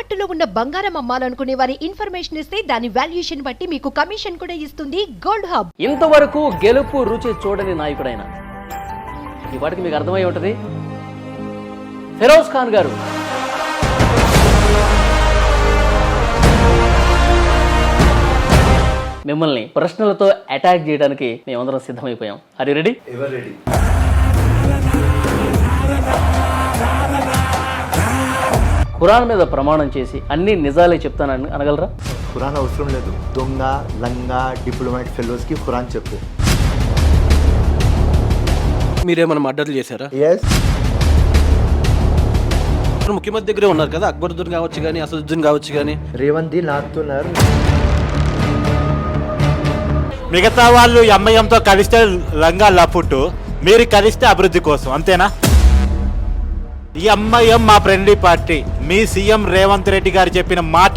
తాకట్టులో ఉన్న బంగారం అమ్మాలనుకునే వారి ఇన్ఫర్మేషన్ ఇస్తే దాని వాల్యుయేషన్ బట్టి మీకు కమిషన్ కూడా ఇస్తుంది గోల్డ్ హబ్. ఇంతవరకు గెలుపు రుచి చూడని నాయకుడైన ఈ వాటికి మీకు అర్థమై ఉంటది ఫిరోజ్ ఖాన్ గారు. మిమ్మల్ని ప్రశ్నలతో అటాక్ చేయడానికి మేమందరం సిద్ధమైపోయాం. Are you ready? ఖురాన్ మీద ప్రమాణం చేసి అన్ని నిజాలే చెప్తానని అనగలరా? ఖురాన్ అవసరం లేదు. దొంగ లంగా డిప్లొమాట్ ఫెలోస్ కి ఖురాన్ చెప్పు. మీరేమైనా మర్డర్లు చేశారా? ఎస్. ముఖ్యమంత్రి దగ్గరే ఉన్నారు కదా, అక్బరుద్దీన్ కావచ్చు కానీ అసదుద్దీన్ కావచ్చు కానీ. రేవంత్ నాకుతున్నారు. మిగతా వాళ్ళు ఎంఐఎంతో కలిస్తే లంగా లపుట్టు, మీరు కలిస్తే అభివృద్ధి కోసం, అంతేనా? ఈ ఎంఐఎం మా ఫ్రెండ్లీ పార్టీ. మీ సీఎం రేవంత్ రెడ్డి గారు చెప్పిన మాట.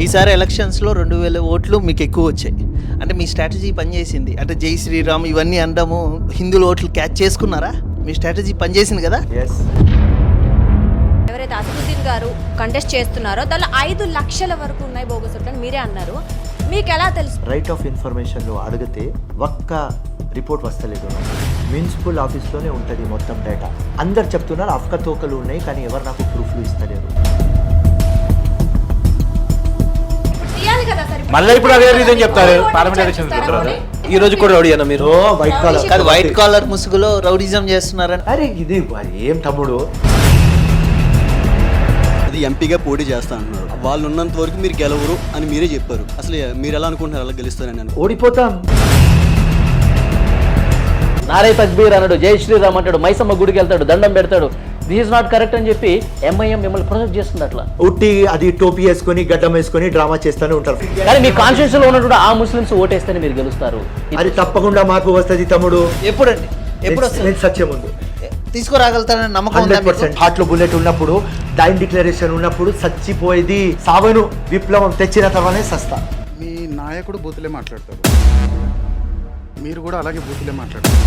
ఈసారి ఎలక్షన్స్లో 2000 ఓట్లు మీకు ఎక్కువ వచ్చాయి అంటే మీ స్ట్రాటజీ పనిచేసింది. అంటే జై శ్రీరామ్ ఇవన్నీ అనడము హిందువుల ఓట్లు క్యాచ్ చేసుకున్నారా? మీ స్ట్రాటజీ పనిచేసింది కదా. ఎస్. ఎవరైతే అసదుద్దీన్ గారు కంటెస్ట్ చేస్తున్నారో దానిలో 5 లక్షల వరకు ఉన్నాయి బోగస్ ఓట్లు అని మీరే అన్నారు. మీకు ఎలా తెలుసు? రైట్ ఆఫ్ ఇన్ఫర్మేషన్లో అడిగితే ఒక్క రిపోర్ట్ వస్తలేదు. మున్సిపల్ ఆఫీస్లోనే ఉంటుంది మొత్తం డేటా. అందరు చెప్తున్నారు అఫ్కతోకలు ఉన్నాయి, కానీ ఎవరు నాకు ప్రూఫ్లు ఇస్తలేరు. మళ్ళీ ఇప్పుడు అదే రీజన్ చెప్తారు పార్లమెంట్ ఎలక్షన్. ఈ రోజు కూడా రౌడీ అన్న మీరు. వైట్ కాలర్ కాదు, వైట్ కాలర్ ముసుగులో రౌడిజం చేస్తున్నారని. అరే ఇది ఏం తమ్ముడు? అది ఎంపీగా పోటీ చేస్తా అంటున్నారు. వాళ్ళు ఉన్నంత వరకు మీరు గెలవరు అని మీరే చెప్పారు. అసలు మీరు ఎలా అనుకుంటున్నారు అలా గెలుస్తారని? ఓడిపోతాం. నారే తక్బీర్ అన్నాడు, జై శ్రీరామ్ అంటాడు, మైసమ్మ గుడికి వెళ్తాడు, దండం పెడతాడు. దిస్ ఇస్ నాట్ కరెక్ట్ అని చెప్పి ఎంఐఎం మిమ్మల్ని ప్రొజెక్ట్ చేస్తుంది. అట్లా ఉట్టి అది టోపీ వేసుకొని గడ్డం వేసుకొని డ్రామా చేస్తూనే ఉంటారు. కానీ మీ కాన్స్టిట్యూన్స్ లో ఉన్నటువంటి ఆ ముస్లిమ్స్ ఓటేస్తేనే మీరు గెలుస్తారు. అది తప్పకుండా మార్పు వస్తుంది తమ్ముడు. ఎప్పుడండి? ఎప్పుడు వస్తుంది? నేను సత్యం ముందు తీసుకురాగలుగుతారని నమ్మకం ఉందా? 100%. హార్ట్ లో బుల్లెట్ ఉన్నప్పుడు, డైన్ డిక్లరేషన్ ఉన్నప్పుడు చచ్చిపోయేది. సావను విప్లవం తెచ్చిన తర్వాతనే సస్తా. మీ నాయకుడు బూతులే మాట్లాడతారు, మీరు కూడా అలాగే బూతులే మాట్లాడతారు.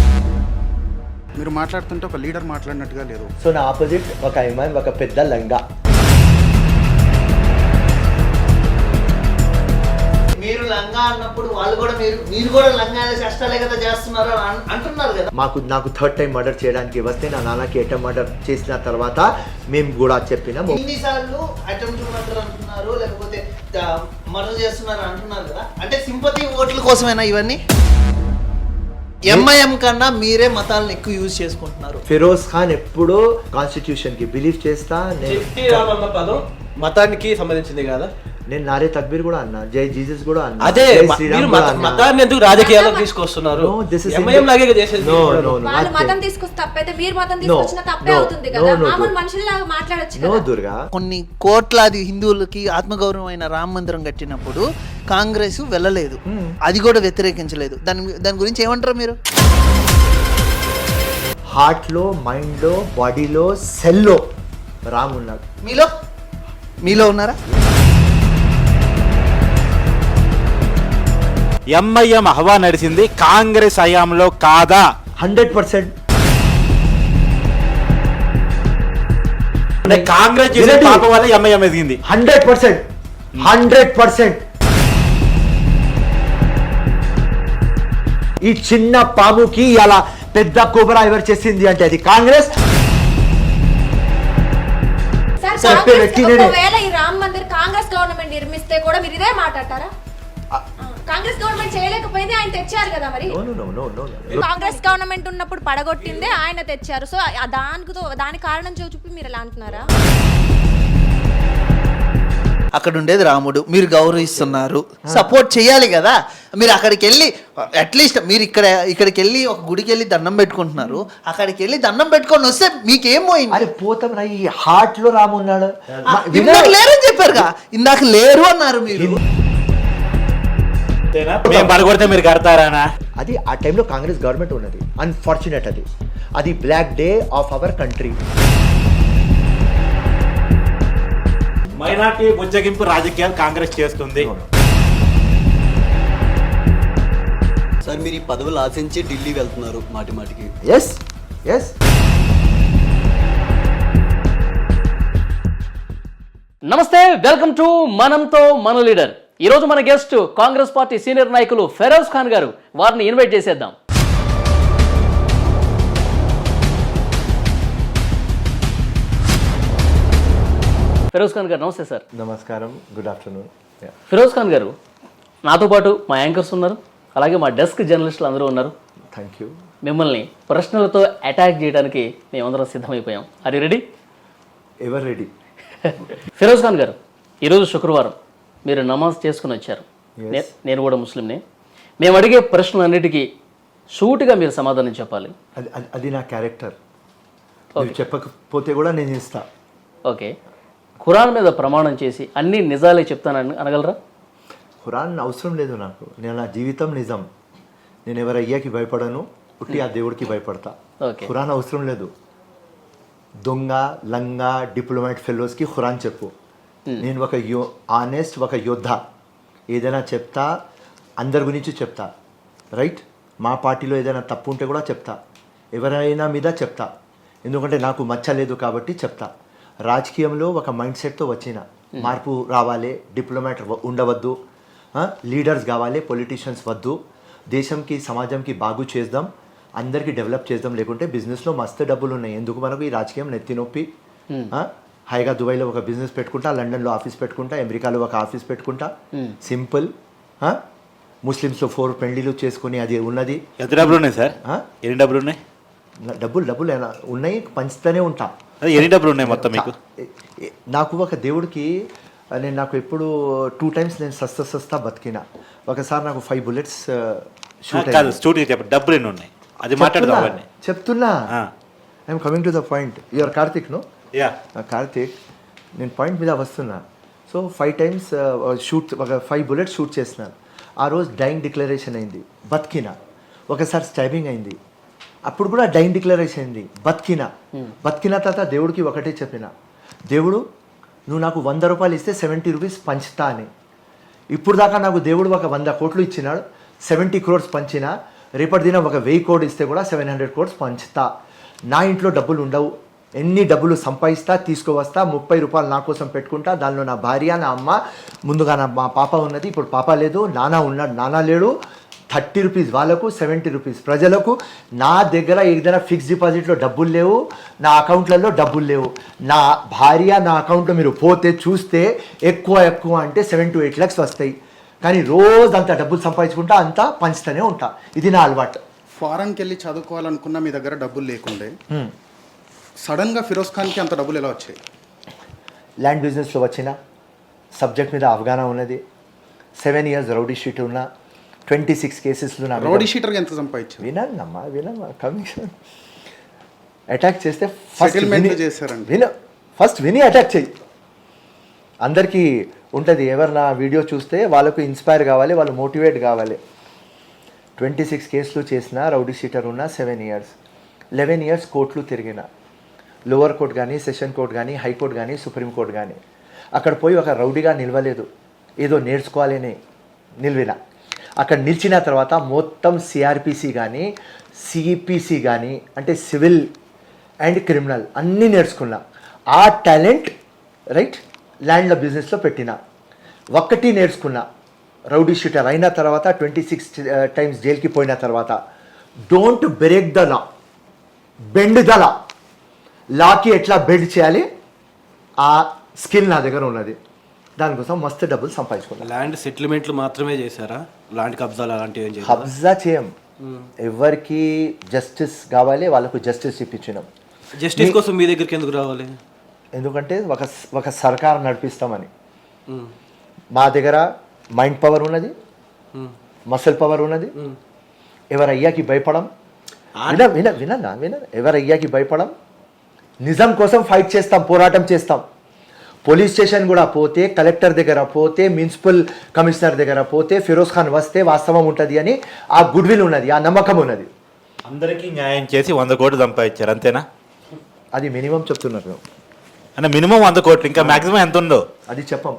మీరు మాట్లాడుతుంటే ఒక లీడర్ మాట్లాడినట్టుగా లేదు. సో నా ఆపోజిట్ ఒక ఇమాన్, ఒక పెద్ద లంగా. మీరు లంగా అన్నప్పుడు వాళ్ళు కూడా మీరు కూడా లంగా అనే కష్టాలే కదా చేస్తున్నారు అంటున్నారు కదా. నాకు థర్డ్ టైం మర్డర్ చేయడానికి వస్తే నా నాన్నకి అటెంప్ట్ మర్డర్ చేసిన తర్వాత మేము కూడా చెప్పినాం. ఎన్నిసార్లు అటెంప్ట్ మర్డర్ అంటున్నారు, లేకపోతే మర్డర్ చేస్తున్నారు అంటున్నారు కదా. అంటే సింపతి ఓట్ల కోసమేనా ఇవన్నీ? ఎంఐఎం కన్నా మీరే మతాలను ఎక్కువ యూజ్ చేసుకుంటున్నారు. ఫిరోజ్ ఖాన్ ఎప్పుడూ కాన్స్టిట్యూషన్ కి బిలీవ్ చేస్తా. పదం మతానికి సంబంధించింది కదా. నేను నారే తక్బీర్ కూడా అన్నా, జై జీసస్ కూడా అన్నా. అదే మతాన్ని ఎందుకు రాజకీయాల్లో తీసుకొస్తున్నారు? ఎంఐఎం లాగే చేసేది. వాళ్ళు మతం తీసుకొస్తే తప్పైతే మీరు మతం తీసుకొచ్చినా తప్పే అవుతుంది కదా. మామూలు మనుషుల్లాగా మాట్లాడొచ్చు కదా. దుర్గా, కొన్ని కోట్లాది హిందువులకి ఆత్మగౌరవం అయిన రామ మందిరం కట్టినప్పుడు కాంగ్రెస్ వెళ్ళలేదు, అది కూడా వ్యతిరేకించలేదు. దాని గురించి ఏమంటారు మీరు? హార్ట్ లో, మైండ్ లో, బాడీలో, సెల్లో రామ్ ఉన్నాడు. మీలో ఉన్నారా? ఎంఐఎం హవా నడిచింది కాంగ్రెస్ హయాంలో కాదా? 100%. కాంగ్రెస్ చేసే పాపం వల్ల ఎంఐఎం ఎదిగింది. 100%. 100%. ఈ చిన్న పాముకి అలా పెద్ద కోబరా ఎవరు చేసింది అంటే అది కాంగ్రెస్. ఒకవేళ ఈ రామ్ మందిర్ కాంగ్రెస్ గవర్నమెంట్ నిర్మిస్తే కూడా మీరు ఇదే మాట్లాడతారా? కాంగ్రెస్ గవర్నమెంట్ చేయలేకపోయింది, ఆయన తెచ్చారు కదా. మరి కాంగ్రెస్ గవర్నమెంట్ ఉన్నప్పుడు పడగొట్టిందే ఆయన తెచ్చారు. సో దాని కారణం చూపి మీరు ఎలా అంటున్నారా? అక్కడ ఉండేది రాముడు, మీరు గౌరవిస్తున్నారు, సపోర్ట్ చేయాలి కదా. మీరు అక్కడికి వెళ్ళి అట్లీస్ట్ మీరు ఇక్కడికి వెళ్ళి ఒక గుడికి వెళ్ళి దండం పెట్టుకుంటున్నారు, అక్కడికి వెళ్ళి దండం పెట్టుకొని వస్తే మీకేం పోయింది? అరే పోతాం రా, ఈ హార్ట్ లో రాము ఉన్నాడు. ఇందాక లేరని చెప్పారుగా, ఇందాక లేరు అన్నారు మీరు. పడగొడితే మీరు కడతారా? అది ఆ టైంలో కాంగ్రెస్ గవర్నమెంట్ ఉన్నది. అన్ఫార్చునేట్ అది black day of our country. Minority బుజ్జగింపు రాజకీయాలు కాంగ్రెస్ చేస్తుంది. సార్ మీరు ఈ పదవులు ఆశించి ఢిల్లీ వెళ్తున్నారు మాటి మాటికి. ఎస్ నమస్తే, వెల్కమ్ టు మనంతో మన లీడర్. ఈరోజు మన గెస్ట్ కాంగ్రెస్ పార్టీ సీనియర్ నాయకులు ఫెరోజ్ ఖాన్ గారు. వారిని ఇన్వైట్ చేసేద్దాం. ఫెరోజ్ ఖాన్ గారు నమస్తే సార్. నమస్కారం, గుడ్ ఆఫ్టర్నూన్. ఫెరోజ్ ఖాన్ గారు, నాతో పాటు మా యాంకర్స్ ఉన్నారు, అలాగే మా డెస్క్ జర్నలిస్టులు అందరూ ఉన్నారు. Thank you. మిమ్మల్ని ప్రశ్నలతో అటాక్ చేయడానికి మేమందరం సిద్ధమైపోయాం. అది ready? Ever ready? Feroz Khan గారు, ఈరోజు శుక్రవారం, మీరు నమాజ్ చేసుకుని వచ్చారు. Yes. నేను కూడా ముస్లింనే. మేము అడిగే ప్రశ్నలన్నిటికీ సూటిగా మీరు సమాధానం చెప్పాలి. అది నా క్యారెక్టర్. మీరు చెప్పకపోతే కూడా నేను ఇస్తా. ఓకే. ఖురాన్ మీద ప్రమాణం చేసి అన్ని నిజాలే చెప్తానని అనగలరా? ఖురాన్ అవసరం లేదు నాకు. నేను నా జీవితం నిజం. నేను ఎవరు అయ్యాకి భయపడను, పుట్టి ఆ దేవుడికి భయపడతా. ఓకే. ఖురాన్ అవసరం లేదు. దొంగ లంగా డిప్లొమాట్ ఫెలోస్కి ఖురాన్ చెప్పు. నేను ఒక ఆనెస్ట్ ఒక యోద్ధ. ఏదైనా చెప్తా, అందరి గురించి చెప్తా. రైట్? మా పార్టీలో ఏదైనా తప్పు ఉంటే కూడా చెప్తా, ఎవరైనా మీద చెప్తా. ఎందుకంటే నాకు మచ్చ లేదు కాబట్టి చెప్తా. రాజకీయంలో ఒక మైండ్ సెట్తో వచ్చిన మార్పు రావాలి. డిప్లొమాట్ ఉండవద్దు, లీడర్స్ కావాలి, పొలిటీషియన్స్ వద్దు. దేశంకి సమాజంకి బాగు చేద్దాం, అందరికీ డెవలప్ చేద్దాం. లేకుంటే బిజినెస్లో మస్తు డబ్బులు ఉన్నాయి. ఎందుకు మనకు ఈ రాజకీయం నెత్తి నొప్పి? హాయిగా దుబాయ్లో ఒక బిజినెస్ పెట్టుకుంటా, లండన్లో ఆఫీస్ పెట్టుకుంటా, అమెరికాలో ఒక ఆఫీస్ పెట్టుకుంటా. సింపుల్. ముస్లిమ్స్లో 4 పెళ్లిళ్ళు చేసుకుని అది ఉన్నది. ఎంత డబ్బులు ఉన్నాయి సార్? ఎన్ని డబ్బులు ఉన్నాయి? డబ్బులు ఉన్నాయి, పంచుతూనే ఉంటా. అది ఎన్ని డబ్బులు ఉన్నాయి మొత్తం మీకు? నాకు ఒక దేవుడికి నాకు ఎప్పుడు 2 times నేను సస్తా బతికిన. ఒకసారి నాకు 5 bullets షూట్ కాదు, స్టూడియో చెప్పండి, డబ్బులు ఎన్ని ఉన్నాయి అది మాట్లాడదాం. చెప్తున్నా. I'm coming to the point. Your Karthik no? Yeah, Karthik, నేను పాయింట్ మీద వస్తున్నా. సో 5 times షూట్, ఒక 5 bullets షూట్ చేసినాను. ఆ రోజు డైయింగ్ డిక్లరేషన్ అయింది, బతికిన. ఒకసారి స్టాబింగ్ అయింది, అప్పుడు కూడా డైయింగ్ డిక్లరేషన్ అయింది, బతికిన తర్వాత దేవుడికి ఒకటే చెప్పిన, దేవుడు నువ్వు నాకు 100 రూపాయలు ఇస్తే 70 rupees పంచుతా అని. ఇప్పుడు దాకా నాకు దేవుడు ఒక 100 కోట్లు ఇచ్చినాడు, 70 crores పంచినా. రేపటి దినం ఒక 1000 crores ఇస్తే కూడా 700 crores పంచుతా. నా ఇంట్లో డబ్బులు ఉండవు, ఎన్ని డబ్బులు సంపాదిస్తా, తీసుకువస్తా, 30 రూపాయలు నా కోసం పెట్టుకుంటా. దానిలో నా భార్య, నా అమ్మ, ముందుగా మా పాప ఉన్నది, ఇప్పుడు పాప లేదు, నాన్న ఉన్నాడు, నాన్న లేడు. 30 rupees వాళ్ళకు, 70 rupees ప్రజలకు. నా దగ్గర ఏదైనా ఫిక్స్డ్ డిపాజిట్లో డబ్బులు లేవు, నా అకౌంట్లలో డబ్బులు లేవు. నా భార్య నా అకౌంట్లో మీరు పోతే చూస్తే ఎక్కువ అంటే 7 to 8 lakhs వస్తాయి. కానీ రోజు అంత డబ్బులు సంపాదించుకుంటా, అంతా పంచుతూనే ఉంటా. ఇది నా అలవాటు. ఫారెన్కి వెళ్ళి చదువుకోవాలనుకున్నా మీ దగ్గర డబ్బులు లేకుండే, సడన్గా ఫిరోజ్ ఖాన్కి అంత డబ్బులు ఎలా వచ్చాయి? ల్యాండ్ బిజినెస్లో వచ్చిన, సబ్జెక్ట్ మీద అవగాహన ఉన్నది, 7 years రౌడీ షీట్ ఉన్నా, 26 కేసెస్లో నా రౌడీ షీటర్కి ఎంత సంపాదించారు? వినమ్మా కమిషన్. అటాక్ చేస్తే సెటిల్మెంట్ చేశారండి. ఫస్ట్ విని అటాక్ చేయి. అందరికీ ఉంటుంది, ఎవరు నా వీడియో చూస్తే వాళ్ళకు ఇన్స్పైర్ కావాలి, వాళ్ళు మోటివేట్ కావాలి. 26 కేసులు చేసిన, రౌడీ షీటర్ ఉన్న, 7 years, 11 years కోర్టులు తిరిగిన. లోవర్ కోర్ట్ కానీ, సెషన్ కోర్ట్ కానీ, హైకోర్టు కానీ, సుప్రీంకోర్టు కానీ. అక్కడ పోయి ఒక రౌడీగా నిలవలేదు, ఏదో నేర్చుకోవాలని నిలివిన. అక్కడ నిలిచిన తర్వాత మొత్తం సిఆర్పిసి కానీ, సిపిసి కానీ, అంటే సివిల్ అండ్ క్రిమినల్ అన్నీ నేర్చుకున్నా. ఆ టాలెంట్ రైట్ ల్యాండ్ల బిజినెస్లో పెట్టిన. ఒక్కటి నేర్చుకున్నా, రౌడీ షీటర్ అయిన తర్వాత 26 times జైలుకి పోయిన తర్వాత, don't break the law, bend the law. లాకి ఎట్లా బెండ్ చేయాలి, ఆ స్కిల్ నా దగ్గర ఉన్నది. దానికోసం మస్తు డబ్బులు సంపాదించుకున్నాను. ల్యాండ్ సెటిల్మెంట్లు మాత్రమే చేశారా? ల్యాండ్ కబ్జాలు అలాంటివి ఏం చేశారా? కబ్జా చేయం. ఎవరికి జస్టిస్ కావాలి వాళ్ళకు జస్టిస్ ఇప్పించినాం. జస్టిస్ కోసం మీ దగ్గరికి ఎందుకు రావాలి? ఎందుకంటే ఒక సర్కార్ నడిపిస్తామని. మా దగ్గర మైండ్ పవర్ ఉన్నది, మసిల్ పవర్ ఉన్నది. ఎవరయ్యాకి భయపడం, విన ఎవరయ్యాకి భయపడం. నిజం కోసం ఫైట్ చేస్తాం, పోరాటం చేస్తాం. పోలీస్ స్టేషన్ కూడా పోతే, కలెక్టర్ దగ్గర పోతే, మున్సిపల్ కమిషనర్ దగ్గర పోతే, ఫిరోజ్ ఖాన్ వస్తే వాస్తవం ఉంటుంది అని ఆ గుడ్ విల్ ఉన్నది, ఆ నమ్మకం ఉన్నది. అందరికీ న్యాయం చేసి 100 కోట్లు సంపాదించారు, అంతేనా? అది మినిమం చెప్తున్నారు. అంటే మినిమం 100 కోట్లు, ఇంకా మాక్సిమం ఎంత ఉందో అది చెప్పం.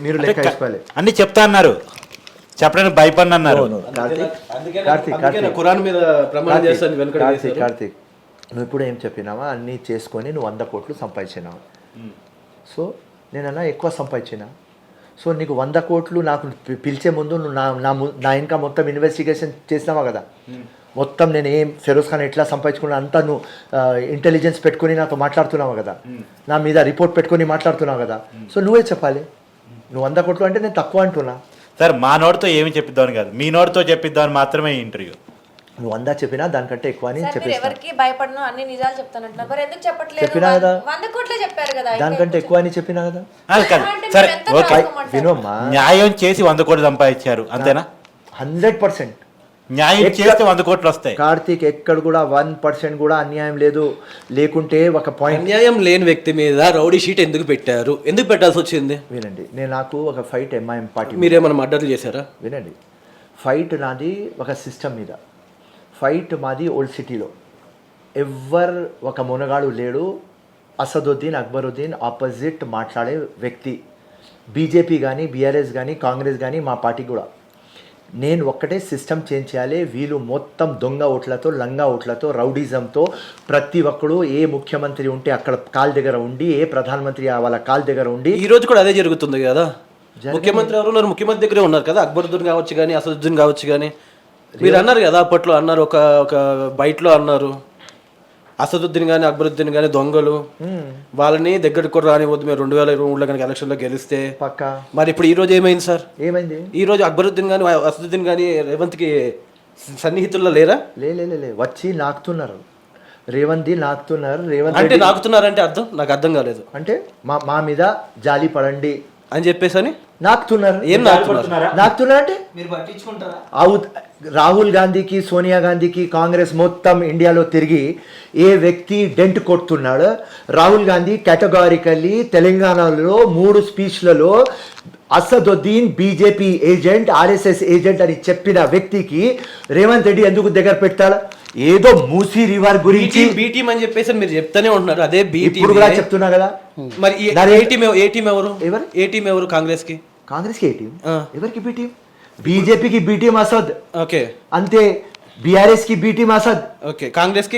మీరు లెక్క వేసుకోవాలి. అన్ని చెప్తా అన్నారు, చెప్పడానికి భయపడి అన్నారు. ఖురాన్ మీద ప్రమాణం చేస్తాను వెనక. కార్తీక్, నువ్వు ఇప్పుడు ఏం చెప్పినావా, అన్నీ చేసుకొని నువ్వు 100 కోట్లు సంపాదించినావు. సో నేనన్నా ఎక్కువ సంపాదించిన. సో నీకు 100 కోట్లు నాకు పిలిచే ముందు నువ్వు నా ఇంకా మొత్తం ఇన్వెస్టిగేషన్ చేసినావా కదా, మొత్తం నేను ఏం ఫిరోజ్ ఖాన్ ఎట్లా సంపాదించుకున్నా అంతా నువ్వు ఇంటెలిజెన్స్ పెట్టుకుని నాతో మాట్లాడుతున్నావు కదా, నా మీద రిపోర్ట్ పెట్టుకొని మాట్లాడుతున్నావు కదా. సో నువ్వే చెప్పాలి. నువ్వు 100 కోట్లు అంటే నేను తక్కువ అంటున్నా. సార్ మా నోటితో ఏమి చెప్పిద్దామని కాదు, మీ నోటితో చెప్పిద్దామని మాత్రమే ఇంటర్వ్యూ. నువ్వు 100 చెప్పినా దానికంటే ఎక్కువ అని సార్, మీరు చెప్పేసి ఎవరికి భయపడను అన్ని నిజాలు చెప్తానంటున్నారు, మరి ఎందుకు చెప్పట్లేదు? చెప్పినా కదా. 100 కోట్లే చెప్పారు కదా. దానికంటే ఎక్కువ అని చెప్పినా కదా. కాదు అంటే సరే మీరు ఎంత ఓకే, రాసుకోమంటారు? వినోమ్మా, న్యాయం చేసి 100 కోట్లు సంపాదించారు అంతేనా? 100%. న్యాయం చేస్తే 100 కోట్లు వస్తాయి. కార్తీక్ ఎక్కడ కూడా 1% కూడా అన్యాయం లేదు. లేకుంటే ఒక పాయింట్, అన్యాయం లేని వ్యక్తి మీద రౌడీ షీట్ ఎందుకు పెట్టారు, ఎందుకు పెట్టాల్సి వచ్చింది? వినండి, నాకు ఒక ఫైట్ ఎంఐఎం పార్టీ మీరేమైనా మర్డర్లు చేశారా? వినండి, ఫైట్ నాది ఒక సిస్టమ్ మీద, ఫైట్ మాది ఓల్డ్ సిటీలో. ఎవ్వరు ఒక మునగాడు లేడు. అసదుద్దీన్ అక్బరుద్దీన్ ఆపోజిట్ మాట్లాడే వ్యక్తి. బీజేపీ కానీ బీఆర్ఎస్ కానీ కాంగ్రెస్ కానీ మా పార్టీ కూడా. నేను ఒక్కటే సిస్టమ్ చేంజ్ చేయాలి. వీళ్ళు మొత్తం దొంగ ఓట్లతో లంగా ఓట్లతో రౌడీజంతో ప్రతి ఒక్కడు ఏ ముఖ్యమంత్రి ఉంటే అక్కడ కాల్ దగ్గర ఉండి, ఏ ప్రధానమంత్రి వాళ్ళ కాల్ దగ్గర ఉండి. ఈ రోజు కూడా అదే జరుగుతుంది కదా. ముఖ్యమంత్రి ఎవరు ఉన్నారు? ముఖ్యమంత్రి దగ్గరే ఉన్నారు కదా. అక్బరుద్దీన్ కావచ్చు కానీ అసదుద్దీన్ కావచ్చు కానీ. మీరు అన్నారు కదా అప్పట్లో, అన్నారు ఒక బయటలో అన్నారు, అసదుద్దీన్ కానీ అక్బరుద్దీన్ కానీ దొంగలు, వాళ్ళని దగ్గరికి కూడా రానివ్వద్దు మీరు 2023లో కనుక ఎలక్షన్లో గెలిస్తే పక్కా. మరి ఇప్పుడు ఈ రోజు ఏమైంది సార్? ఏమైంది? ఈ రోజు అక్బరుద్దీన్ కానీ అసదుద్దీన్ కానీ రేవంత్కి సన్నిహితుల్లో లేరా? లే వచ్చి నాకుతున్నారు. రేవంత్ నాకుతున్నారు. రేవంత్ అంటే నాకుతున్నారంటే అర్థం నాకు అర్థం కాలేదు. అంటే మా మీద జాలి పడండి అని చెప్పేసి అని నాకుతున్నారు. ఏం నాకుతున్నారు అంటే మీరు పట్టించుకుంటారా? రాహుల్ గాంధీకి సోనియా గాంధీకి కాంగ్రెస్ మొత్తం ఇండియాలో తిరిగి ఏ వ్యక్తి డెంట్ కొడుతున్నాడు? రాహుల్ గాంధీ కేటగారికల్లీ తెలంగాణలో 3 స్పీచ్లలో Asaduddin BJP agent, RSS agent అని చెప్పిన వ్యక్తికి రేవంత్ రెడ్డి ఎందుకు దగ్గర పెడతాడు? ఏదో మూసీ రివర్ గురించి బీటీం అని చెప్పేసి మీరు చెప్తానే ఉంటున్నారు. అదే ఇప్పుడు కూడా చెప్తున్నా కదా. మరి ఏ టీం ఎవరు? ఏ టీం ఎవరు? కాంగ్రెస్ కి ఏ టీం? ఎవరికి బి టీం? బీజేపీకి బి టీం అసద్. ఓకే అంతే. బీఆర్ఎస్ కి B team Asad. Okay. Congress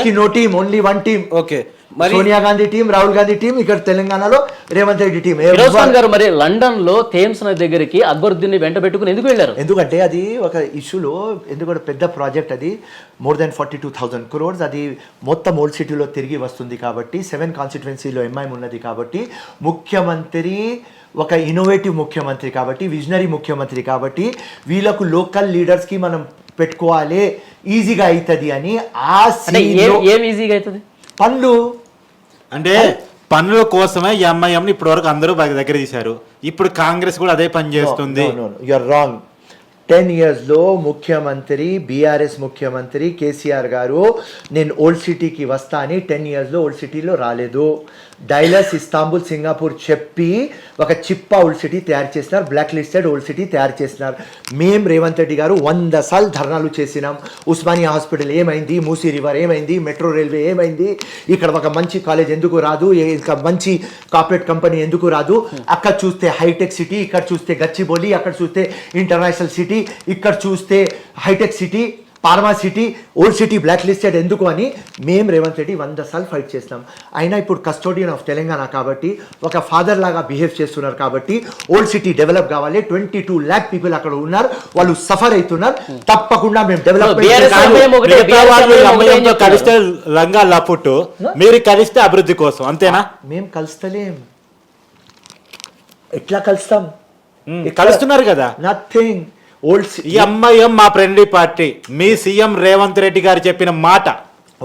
కి no team, only 1 team. Okay. మరి సోనియా గాంధీ టీం, రాహుల్ గాంధీ టీం, ఇక్కడ తెలంగాణలో రేవంత్ రెడ్డి టీం. ఫిరోజ్ ఖాన్ గారు మరి లండన్ లో థేమ్స్ నది దగ్గరికి అక్బరుద్దీన్ వెంట పెట్టుకుని ఎందుకు వెళ్ళారు? ఎందుకంటే అది ఒక ఇష్యూలో, ఎందుకంటే పెద్ద ప్రాజెక్ట్ అది, more than 42,000 crores. అది మొత్తం ఓల్డ్ సిటీలో తిరిగి వస్తుంది కాబట్టి, 7 కాన్స్టిట్యువెన్సీలో ఎంఐఎం ఉన్నది కాబట్టి, ముఖ్యమంత్రి ఒక ఇన్నోవేటివ్ ముఖ్యమంత్రి కాబట్టి, విజనరీ ముఖ్యమంత్రి కాబట్టి, వీళ్ళకు లోకల్ లీడర్స్కి మనం పెట్టుకోవాలి, ఈజీగా అవుతుంది అని. ఏం ఈజీగా అవుతుంది? పనులు అంటే పనుల కోసమే ఎంఐఎంని ఇప్పటి వరకు అందరూ దగ్గర తీశారు. ఇప్పుడు కాంగ్రెస్ కూడా అదే పని చేస్తుంది. You're wrong. 10 yearsలో ముఖ్యమంత్రి, బీఆర్ఎస్ ముఖ్యమంత్రి కేసీఆర్ గారు నేను ఓల్డ్ సిటీకి వస్తా అని 10 yearsలో ఓల్డ్ సిటీలో రాలేదు. డైలస్, ఇస్తాంబుల్, సింగపూర్ చెప్పి ఒక చిప్పా ఓల్డ్ సిటీ తయారు చేసినారు, బ్లాక్ లిస్టెడ్ ఓల్డ్ సిటీ తయారు చేసినారు. మేము రేవంత్ రెడ్డి గారు 100 సార్లు ధర్నాలు చేసినాం. ఉస్మానియా హాస్పిటల్ ఏమైంది? మూసీ రివర్ ఏమైంది? మెట్రో రైల్వే ఏమైంది? ఇక్కడ ఒక మంచి కాలేజ్ ఎందుకు రాదు? ఇంకా మంచి కార్పొరేట్ కంపెనీ ఎందుకు రాదు? అక్కడ చూస్తే హైటెక్ సిటీ, ఇక్కడ చూస్తే గచ్చిబౌలి, అక్కడ చూస్తే ఇంటర్నేషనల్ సిటీ, ఇక్కడ చూస్తే హైటెక్ city, pharma city, old city black listed ఎందుకు అని మేము రేవంత్ రెడ్డి 100 సార్లు ఫైట్ చేసినాం. అయినా ఇప్పుడు కస్టోడియన్ ఆఫ్ తెలంగాణ కాబట్టి, ఒక ఫాదర్ లాగా బిహేవ్ చేస్తున్నారు కాబట్టి, ఓల్డ్ సిటీ డెవలప్ కావాలి. 22 lakh పీపుల్ అక్కడ ఉన్నారు, వాళ్ళు సఫర్ అవుతున్నారు. తప్పకుండా మేము ఎంఐఎంతో కలిస్తే లంగా లపుట్టు, మీరు కలిస్తే అభివృద్ధి కోసం, అంతేనా? మేము కలుస్తలేం. ఎట్లా కలుస్తాం? కలుస్తున్నారు కదా. నథింగ్. ఈ ఎంఐఎం మా ఫ్రెండ్లీ పార్టీ, మీ సీఎం రేవంత్ రెడ్డి గారు చెప్పిన మాట.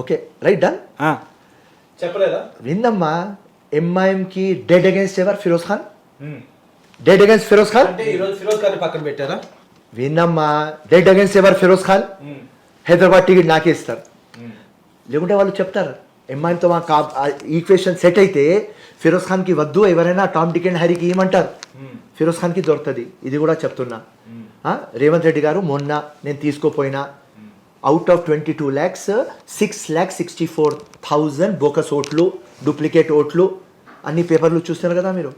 Okay, right, done. చెప్పలేదా? విందమ్మా. ఎంఐఎం కి డెడ్ అగేన్స్ట్ ఎవర్? ఫిరోజ్ ఖాన్. Dead against Firoz Khan. అంటే ఈ రోజు ఫిరోజ్ ఖాన్ పక్కన పెట్టారా? విందమ్మా. డెడ్ అగేన్స్ట్ ఎవర్? ఫిరోజ్ ఖాన్. హైదరాబాద్ టికెట్ నాకే ఇస్తారు. లేకుంటే వాళ్ళు చెప్తారు ఎంఐఎంతో మా ఈక్వేషన్ సెట్ అయితే ఫిరోజ్ ఖాన్కి వద్దు, ఎవరైనా టామ్ డిక్ అండ్ హ్యారీకి ఇవ్వమంటారు, ఫిరోజ్ ఖాన్కి దొరుకుతుంది. ఇది కూడా చెప్తున్నా. రేవంత్ రెడ్డి గారు మొన్న నేను తీసుకోపోయినా, అవుట్ ఆఫ్ 22 lakhs 6,64,000 బోకస్ ఓట్లు, డూప్లికేట్ ఓట్లు, అన్ని పేపర్లు చూస్తున్నారు కదా మీరు.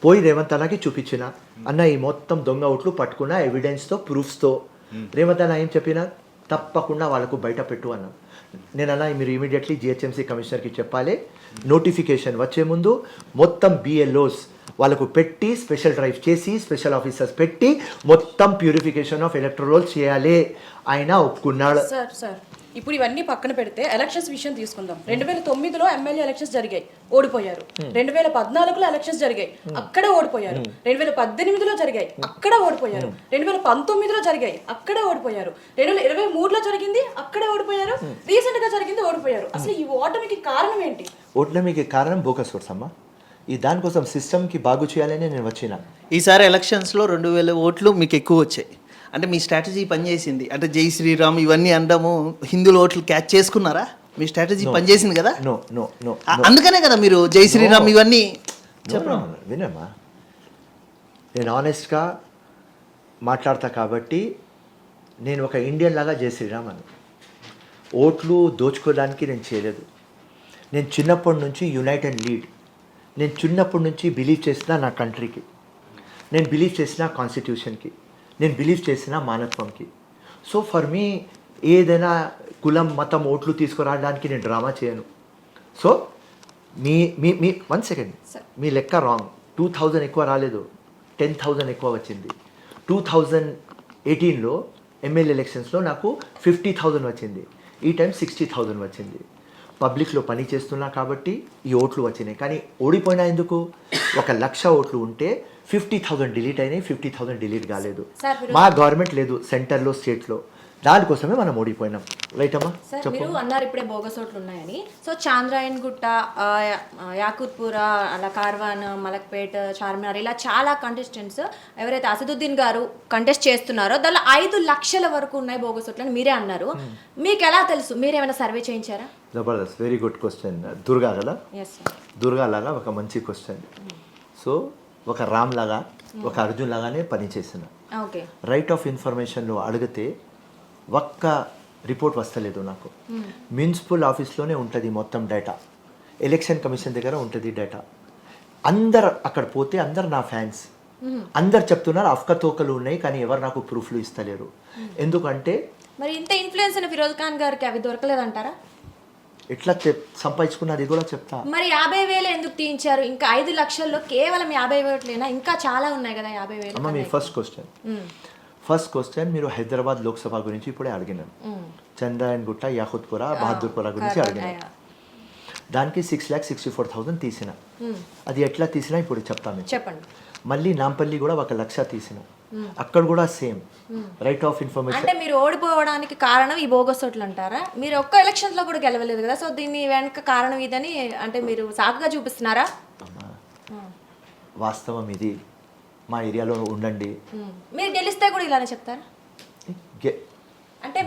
పోయి రేవంత్ అన్నకి చూపించిన, అన్న ఈ మొత్తం దొంగ ఓట్లు పట్టుకున్న ఎవిడెన్స్తో, ప్రూఫ్స్తో. రేవంత్ అన్న ఏం చెప్పినా, తప్పకుండా వాళ్ళకు బయట పెట్టు అన్నాం. నేను అలా మీరు ఇమీడియట్లీ జిహెచ్ఎంసీ కమిషనర్కి చెప్పాలి. నోటిఫికేషన్ వచ్చే ముందు మొత్తం బిఎల్ఓస్ వాళ్ళకు పెట్టి స్పెషల్ డ్రైవ్ చేసి స్పెషల్ ఆఫీసర్స్ పెట్టి మొత్తం ప్యూరిఫికేషన్ ఆఫ్ ఎలక్ట్రోల్స్ చేయాలి. ఆయన ఒప్పుకున్నాడు. సార్ ఇప్పుడు ఇవన్నీ పక్కన పెడితే ఎలక్షన్స్ విషయం తీసుకుందాం. 2009లో ఎమ్మెల్యే ఎలక్షన్స్ జరిగాయి, ఓడిపోయారు. 2014లో ఎలక్షన్స్ జరిగాయి, అక్కడ ఓడిపోయారు. 2018లో జరిగాయి, అక్కడ ఓడిపోయారు. 2019లో జరిగాయి, అక్కడ ఓడిపోయారు. 2023లో జరిగింది, అక్కడ ఓడిపోయారు. రీసెంట్ గా జరిగింది, ఓడిపోయారు. అసలు ఈ ఓటమికి కారణం ఏంటి? ఓటమికి కారణం బోకస్ ఓట్స్ అమ్మా. ఈ దానికోసం సిస్టమ్కి బాగు చేయాలని నేను వచ్చిన. ఈసారి ఎలక్షన్స్లో 2000 ఓట్లు మీకు ఎక్కువ వచ్చాయి అంటే మీ స్ట్రాటజీ పనిచేసింది. అంటే జై శ్రీరామ్ ఇవన్నీ అనడము, హిందువుల ఓట్లు క్యాచ్ చేసుకున్నారా? మీ స్ట్రాటజీ పనిచేసింది కదా. నో నో నో అందుకనే కదా మీరు జై శ్రీరామ్ ఇవన్నీ వినమ్మా. నేను ఆనెస్ట్గా మాట్లాడతా కాబట్టి నేను ఒక ఇండియన్ లాగా జై శ్రీరామ్ అని. ఓట్లు దోచుకోవడానికి నేను చేయలేదు. నేను చిన్నప్పటి నుంచి యునైట్ అండ్ లీడ్. నేను చిన్నప్పటి నుంచి బిలీవ్ చేసిన నా కంట్రీకి, నేను బిలీవ్ చేసిన కాన్స్టిట్యూషన్కి, నేను బిలీవ్ చేసిన మానవత్వంకి. సో ఫర్ మీ ఏదైనా కులం మతం ఓట్లు తీసుకురావడానికి నేను డ్రామా చేయను. సో మీ మీ మీ 1 సెకండ్, మీ లెక్క రాంగ్. 2000 ఎక్కువ రాలేదు, 10,000 ఎక్కువ వచ్చింది. 2018లో ఎమ్మెల్యే ఎలక్షన్స్లో నాకు 50,000 వచ్చింది. ఈ టైం 60,000 వచ్చింది. పబ్లిక్లో పని చేస్తున్నా కాబట్టి ఈ ఓట్లు వచ్చినాయి. కానీ ఓడిపోయినా ఎందుకు? 1,00,000 ఓట్లు ఉంటే 50,000 డిలీట్ అయినాయి, 50,000 డిలీట్ కాలేదు. మా గవర్నమెంట్ లేదు సెంటర్లో, స్టేట్లో. దానికోసమే మనం ఓడిపోయినాం. రైట్ అమ్మా? సార్ మీరు అన్నారు ఇప్పుడే బోగస్ ఓట్లు ఉన్నాయని. సో చాంద్రాయన్ గుట్ట, యాకుత్పురా, అలా కార్వాన్, మలక్పేట్, చార్మినార్, ఇలా చాలా కంటెస్టెంట్స్ ఎవరైతే అసదుద్దీన్ గారు కంటెస్ట్ చేస్తున్నారో దానిలో 5 లక్షల వరకు ఉన్నాయి బోగస్ ఓట్లు అని మీరే అన్నారు. మీకు ఎలా తెలుసు? మీరేమైనా సర్వే చేయించారా? జబర్దస్త్, వెరీ గుడ్ క్వశ్చన్. దుర్గా కదా, దుర్గా లాగా ఒక మంచి క్వశ్చన్. సో ఒక రామ్ లాగా, ఒక అర్జున్ లాగానే పనిచేసిన. రైట్ ఆఫ్ ఇన్ఫర్మేషన్లో అడిగితే ఒక్క రిపోర్ట్ వస్తలేదు నాకు. మున్సిపల్ ఆఫీస్లోనే ఉంటుంది మొత్తం డేటా, ఎలక్షన్ కమిషన్ దగ్గర ఉంటుంది డేటా. అందరు అక్కడ పోతే అందరు నా ఫ్యాన్స్, అందరు చెప్తున్నారు అఫ్కతోకలు ఉన్నాయి, కానీ ఎవరు నాకు ప్రూఫ్లు ఇస్తలేరు. ఎందుకంటే మరి ఇంత ఇన్ఫ్లుయెన్స్ ఉన్న ఫిరోజ్ ఖాన్ గారికి అవి దొరకలేదంటారా? ఎట్లా చెంపాయించుకున్నది కూడా చెప్తా. మరి 50,000 ఎందుకు తీయించారు? ఇంకా 5 లక్షల్లో కేవలం 50 ఓట్లేనా? ఇంకా చాలా ఉన్నాయి కదా 50,000. అమ్మ మీ ఫస్ట్ క్వశ్చన్ మీరు హైదరాబాద్ లోక్సభ గురించి ఇప్పుడే అడిగినాను. చంద్రాయన్ గుట్ట, యాకుత్పుర, బహదూర్పుర గురించి అడిగినాను. దానికి 6,64,000 తీసిన. అది ఎట్లా తీసినా ఇప్పుడు చెప్తాను. చెప్పండి. మళ్ళీ నాంపల్లి కూడా 1,00,000 తీసిన. అక్కడ కూడా సేమ్ రైట్ ఆఫ్ ఇన్ఫర్మేషన్. అంటే మీరు ఓడిపోవడానికి కారణం ఈ బోగస్ ఓట్లు అంటారా? మీరు ఒక్క ఎలక్షన్స్ లో కూడా గెలవలేదు కదా, సో దీన్ని వెనక కారణం ఇదని అంటే మీరు సాకుగా చూపిస్తున్నారా? వాస్తవం ఇది. మా ఏరియాలో ఉండండి. మీరు గెలిస్తే కూడా ఇలానే చెప్తారా? అంటే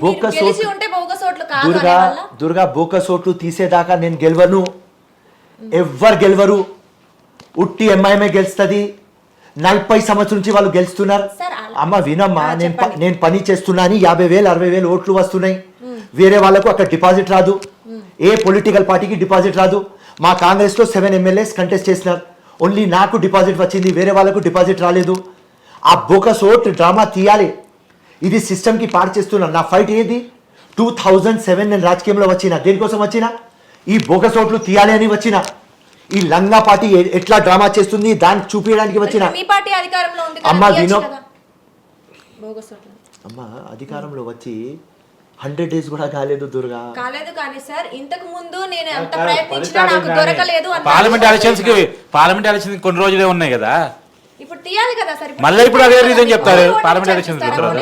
దుర్గా బోకస్ ఓట్లు తీసేదాకా నేను గెలవను, ఎవ్వరు గెలవరు. ఉట్టి ఎంఐఎంఏ గెలుస్తుంది. 40 సంవత్సరం నుంచి వాళ్ళు గెలుస్తున్నారు. అమ్మ వినమ్మా, నేను పని చేస్తున్నా అని 50,000 60,000 ఓట్లు వస్తున్నాయి. వేరే వాళ్ళకు అక్కడ డిపాజిట్ రాదు, ఏ పొలిటికల్ పార్టీకి డిపాజిట్ రాదు. మా కాంగ్రెస్లో 7 ఎమ్మెల్యేస్ కంటెస్ట్ చేసినారు, ఓన్లీ నాకు డిపాజిట్ వచ్చింది, వేరే వాళ్ళకు డిపాజిట్ రాలేదు. ఆ బోకస్ ఓట్ డ్రామా తీయాలి. ఇది సిస్టమ్కి పాడు చేస్తున్నాను. నా ఫైట్ ఏది? 2007 నేను రాజకీయంలో వచ్చిన. దేనికోసం వచ్చిన? ఈ బోకస్ ఓట్లు తీయాలి అని వచ్చిన. ఈ లంగా పార్టీ ఎట్లా డ్రామా చేస్తుంది దాన్ని చూపించడానికి వచ్చిన. అమ్మ వినో, అమ్మ అధికారంలో వచ్చి 100 days కూడా కాలేదు దుర్గా. కాలేదు కానీ సార్ ఇంతకు ముందు నేను ఎంత ప్రయత్నించినా నాకు దొరకలేదు. పార్లమెంట్ ఎలక్షన్స్ కొన్ని రోజులే ఉన్నాయి కదా, ఇప్పుడు తీయాలి కదా సార్. మళ్ళీ ఇప్పుడు అదే రీజన్ చెప్తారు పార్లమెంట్ ఎలక్షన్స్ తర్వాత.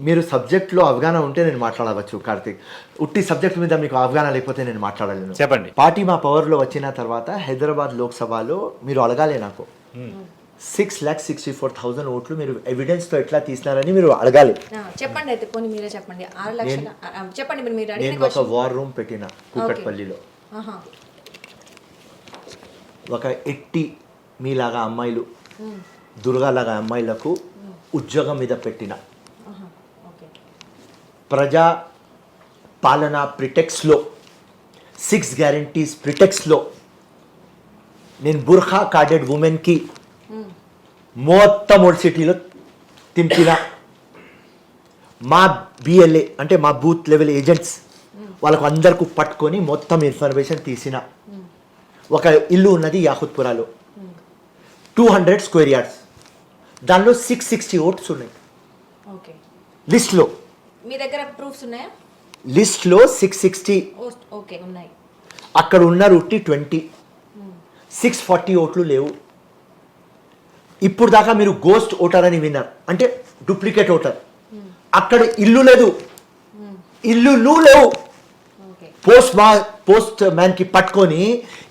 మీరు సబ్జెక్ట్లో అవగాహన ఉంటే నేను మాట్లాడవచ్చు కార్తీక్. ఉట్టి సబ్జెక్ట్ మీద మీకు అవగాహన లేకపోతే నేను మాట్లాడలేను. చెప్పండి. పార్టీ మా పవర్లో వచ్చిన తర్వాత హైదరాబాద్ లోక్సభలో మీరు అడగాలి నాకు 6,64,000 ఓట్లు మీరు ఎవిడెన్స్తో ఎట్లా తీసినారని మీరు అడగాలి. చెప్పండి. అయితే పోనీ మీరే చెప్పండి. 6 లక్షలు చెప్పండి. నేను ఒక వార్ రూమ్ పెట్టిన కూకట్పల్లిలో. ఒక 80 మీలాగా అమ్మాయిలు, దుర్గాలాగా అమ్మాయిలకు ఉద్యోగం మీద పెట్టిన. ప్రజా పాలన ప్రిటెక్స్లో 6 గ్యారంటీస్ ప్రిటెక్స్లో నేను బుర్ఖా కార్డెడ్ ఉమెన్కి మొత్తం ఓల్డ్ సిటీలో తింపిన. మా బిఎల్ఏ అంటే మా బూత్ లెవెల్ ఏజెంట్స్ వాళ్ళకు అందరికి పట్టుకొని మొత్తం ఇన్ఫర్మేషన్ తీసిన. ఒక ఇల్లు ఉన్నది యాహుత్పురాలో, 200 స్క్వేర్ యార్డ్స్, దానిలో 660 ఓట్స్ ఉన్నాయి ఓకే. లిస్ట్లో. మీ దగ్గర ప్రూఫ్స్ ఉన్నాయా? లిస్ట్లో 660, ఓకే ఉన్నాయి. అక్కడ ఉన్నారు 20, 640 ఓట్లు లేవు. ఇప్పుడు దాకా మీరు గోస్ట్ ఓటర్ అని విన్నారు, అంటే డూప్లికేట్ ఓటర్. అక్కడ ఇల్లు లేదు, ఇల్లు లేవు. పోస్ట్ మ్యాన్ కి పట్టుకొని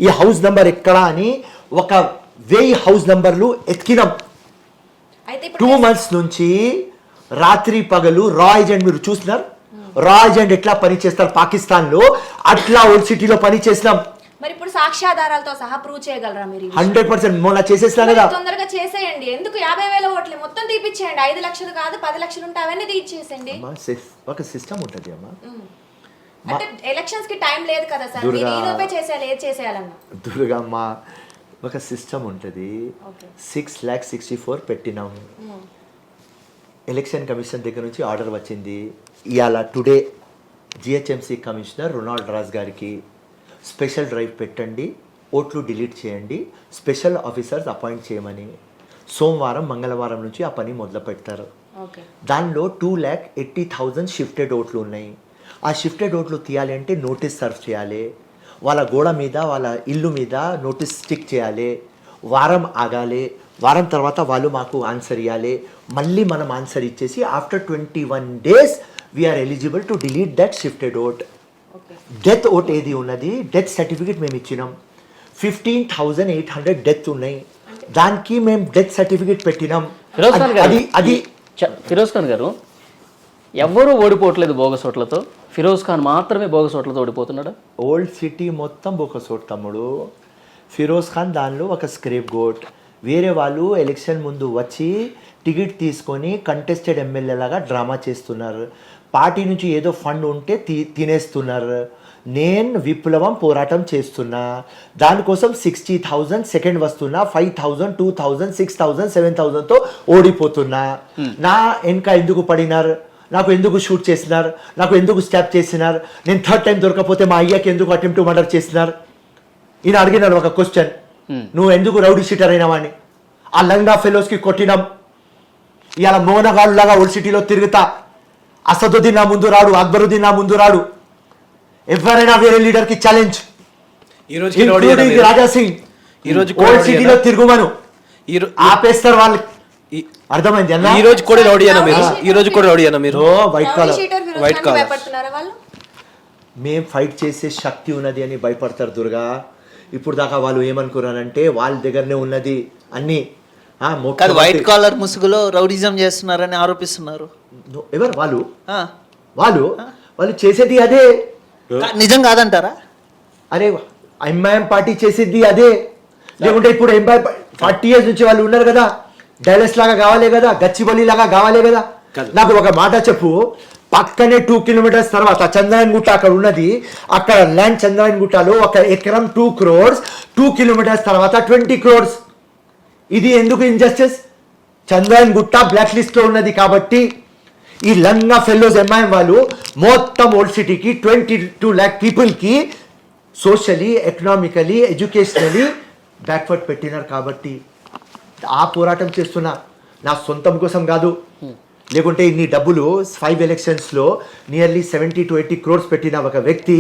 ఈ హౌస్ నంబర్ ఎక్కడా అని 1000 హౌస్ నంబర్లు ఎత్కినాం. 2 months నుంచి రాత్రి పగలు రా ఏజెంట్, మీరు చూస్తున్నారు రా ఏజెంట్ ఎట్లా పని చేస్తారు పాకిస్తాన్ లో, అట్లా ఓల్డ్ సిటీలో పని చేసినాం. మరి ఇప్పుడు సాక్ష్యాధారాలతో సహా ప్రూవ్ చేయగలరా మీరు? 100% మొన్న చేసేసినా కదా. తొందరగా చేసేయండి. ఎందుకు 50,000 ఓట్లు మొత్తం తీపిచ్చేయండి. 5 లక్షలు కాదు 10 లక్షలు ఉంటే అవన్నీ తీసేయండి. ఒక సిస్టమ్ ఉంటుంది అమ్మా. అంటే ఎలక్షన్స్ కి టైం లేదు కదా సార్, మీరు ఈ లోపే చేసేయాలి, ఏది చేసేయాలన్నా. దుర్గమ్మ ఒక సిస్టమ్ ఉంటుంది. 6,64,000 పెట్టినాము. ఎలక్షన్ కమిషన్ దగ్గర నుంచి ఆర్డర్ వచ్చింది. ఇవాళ today GHMC commissioner Ronald Raj గారికి స్పెషల్ డ్రైవ్ పెట్టండి, ఓట్లు డిలీట్ చేయండి, స్పెషల్ ఆఫీసర్స్ అపాయింట్ చేయమని. సోమవారం మంగళవారం నుంచి ఆ పని మొదలు పెడతారు. దానిలో 2,80,000 షిఫ్టెడ్ ఓట్లు ఉన్నాయి. ఆ షిఫ్టెడ్ ఓట్లు తీయాలి అంటే నోటీస్ సర్వ్ చేయాలి, వాళ్ళ గోడ మీద వాళ్ళ ఇల్లు మీద నోటీస్ స్టిక్ చేయాలి, వారం ఆగాలి, వారం తర్వాత వాళ్ళు మాకు ఆన్సర్ ఇవ్వాలి, మళ్ళీ మనం ఆన్సర్ ఇచ్చేసి after 21 days we're eligible to delete that shifted vote. Death vote ఏది ఉన్నది, డెత్ సర్టిఫికేట్ మేము ఇచ్చినాం. 15,800 డెత్ ఉన్నాయి, దానికి మేము డెత్ సర్టిఫికేట్ పెట్టినాం. అది ఫిరోజ్ ఖాన్ గారు, ఎవ్వరూ ఓడిపోవట్లేదు బోగస్ ఓట్లతో, ఫిరోజ్ ఖాన్ మాత్రమే బోగస్ ఓట్లతో ఓడిపోతున్నాడు. ఓల్డ్ సిటీ మొత్తం బోగస్ ఓట్ తమ్ముడు. ఫిరోజ్ ఖాన్ దానిలో ఒక స్క్రేప్ గోట్. వేరే వాళ్ళు ఎలక్షన్ ముందు వచ్చి టికెట్ తీసుకొని కంటెస్టెడ్ ఎమ్మెల్యే లాగా డ్రామా చేస్తున్నారు. పార్టీ నుంచి ఏదో ఫండ్ ఉంటే తినేస్తున్నారు. నేను విప్లవం పోరాటం చేస్తున్నా, దానికోసం 60,000 సెకండ్ వస్తున్నా, 5,000, 2,000, 6,000, 7,000తో ఓడిపోతున్నా. నా వెనక ఎందుకు పడినారు, నాకు ఎందుకు షూట్ చేసినారు, నాకు ఎందుకు స్టాప్ చేసినారు, నేను 3rd టైం దొరకపోతే మా అయ్యకి ఎందుకు అటెంప్ట్ మర్డర్ చేసినారు. ఈయన అడిగినాడు ఒక క్వశ్చన్, నువ్వు ఎందుకు రౌడీ షీటర్ అయినావని. ఆ లంగా ఫెలోస్కి కొట్టినాం. ఇవాళ మోనగాళ్ళు లాగా ఓల్డ్ సిటీలో తిరుగుతా. అసదుద్దీన్ నా ముందు రాడు, అక్బరుద్దీన్ నా ముందు రాడు, ఎవరైనా వేరే లీడర్ కి ఛాలెంజ్. రాజా సింగ్ ఓల్డ్ సిటీలో తిరుగుమను, ఆపేస్తారు వాళ్ళు. అర్థమైంది అన్న. ఈ రోజు కూడా రౌడీ అన్న మీరు, ఈ రోజు కూడా రౌడీ అన్న మీరు. వైట్ కాలర్ భయపడుతున్నారా వాళ్ళు? మేం ఫైట్ చేసే శక్తి ఉన్నది అని భయపడతారు దుర్గా. ఇప్పుడు దాకా వాళ్ళు ఏమనుకున్నారంటే వాళ్ళ దగ్గరనే ఉన్నది అన్ని. వైట్ కాలర్ ముసుగులో రౌడిజం చేస్తున్నారని ఆరోపిస్తున్నారు. ఎవరు వాళ్ళు? వాళ్ళు చేసేది అదే. నిజం కాదంటారా? అరే ఎంఐఎం పార్టీ చేసేది అదే. లేకుంటే ఇప్పుడు ఎంఐఎం 40 years నుంచి వాళ్ళు ఉన్నారు కదా, డైలస్ లాగా కావాలే కదా, గచ్చిబౌలి లాగా కావాలే కదా. నాకు ఒక మాట చెప్పు, పక్కనే 2 kilometers తర్వాత చంద్రాయన్ గుట్ట అక్కడ ఉన్నది, అక్కడ ల్యాండ్ చంద్రాయన్ గుట్టలో 1 ఎకరం 2 crores, 2 kilometers తర్వాత 20 crores. ఇది ఎందుకు ఇంజస్టిస్? చంద్రాయన్ గుట్ట బ్లాక్ లిస్ట్ లో ఉన్నది కాబట్టి. ఈ లంగా ఫెల్లోస్ ఎంఐఎం వాళ్ళు మొత్తం ఓల్డ్ సిటీకి 22 lakh పీపుల్కి సోషలీ, ఎకనామికలీ, ఎడ్యుకేషనలీ బ్యాక్వర్డ్ పెట్టినారు కాబట్టి ఆ పోరాటం చేస్తున్నా, నా సొంతం కోసం కాదు. లేకుంటే ఇన్ని డబ్బులు 5 electionsలో నియర్లీ 70 to 80 crores పెట్టిన ఒక వ్యక్తి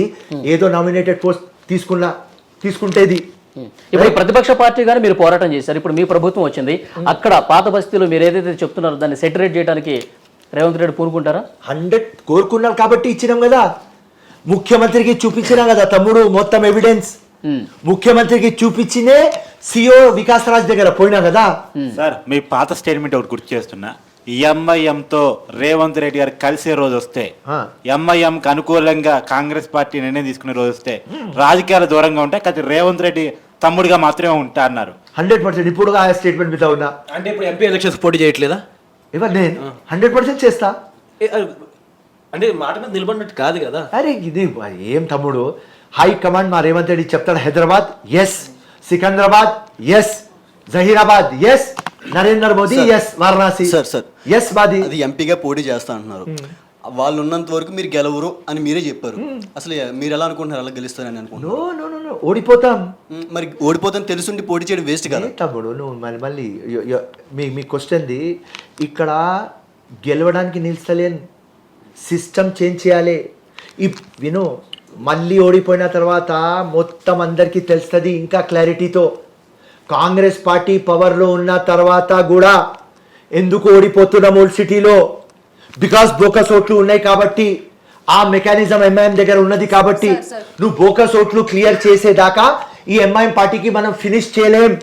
ఏదో నామినేటెడ్ పోస్ట్ తీసుకుంటేది. ఇప్పుడు ప్రతిపక్ష పార్టీగానే మీరు పోరాటం చేశారు, ఇప్పుడు మీ ప్రభుత్వం వచ్చింది, అక్కడ పాత బస్తీలో మీరు ఏదైతే చెప్తున్నారో దాన్ని సెటరేట్ చేయడానికి రేవంత్ రెడ్డి పూనుకుంటారా? 100 కోరుకున్నారు కాబట్టి ఇచ్చినాం కదా. ముఖ్యమంత్రికి చూపించినా కదా తమ్ముడు మొత్తం ఎవిడెన్స్. ముఖ్యమంత్రికి చూపించినే సిఓ వికాస్ రాజ్ దగ్గర పోయినా కదా. సార్ మీ పాత స్టేట్మెంట్ ఒకటి గుర్తు చేస్తున్నా, ఎంఐఎంతో రేవంత్ రెడ్డి గారు కలిసే రోజు వస్తే, ఎంఐఎంకి అనుకూలంగా కాంగ్రెస్ పార్టీ నిర్ణయం తీసుకునే రోజు వస్తే రాజకీయాల దూరంగా ఉంటాయి, కానీ రేవంత్ రెడ్డి తమ్ముడిగా మాత్రమే ఉంటా అన్నారు. 100% ఇప్పుడు ఆ స్టేట్మెంట్ మీద ఉన్నా. అంటే ఇప్పుడు ఎంపీ ఎలక్షన్స్ పోటీ చేయట్లేదా? ఎవరు? నేను 100% చేస్తా. అంటే మాట మీద నిలబడినట్టు కాదు కదా. అరే ఇది ఏం తమ్ముడు, హై కమాండ్ మా రేవంత్ రెడ్డి చెప్తాడు Hyderabad yes, Secunderabad yes, Zahirabad yes, Narendra Modi yes Varanasi sir yes మాది అది ఎంపీగా పోటీ చేస్తా అంటున్నారు. వాళ్ళు ఉన్నంత వరకు మీరు గెలవరు అని మీరే చెప్పారు. అసలు మీరు ఎలా అనుకుంటున్నారు అలా గెలుస్తారని అనుకుంటున్నారు? నో నో నో నో ఓడిపోతాం. మరి ఓడిపోతాను తెలుసుండి పోటీ చేయడం వేస్ట్ కదా తమ్ముడు. నువ్వు మళ్ళీ మీ క్వశ్చన్ది ఇక్కడ గెలవడానికి నిలుస్తలేను, సిస్టమ్ చేంజ్ చేయాలి. విను, మళ్ళీ ఓడిపోయిన తర్వాత మొత్తం అందరికీ తెలుస్తుంది ఇంకా క్లారిటీతో. కాంగ్రెస్ పార్టీ పవర్లో ఉన్న తర్వాత కూడా ఎందుకు ఓడిపోతున్నాం ఓల్డ్ సిటీలో? బికాస్ బోకస్ ఓట్లు ఉన్నాయి కాబట్టి, ఆ మెకానిజం ఎంఐఎం దగ్గర ఉన్నది కాబట్టి. నువ్వు బోకస్ ఓట్లు క్లియర్ చేసేదాకా ఈ ఎంఐఎం పార్టీకి మనం ఫినిష్ చేయలేం.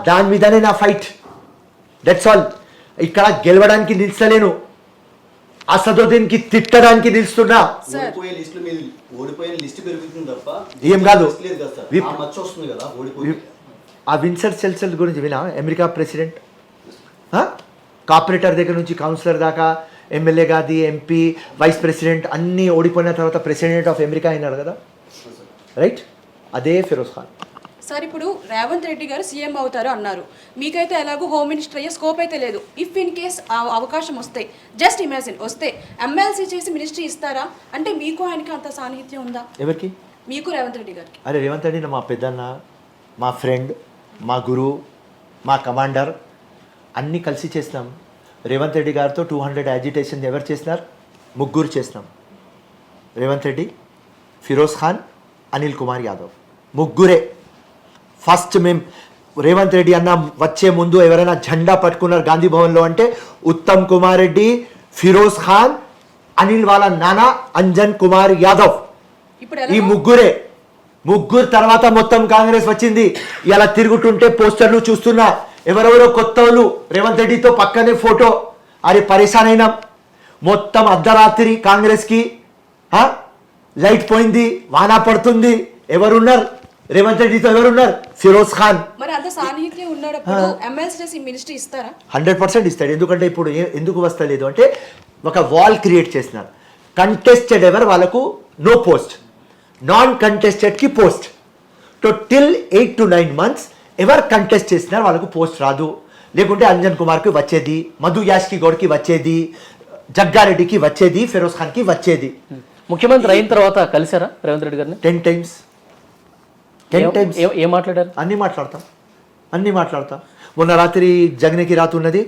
దాని మీదనే నా ఫైట్, దట్స్ ఆల్. ఇక్కడ గెలవడానికి నిలుస్తలేను, అసదుద్దీన్ కి తిట్టడానికి నిలుస్తున్నా. ఓడిపోయిన లిస్ట్ పెరుగుతుంది తప్ప ఏం కాదు. వస్తుంది కదా ఓడిపోయి. ఆ విన్సర్ సెల్సెల్ గురించి వినా? అమెరికా ప్రెసిడెంట్ కార్పొరేటర్ దగ్గర నుంచి కౌన్సిలర్ దాకా, ఎమ్మెల్యే గాది, ఎంపీ, వైస్ ప్రెసిడెంట్ అన్నీ ఓడిపోయిన తర్వాత ప్రెసిడెంట్ ఆఫ్ అమెరికా అయినాడు కదా, రైట్? అదే ఫిరోజ్ ఖాన్. సార్ ఇప్పుడు రేవంత్ రెడ్డి గారు సీఎం అవుతారు అన్నారు. మీకైతే ఎలాగో హోమ్ మినిస్టర్ అయ్యే స్కోప్ అయితే లేదు. ఇఫ్ ఇన్ కేస్ అవకాశం వస్తే, జస్ట్ ఇమాజిన్ వస్తే, ఎమ్మెల్సీ చేసి మినిస్ట్రీ ఇస్తారా? అంటే మీకు ఆయనకి అంత సాన్నిహిత్యం ఉందా? ఎవరికి? మీకు రేవంత్ రెడ్డి గారికి. అరే రేవంత్ రెడ్డి మా పెద్దన్న, మా ఫ్రెండ్, మా గురువు, మా కమాండర్, అన్నీ కలిసి చేసినాం. రేవంత్ రెడ్డి గారితో 200 యాజిటేషన్ ఎవరు చేసినారు? ముగ్గురు చేసినాం. రేవంత్ రెడ్డి, ఫిరోజ్ ఖాన్, అనిల్ కుమార్ యాదవ్, ముగ్గురే. ఫస్ట్ మేము రేవంత్ రెడ్డి అన్న వచ్చే ముందు ఎవరైనా జెండా పట్టుకున్నారు గాంధీ భవన్లో అంటే ఉత్తమ్ కుమార్ రెడ్డి, ఫిరోజ్ ఖాన్, అనిల్ వాళ్ళ నాన్న అంజన్ కుమార్ యాదవ్, ఈ ముగ్గురే. ముగ్గురు తర్వాత మొత్తం కాంగ్రెస్ వచ్చింది. ఇలా తిరుగుతుంటే పోస్టర్లు చూస్తున్నా, ఎవరెవరో కొత్త వాళ్ళు రేవంత్ రెడ్డితో పక్కనే ఫోటో. అరే పరేషాన్ అయినాం. మొత్తం అర్ధరాత్రి కాంగ్రెస్కి లైట్ పోయింది, వాన పడుతుంది. ఎవరున్నారు రేవంత్ రెడ్డితో? ఎవరున్నారు? ఫిరోజ్ ఖాన్. మరి అంత సాన్నిహిత్యం ఉన్నప్పుడు ఎమ్మెల్సీ చేసి మినిస్ట్రీ ఇస్తారా? 100% ఇస్తాడు. ఎందుకంటే ఇప్పుడు ఎందుకు వస్తలేదు అంటే ఒక వాల్ క్రియేట్ చేసినారు. కంటెస్టెడ్ ఎవరు వాళ్ళకు నో పోస్ట్, నాన్ కంటెస్టెడ్కి post. So till 8 to 9 months ఎవరు కంటెస్ట్ చేసినారు వాళ్ళకు పోస్ట్ రాదు. లేకుంటే అంజన్ కుమార్కి వచ్చేది, మధు యాష్కి గౌడ్కి వచ్చేది, జగ్గారెడ్డికి వచ్చేది, ఫిరోజ్ ఖాన్కి వచ్చేది. ముఖ్యమంత్రి అయిన తర్వాత కలిసారా రేవంత్ రెడ్డి గారిని? 10 times. 10 times. ఏం మాట్లాడారు? అన్నీ మాట్లాడతాం. మొన్న రాత్రి జగన్కి రాత్రి ఉన్నది,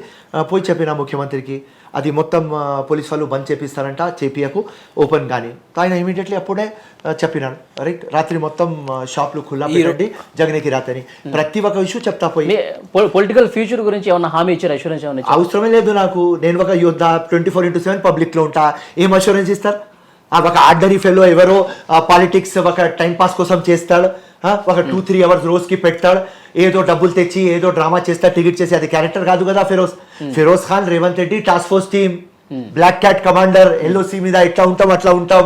పోయి చెప్పిన ముఖ్యమంత్రికి అది మొత్తం పోలీస్ వాళ్ళు బంద్ చేపిస్తారంట, చేపియకు ఓపెన్ కానీ. ఆయన ఇమీడియట్లీ అప్పుడే చెప్పినాడు, రైట్? రాత్రి మొత్తం షాప్లు ఖుల్లా పెట్టండి జగన్కి రాత్రి. ప్రతి ఒక్క ఇష్యూ చెప్తా పోయి. పొలిటికల్ ఫ్యూచర్ గురించి ఏమన్నా హామీ ఇచ్చారు? అష్యూరెన్స్ ఏమన్నా? అవసరమే లేదు నాకు. నేను ఒక యోద్ధ, 24/7 పబ్లిక్లో ఉంటా. ఏం అష్యూరెన్స్ ఇస్తారు? ఒక ఆర్డినరీ ఫెలో ఎవరో పాలిటిక్స్ ఒక టైంపాస్ కోసం చేస్తాడు, ఒక 2-3 hours రోజుకి పెడతాడు, ఏదో డబ్బులు తెచ్చి ఏదో డ్రామా చేస్తాడు, టికెట్ చేసి. అది క్యారెక్టర్ కాదు కదా Firoz Khan. Revanth Reddy task force team, black cat commander, LOC మీద ఇట్లా ఉంటాం అట్లా ఉంటాం.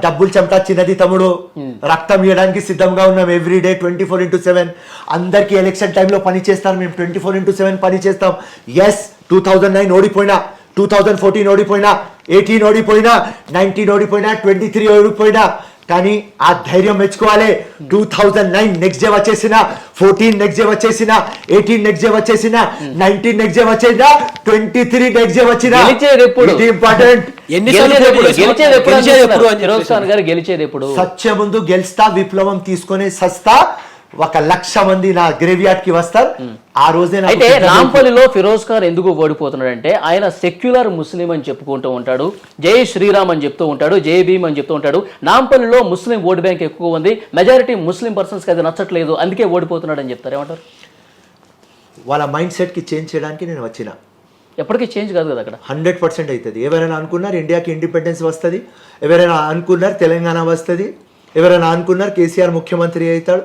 డబ్బులు చెమటా చిన్నది తమ్ముడు, రక్తం ఇవ్వడానికి సిద్ధంగా ఉన్నాం ఎవ్రీడే 24/7. అందరికి ఎలక్షన్ టైంలో పని చేస్తాం మేము, 24/7 పని చేస్తాం. ఎస్ 2009 ఓడిపోయినా, 2014 ఓడిపోయినా, 18 ఓడిపోయినా, 19 ఓడిపోయినా, 23 ఓడిపోయినా, కానీ ఆ ధైర్యం మెచ్చుకోవాలి. 2009 నెక్స్ట్ డే వచ్చేసిన, 14 నెక్స్ట్ డే వచ్చేసిన, 18 నెక్స్ట్ డే వచ్చేసిన, 19 నెక్స్ట్ డే వచ్చేసిన, 23 నెక్స్ట్ డే వచ్చిన. ఇంపార్టెంట్. గెలిచేది ఎప్పుడు? సత్య ముందు గెలుస్తా, విప్లవం తీసుకొని సస్తా. 1,00,000 మంది నా గ్రేవ్యార్డ్ కి వస్తారు. ఆ రోజే. అయితే నాంపల్లిలో ఫిరోజ్ ఖాన్ ఎందుకు ఓడిపోతున్నాడు అంటే ఆయన సెక్యులర్ ముస్లిం అని చెప్పుకుంటూ ఉంటాడు, జై శ్రీరామ్ అని చెప్తూ ఉంటాడు, జై భీమ్ అని చెప్తూ ఉంటాడు. నాంపల్లిలో ముస్లిం ఓట్ బ్యాంక్ ఎక్కువ ఉంది, మెజారిటీ ముస్లిం పర్సన్స్కి అది నచ్చట్లేదు, అందుకే ఓడిపోతున్నాడు అని చెప్తారు. ఏమంటారు? వాళ్ళ మైండ్ సెట్ కి చేంజ్ చేయడానికి నేను వచ్చిన. ఎప్పటికీ చేంజ్ కాదు కదా అక్కడ. 100% అవుతుంది. ఎవరైనా అనుకున్నారు ఇండియాకి ఇండిపెండెన్స్ వస్తుంది, ఎవరైనా అనుకున్నారు తెలంగాణ వస్తుంది, ఎవరైనా అనుకున్నారు కేసీఆర్ ముఖ్యమంత్రి అవుతాడు.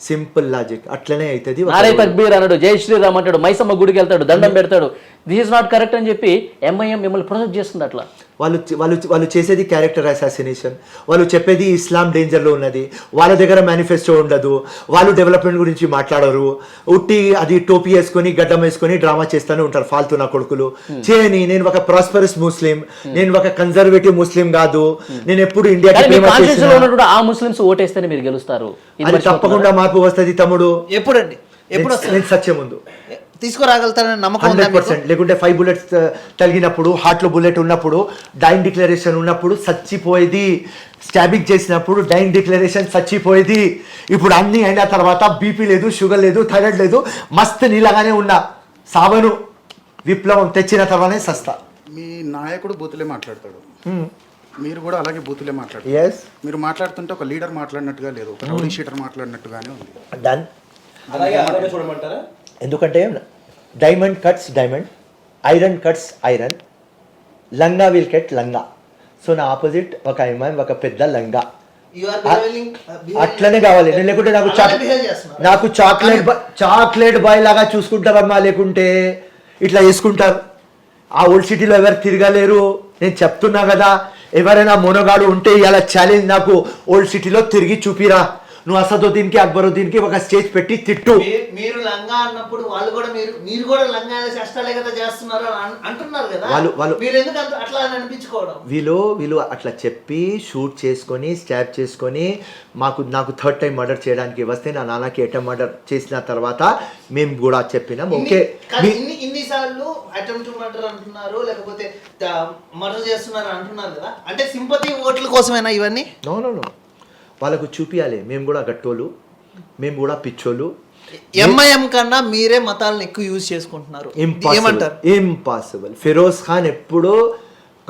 సింపుల్ లాజిక్, అట్లనే అవుతుంది. నారే తక్బీర్ అన్నాడు, జై శ్రీరామ్ అంటాడు, మైసమ్మ గుడికి వెళ్తాడు, దండం పెడతాడు. దిస్ ఇస్ నాట్ కరెక్ట్ అని చెప్పి ఎంఐఎం మిమ్మల్ని ప్రొజెక్ట్ చేస్తుంది. అట్లా వాళ్ళు చేసేది క్యారెక్టర్ అసాసినేషన్. వాళ్ళు చెప్పేది ఇస్లాం డేంజర్లో ఉన్నది, వాళ్ళ దగ్గర మేనిఫెస్టో ఉండదు, వాళ్ళు డెవలప్మెంట్ గురించి మాట్లాడరు, ఉట్టి అది టోపీ వేసుకొని గడ్డం వేసుకొని డ్రామా చేస్తూనే ఉంటారు ఫాల్తు నా కొడుకులు. చేయని, నేను ఒక ప్రాస్పరస్ ముస్లిం, నేను ఒక కన్జర్వేటివ్ ముస్లిం కాదు, నేను ఎప్పుడు ఇండియాకి ఆ ముస్లిమ్స్ ఓటేస్తేనే మీరు గెలుస్తారు. అది తప్పకుండా మాకు వస్తుంది తమ్ముడు. ఎప్పుడండి? ఎప్పుడు నేను సత్యం ముందు తీసుకురాగలుగుతారని నమ్మకం ఉందా మీకు? 100%. లేకుంటే 5 bullets తగిలినప్పుడు, హార్ట్లో బుల్లెట్ ఉన్నప్పుడు, డైన్ డిక్లరేషన్ ఉన్నప్పుడు చచ్చిపోయేది. స్టాబింగ్ చేసినప్పుడు డైన్ డిక్లరేషన్ చచ్చిపోయేది. ఇప్పుడు అన్నీ అయిన తర్వాత బీపీ లేదు, షుగర్ లేదు, థైరాయిడ్ లేదు, మస్తు నీళ్ళగానే ఉన్నా. సావను, విప్లవం తెచ్చిన తర్వాతనే సస్తా. మీ నాయకుడు బూతులే మాట్లాడతాడు, మీరు కూడా అలాగే బూతులే మాట్లాడతారు. ఎస్, మీరు మాట్లాడుతుంటే ఒక లీడర్ మాట్లాడినట్టుగా లేదు, ఒక రౌడీ షీటర్ మాట్లాడినట్టుగానే ఉంది. డన్. అలాగే చూడమంటారా? ఎందుకంటే diamond cuts diamond, iron cuts iron, లంగా విల్ కట్ లంగా. సో నా ఆపోజిట్ ఒక అమ్మాయి, ఒక పెద్ద లంగా. అట్లనే కావాలి. నేను లేకుంటే నాకు చాక్లెట్ బాయ్ లాగా చూసుకుంటారమ్మా, లేకుంటే ఇట్లా వేసుకుంటారు. ఆ ఓల్డ్ సిటీలో ఎవరు తిరగలేరు. నేను చెప్తున్నా కదా, ఎవరైనా మొనగాడు ఉంటే ఇలా ఛాలెంజ్, నాకు ఓల్డ్ సిటీలో తిరిగి చూపిరా. నువ్వు అసదుద్దీన్కి, అక్బరుద్దీన్కి ఒక స్టేజ్ పెట్టి తిట్టు. మీరు లంగా అన్నప్పుడు వాళ్ళు కూడా మీరు కూడా లంగా చేష్టాలే కదా చేస్తున్నారు అంటున్నారు కదా. వాళ్ళు మీరు ఎందుకు అట్లా అనిపించుకోవడం? వీళ్ళు అట్లా చెప్పి షూట్ చేసుకొని, స్టాబ్ చేసుకొని, నాకు 3rd time మర్డర్ చేయడానికి వస్తే నా నాన్నకి అటెంప్ట్ మర్డర్ చేసిన తర్వాత మేము కూడా చెప్పినాం. ఓకే, ఇన్నిసార్లు అటెంప్ట్ మర్డర్ అంటున్నారు, లేకపోతే మర్డర్ చేస్తున్నారు అంటున్నారు కదా, అంటే సింపతి ఓట్ల కోసమేనా ఇవన్నీ? నో, వాళ్ళకు చూపియాలి మేము కూడా గట్టోళ్ళు, మేము కూడా పిచ్చోళ్ళు. ఎంఐఎం కన్నా మీరే మతాలను ఎక్కువ యూజ్ చేసుకుంటున్నారు. ఏమంటారు? ఇంపాసిబుల్. ఫిరోజ్ ఖాన్ ఎప్పుడో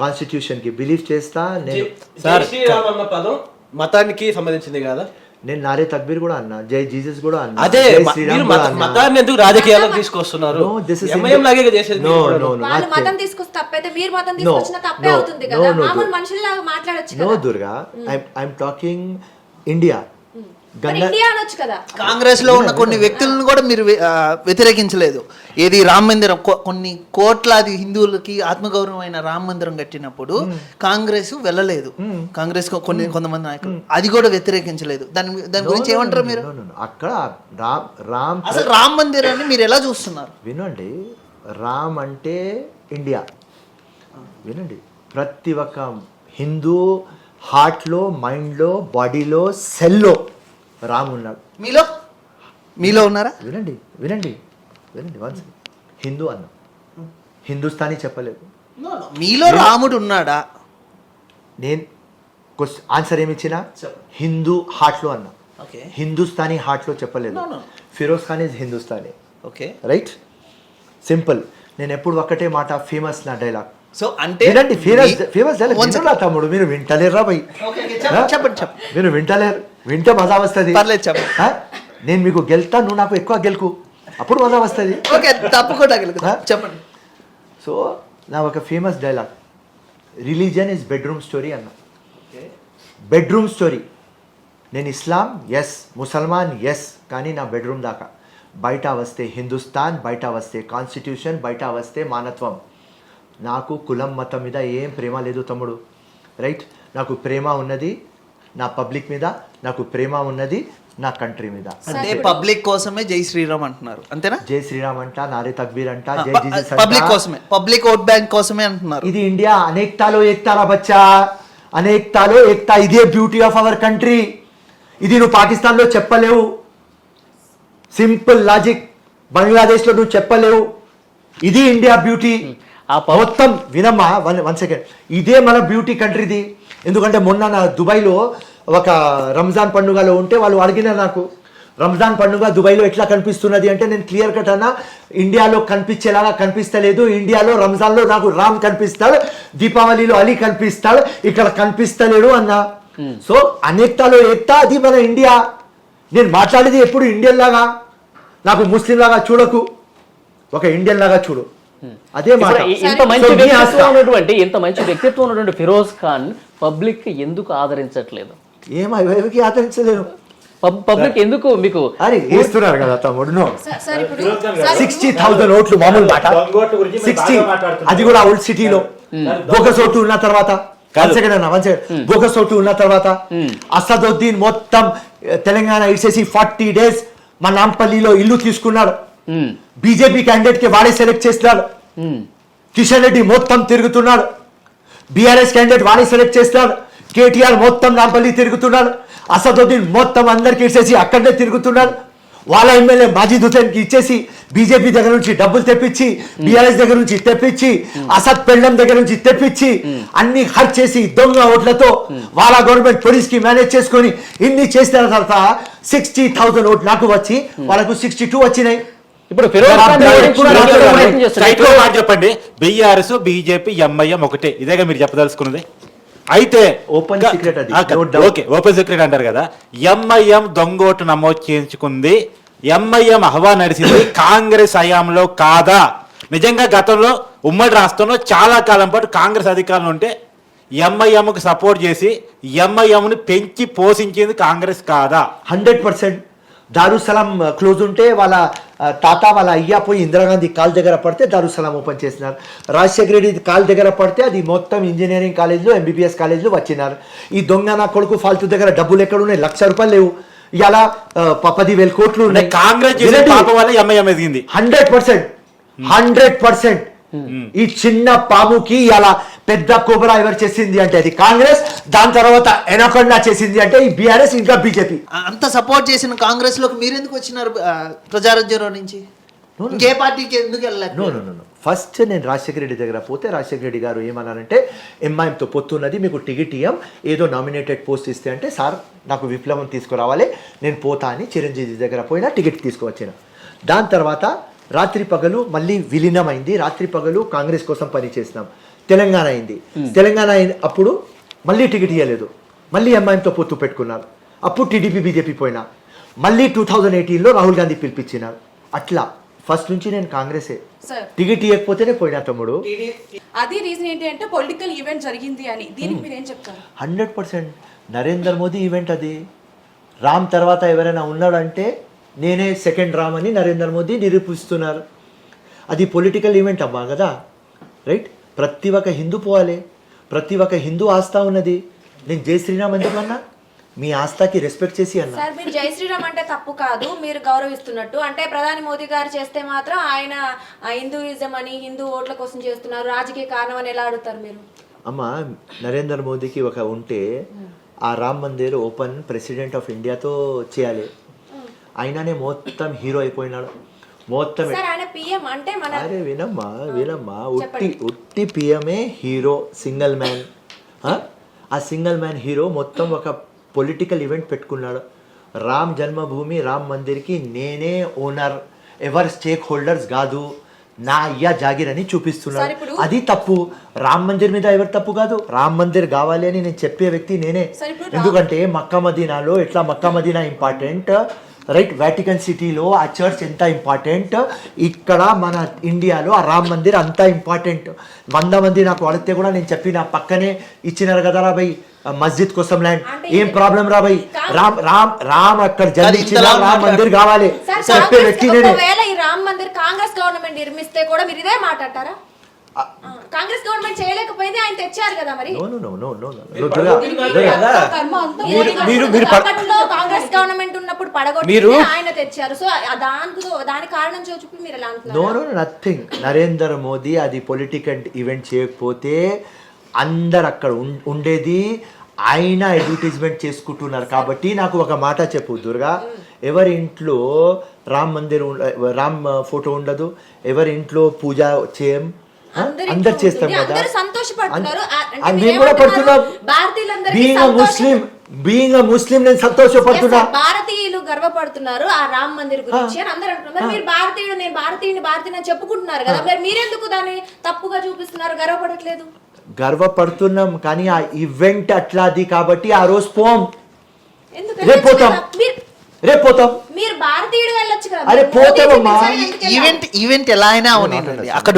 కాన్స్టిట్యూషన్ కి బిలీవ్ చేస్తా. నేను అన్న పదం మతానికి సంబంధించింది కదా. నేను నారే తక్బీర్ కూడా అన్నా, జై జీసస్ కూడా అన్నా. అదే మతాన్ని ఎందుకు రాజకీయాలకు తీసుకొస్తున్నారు? మతం తీసుకొస్తే తప్పైతే మీరు మతం తీసుకొచ్చిన తప్పే అవుతుంది కదా. మామూలు మనుషుల్లాగా మాట్లాడొచ్చు కదా. No Durga, I'm talking India. India అనొచ్చు కదా. కాంగ్రెస్ లో ఉన్న కొన్ని వ్యక్తులను కూడా మీరు వ్యతిరేకించలేదు. ఏది రామ మందిరం, కొన్ని కోట్లాది హిందువులకి ఆత్మగౌరవమైన రామ మందిరం కట్టినప్పుడు కాంగ్రెస్ వెళ్ళలేదు. కాంగ్రెస్ కొంతమంది నాయకులు అది కూడా వ్యతిరేకించలేదు. దాని గురించి ఏమంటారు మీరు? అక్కడ రామ్ అసలు రామ మందిరాన్ని మీరు ఎలా చూస్తున్నారు? వినండి, రామ్ అంటే ఇండియా. వినండి, ప్రతి ఒక్క హిందూ హార్ట్లో, మైండ్లో, బాడీలో, సెల్లో రామ్ ఉన్నాడు. మీలో ఉన్నారా? వినండి వన్స్. హిందూ అన్నా, హిందుస్థానీ చెప్పలేదు. మీలో రాముడు ఉన్నాడా? నేను ఆన్సర్ ఏమి ఇచ్చినా హిందూ హార్ట్లో అన్నా, హిందుస్థానీ హార్ట్లో చెప్పలేదు. Firoz Khan is Hindustani. Okay, right, simple. నేను ఎప్పుడు ఒక్కటే మాట, ఫేమస్ నా డైలాగ్. సో అంటే ఫేమస్ డైలాగ్ తమ్ముడు, మీరు వింటలేరా భయ్? మీరు వింటలేరు, వింటే మజా వస్తుంది. నేను మీకు గెలుతా, నువ్వు నాకు ఎక్కువ గెలుకు, అప్పుడు మజా వస్తుంది. తప్పకుండా చెప్పండి. సో నా ఒక famous dialogue, religion is bedroom story అన్న. Bedroom story. నేను ఇస్లాం ఎస్, ముసల్మాన్ ఎస్, కానీ నా బెడ్రూమ్ దాకా. బయట వస్తే హిందుస్థాన్, బయట వస్తే కాన్స్టిట్యూషన్, బయట వస్తే మానత్వం. నాకు కులం మతం మీద ఏం ప్రేమ లేదు తమ్ముడు. రైట్, నాకు ప్రేమ ఉన్నది నా పబ్లిక్ మీద, నాకు ప్రేమ ఉన్నది నా కంట్రీ మీద. అంటే పబ్లిక్ కోసమే జై శ్రీరామ్ అంటున్నారు, అంతేనా? జై శ్రీరామ్ అంట, నారే తక్బీర్ అంట, జై జీసస్ అంట. పబ్లిక్ కోసమే, పబ్లిక్ ఓట్ బ్యాంక్ కోసమే అంటున్నారు. ఇది ఇండియా, అనేకతాలో ఏకతారా బచ్చా, అనేకతాలో ఏకతా. ఇదే బ్యూటీ ఆఫ్ అవర్ కంట్రీ. ఇది నువ్వు పాకిస్తాన్లో చెప్పలేవు. Simple logic. బంగ్లాదేశ్లో నువ్వు చెప్పలేవు. ఇది ఇండియా బ్యూటీ. మొత్తం వినమ్మా, 1 సెకండ్. ఇదే మన బ్యూటీ కంట్రీది. ఎందుకంటే మొన్న నా దుబాయ్లో ఒక రంజాన్ పండుగలో ఉంటే వాళ్ళు అడిగిన నాకు, రంజాన్ పండుగ దుబాయ్లో ఎట్లా కనిపిస్తున్నది అంటే, నేను క్లియర్ కట్ అన్నా, ఇండియాలో కనిపించేలాగా కనిపిస్తలేదు. ఇండియాలో రంజాన్లో నాకు రామ్ కనిపిస్తాడు, దీపావళిలో అలీ కనిపిస్తాడు, ఇక్కడ కనిపిస్తలేడు అన్నా. సో అనేకతాలో ఏకతా, అది మన ఇండియా. నేను మాట్లాడేది ఎప్పుడు ఇండియన్ లాగా, నాకు ముస్లిం లాగా చూడకు, ఒక ఇండియన్ లాగా చూడు. అదే మాట. ఇంత మంచి వ్యక్తిత్వం ఉన్నటువంటి ఫిరోజ్ ఖాన్ పబ్లిక్ ఎందుకు ఆదరించట్లేదు? ఏమైకి ఆదరించలేదు? పబ్లిక్ ఎందుకు మీకు ఇస్తున్నారు కదా తమ్ముడు? 60,000 ఓట్లు మామూలు మాట. 60, అది కూడా ఓల్డ్ సిటీలో. బోగస్ ఓటు ఉన్న తర్వాత, బోగస్ ఓటు ఉన్న తర్వాత అసదుద్దీన్ మొత్తం తెలంగాణ ఇచ్చేసి 40 days మా నాంపల్లిలో ఇల్లు తీసుకున్నాడు. బీజేపీ క్యాండిడేట్ కి వాడే సెలెక్ట్ చేస్తున్నాడు. కిషన్ రెడ్డి మొత్తం తిరుగుతున్నాడు. బీఆర్ఎస్ క్యాండిడేట్ వాడే సెలెక్ట్ చేస్తున్నాడు. కేటీఆర్ మొత్తం నాంపల్లి తిరుగుతున్నాడు. అసదుద్దీన్ మొత్తం అందరికి ఇచ్చేసి అక్కడే తిరుగుతున్నాడు. వాళ్ళ ఎమ్మెల్యే మాజీద్ హుసేన్కి ఇచ్చేసి బీజేపీ దగ్గర నుంచి డబ్బులు తెప్పించి బీఆర్ఎస్ దగ్గర నుంచి తెప్పించి అసద్ పెళ్ళం దగ్గర నుంచి తెప్పించి అన్ని ఖర్చు చేసి దొంగ ఓట్లతో వాళ్ళ గవర్నమెంట్ పోలీస్ కి మేనేజ్ చేసుకొని ఇన్ని చేసిన తర్వాత 60,000 ఓట్లు నాకు వచ్చి వాళ్ళకు 62 వచ్చినాయి. ఇప్పుడు ఫిరోజ్ ఖాన్ కూడా ప్రయత్నం చేస్తున్నాడు. స్ట్రైట్ గా మాట చెప్పండి, బీఆర్ఎస్ బీజేపీ ఎంఐఎం ఒకటే, ఇదేగా మీరు చెప్పదలుచుకున్నది? అయితే ఓపెన్ సీక్రెట్ అది. ఓకే, ఓపెన్ సీక్రెట్ అంటారు కదా. ఎంఐఎం దొంగోటు నమోదు చేయించుకుంది, ఎంఐఎం హవా నడిచింది కాంగ్రెస్ హయాంలో కాదా? నిజంగా గతంలో ఉమ్మడి రాష్ట్రంలో చాలా కాలం పాటు కాంగ్రెస్ అధికారంలో ఉంటే ఎంఐఎంకు సపోర్ట్ చేసి ఎంఐఎంని పెంచి పోషించింది కాంగ్రెస్ కాదా? 100%. దారుసలాం క్లోజ్ ఉంటే వాళ్ళ తాత వాళ్ళ అయ్యా పోయి ఇందిరాగాంధీ కాల్ దగ్గర పడితే దారుసలాం ఓపెన్ చేసినారు. రాజశేఖర రెడ్డి కాల్ దగ్గర పడితే అది మొత్తం ఇంజనీరింగ్ కాలేజ్లో ఎంబీబీఎస్ కాలేజ్లో వచ్చినారు. ఈ దొంగ నా కొడుకు ఫాల్తూ దగ్గర డబ్బులు ఎక్కడ ఉన్నాయి? ₹1,00,000 లేవు. ఇలా 10,000 కోట్లు ఉన్నాయి. కాంగ్రెస్ చేసే పాపం వల్ల ఎంఐఎం ఎదిగింది. 100%. ఈ చిన్న పాముకి ఇలా పెద్ద కోబరా ఎవరు చేసింది అంటే అది కాంగ్రెస్, దాని తర్వాత ఎనకొండ చేసింది అంటే ఈ బీఆర్ఎస్ ఇంకా బీజేపీ. అంత సపోర్ట్ చేసిన కాంగ్రెస్ లోకి మీరు ఎందుకు వచ్చినారు? ప్రజారాజ్యం నుంచి ఇంకే పార్టీకి ఎందుకు వెళ్ళలేదు? నో. ఫస్ట్ నేను రాజశేఖర రెడ్డి దగ్గర పోతే రాజశేఖర రెడ్డి గారు ఏమన్నారంటే ఎంఐఎంతో పొత్తున్నది, మీకు టికెట్ ఇయ్యం, ఏదో నామినేటెడ్ పోస్ట్ ఇస్తే అంటే సార్ నాకు విప్లవం తీసుకురావాలి, నేను పోతా అని చిరంజీవి దగ్గర పోయినా టికెట్ తీసుకువచ్చిన. దాని తర్వాత రాత్రి పగలు మళ్ళీ విలీనమైంది. రాత్రి పగలు కాంగ్రెస్ కోసం పనిచేసినాం. తెలంగాణ అయింది. తెలంగాణ అప్పుడు మళ్ళీ టికెట్ ఇవ్వలేదు, మళ్ళీ ఎంఐఎంతో పొత్తు పెట్టుకున్నారు. అప్పుడు టీడీపీ బీజేపీ పోయినా, మళ్ళీ 2018లో రాహుల్ గాంధీ పిలిపించినారు. అట్లా ఫస్ట్ నుంచి నేను కాంగ్రెసే. టికెట్ ఇవ్వకపోతేనే పోయినా తమ్ముడు. అది రీజన్ ఏంటి అంటే పొలిటికల్ ఈవెంట్ జరిగింది అని. దీనికి మీరు ఏం చెప్తారు? 100% నరేంద్ర మోదీ ఈవెంట్ అది. రామ్ తర్వాత ఎవరైనా ఉన్నాడంటే నేనే సెకండ్ రామ్ అని నరేంద్ర మోదీ నిరూపిస్తున్నారు. అది పొలిటికల్ ఈవెంట్ అమ్మా కదా, రైట్? ప్రతి ఒక్క హిందూ పోవాలి, ప్రతి ఒక్క హిందూ ఆస్థా ఉన్నది. నేను జై శ్రీరామ్ ఎందుకన్నా? మీ ఆస్థాకి రెస్పెక్ట్ చేసి అన్నా. సార్ మీరు జై శ్రీరామ్ అంటే తప్పు కాదు, మీరు గౌరవిస్తున్నట్టు. అంటే ప్రధాని మోదీ గారు చేస్తే మాత్రం ఆయన హిందూయిజం అని హిందూ ఓట్ల కోసం చేస్తున్నారు, రాజకీయ కారణం అని ఎలా అడుగుతారు మీరు? అమ్మ నరేంద్ర మోదీకి ఒక ఉంటే ఆ Ram Mandir open president of ఇండియాతో చేయాలి. ఆయననే మొత్తం హీరో అయిపోయినాడు మొత్తం. అరే వినమ్మా ఉట్టి పిఎంఏ హీరో, సింగిల్ మ్యాన్. ఆ సింగిల్ మ్యాన్ హీరో మొత్తం ఒక పొలిటికల్ ఈవెంట్ పెట్టుకున్నాడు. రామ్ జన్మభూమి రామ్ మందిర్కి నేనే ఓనర్, ఎవరు స్టేక్ హోల్డర్స్ కాదు, నా అయ్యా జాగిర్ అని చూపిస్తున్నాడు. అది తప్పు. రామ్ మందిర్ మీద ఎవరు తప్పు కాదు. రామ్ మందిర్ కావాలి అని నేను చెప్పే వ్యక్తి నేనే. ఎందుకంటే మక్కా మదీనాలో ఎట్లా మక్కా మదీనా ఇంపార్టెంట్, రైట్? వాటికన్ సిటీలో ఆ చర్చ్ ఎంత ఇంపార్టెంట్, ఇక్కడ మన ఇండియాలో ఆ రామ్ మందిర్ అంత ఇంపార్టెంట్. 100 మంది నాకు అడిగితే కూడా నేను చెప్పిన పక్కనే ఇచ్చినారు కదా రా భయ్ మస్జిద్ కోసం ల్యాండ్, ఏం ప్రాబ్లం రా భయ్, రామ్ అక్కడ జన్మించిన రామ్ మందిర్ కావాలి చెప్పే వ్యక్తి నేనే. ఈ రామ్ మందిర్ కాంగ్రెస్ గవర్నమెంట్ నిర్మిస్తే కూడా మీరు ఇదే మాట్లాడతారా? కాంగ్రెస్ గవర్నమెంట్ చేయలేకపోయింది, ఆయన తెచ్చారు కదా మరి. కాంగ్రెస్ గవర్నమెంట్ ఉన్నప్పుడు పడగొట్టి ఆయన తెచ్చారు. సో దాని కారణం చూపి మీరు ఎలా అంటున్నారు? నథింగ్. నరేంద్ర మోదీ అది పొలిటికల్ ఈవెంట్ చేయకపోతే అందరు అక్కడ ఉండేది, ఆయన అడ్వర్టైజ్మెంట్ చేసుకుంటున్నారు. కాబట్టి నాకు ఒక మాట చెప్పు దుర్గా, ఎవరి ఇంట్లో రామ్ మందిర్ రామ్ ఫోటో ఉండదు, ఎవరి ఇంట్లో పూజ చేయం, అందరు చేస్తాం కదా. మేము కూడా పడుతున్నాం. బీయింగ్ ముస్లిం నేను సంతోషపడుతున్నా. భారతీయులు గర్వపడుతున్నారు ఆ రామ్ మందిర్ గురించి అని అందరూ అంటున్నారు. మీరు భారతీయుడు, నేను భారతీయుని చెప్పుకుంటున్నారు కదా, మరి మీరెందుకు దాన్ని తప్పుగా చూపిస్తున్నారు? గర్వపడట్లేదు? గర్వపడుతున్నాం, కానీ ఆ ఈవెంట్ అట్లాది కాబట్టి ఆ రోజు పోం. రేపోతాం. మీరు భారతీయుడు వెళ్ళొచ్చు కదా. అరే పోతామమ్మా. ఈవెంట్ ఎలా అయినా అవునండి. అక్కడ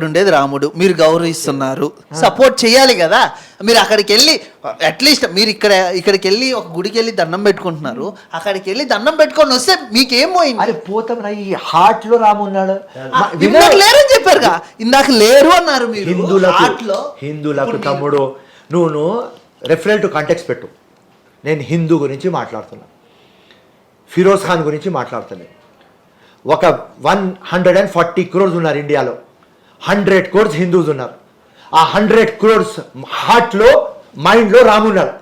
ఉండేది రాముడు, మీరు గౌరవిస్తున్నారు, సపోర్ట్ చేయాలి కదా. మీరు అక్కడికి వెళ్ళి అట్లీస్ట్ మీరు ఇక్కడికి వెళ్ళి ఒక గుడికి వెళ్ళి దండం పెట్టుకుంటున్నారు, అక్కడికి వెళ్ళి దండం పెట్టుకొని వస్తే మీకేం పోయింది? అరే పోతాం. ఈ హార్ట్ లో రాము ఉన్నాడు. లేరని చెప్పారుగా, ఇందాక లేరు అన్నారు మీరు. హిందువులకు తమ్ముడు నువ్వు రెఫరెల్ టు కాంటెక్స్ట్ పెట్టు. నేను హిందూ గురించి మాట్లాడుతున్నా, ఫిరోజ్ ఖాన్ గురించి మాట్లాడుతున్నాను. ఒక 140 crores ఉన్నారు ఇండియాలో, 100 crores హిందూస్ ఉన్నారు. ఆ 100 crores హార్ట్లో మైండ్లో రామున్నాడు.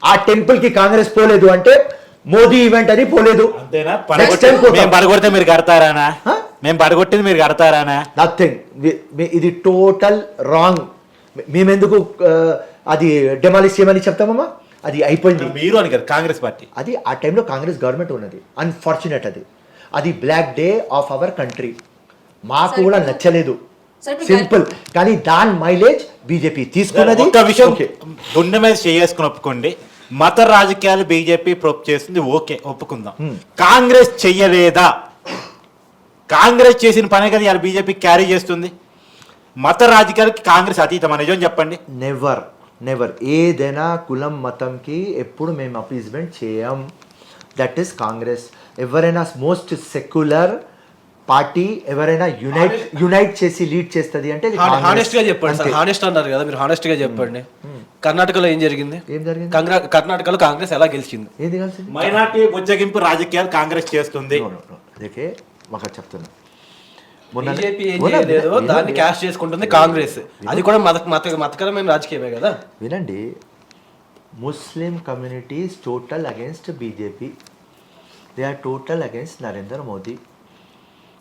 ఆ టెంపుల్కి కాంగ్రెస్ పోలేదు అంటే మోదీ ఈవెంట్ అని పోలేదు. అంతేనా? Next time పోతాం. మేము పడగొడితే మీరు కడతారానా? Huh? మేము పడగొట్టింది మీరు కడతారానా? నథింగ్. ఇది టోటల్ రాంగ్. మేమెందుకు అది డెమాలిష్ చేయమని చెప్తామమ్మా? అది అయిపోయింది. మీరు అని కదా కాంగ్రెస్ పార్టీ. అది ఆ టైంలో కాంగ్రెస్ గవర్నమెంట్ ఉన్నది. అన్ఫార్చునేట్ అది black day of our country. మాకు కూడా నచ్చలేదు, సింపుల్. కానీ దాని మైలేజ్ బీజేపీ తీసుకున్నది. ఒక విషయం Okay. గుండె మీద చేసుకుని ఒప్పుకోండి, మత రాజకీయాలు బీజేపీ చేస్తుంది, ఓకే ఒప్పుకుందాం. కాంగ్రెస్ చెయ్యలేదా? కాంగ్రెస్ చేసిన పనే కదా ఇవాళ బీజేపీ క్యారీ చేస్తుంది. మత రాజకీయాలకి కాంగ్రెస్ అతీతం నిజం చెప్పండి. Never never. ఏదైనా కులం మతంకి ఎప్పుడు మేము అపీజ్మెంట్ చేయం. That is Congress. ఎవరైనా మోస్ట్ సెక్యులర్ పార్టీ ఎవరైనా యునైట్ చేసి లీడ్ చేస్తుంది అంటే హానెస్ట్ గా చెప్పండి సార్. హానెస్ట్ అన్నారు కదా మీరు, హానెస్ట్ గా చెప్పండి. కర్ణాటకలో ఏం జరిగింది? కర్ణాటకలో కాంగ్రెస్ ఎలా గెలిచింది? ఏది కలిసింది? మైనార్టీ బుజ్జగింపు రాజకీయాలు కాంగ్రెస్ చేస్తుంది. అందుకే మాకు చెప్తున్నా, బీజేపీ ఏం చేయలేదు, దాన్ని క్యాష్ చేసుకుంటుంది కాంగ్రెస్. అది కూడా మతకరమైన రాజకీయమే కదా. వినండి, Muslim community is total against BJP. They are total against Narendra Modi.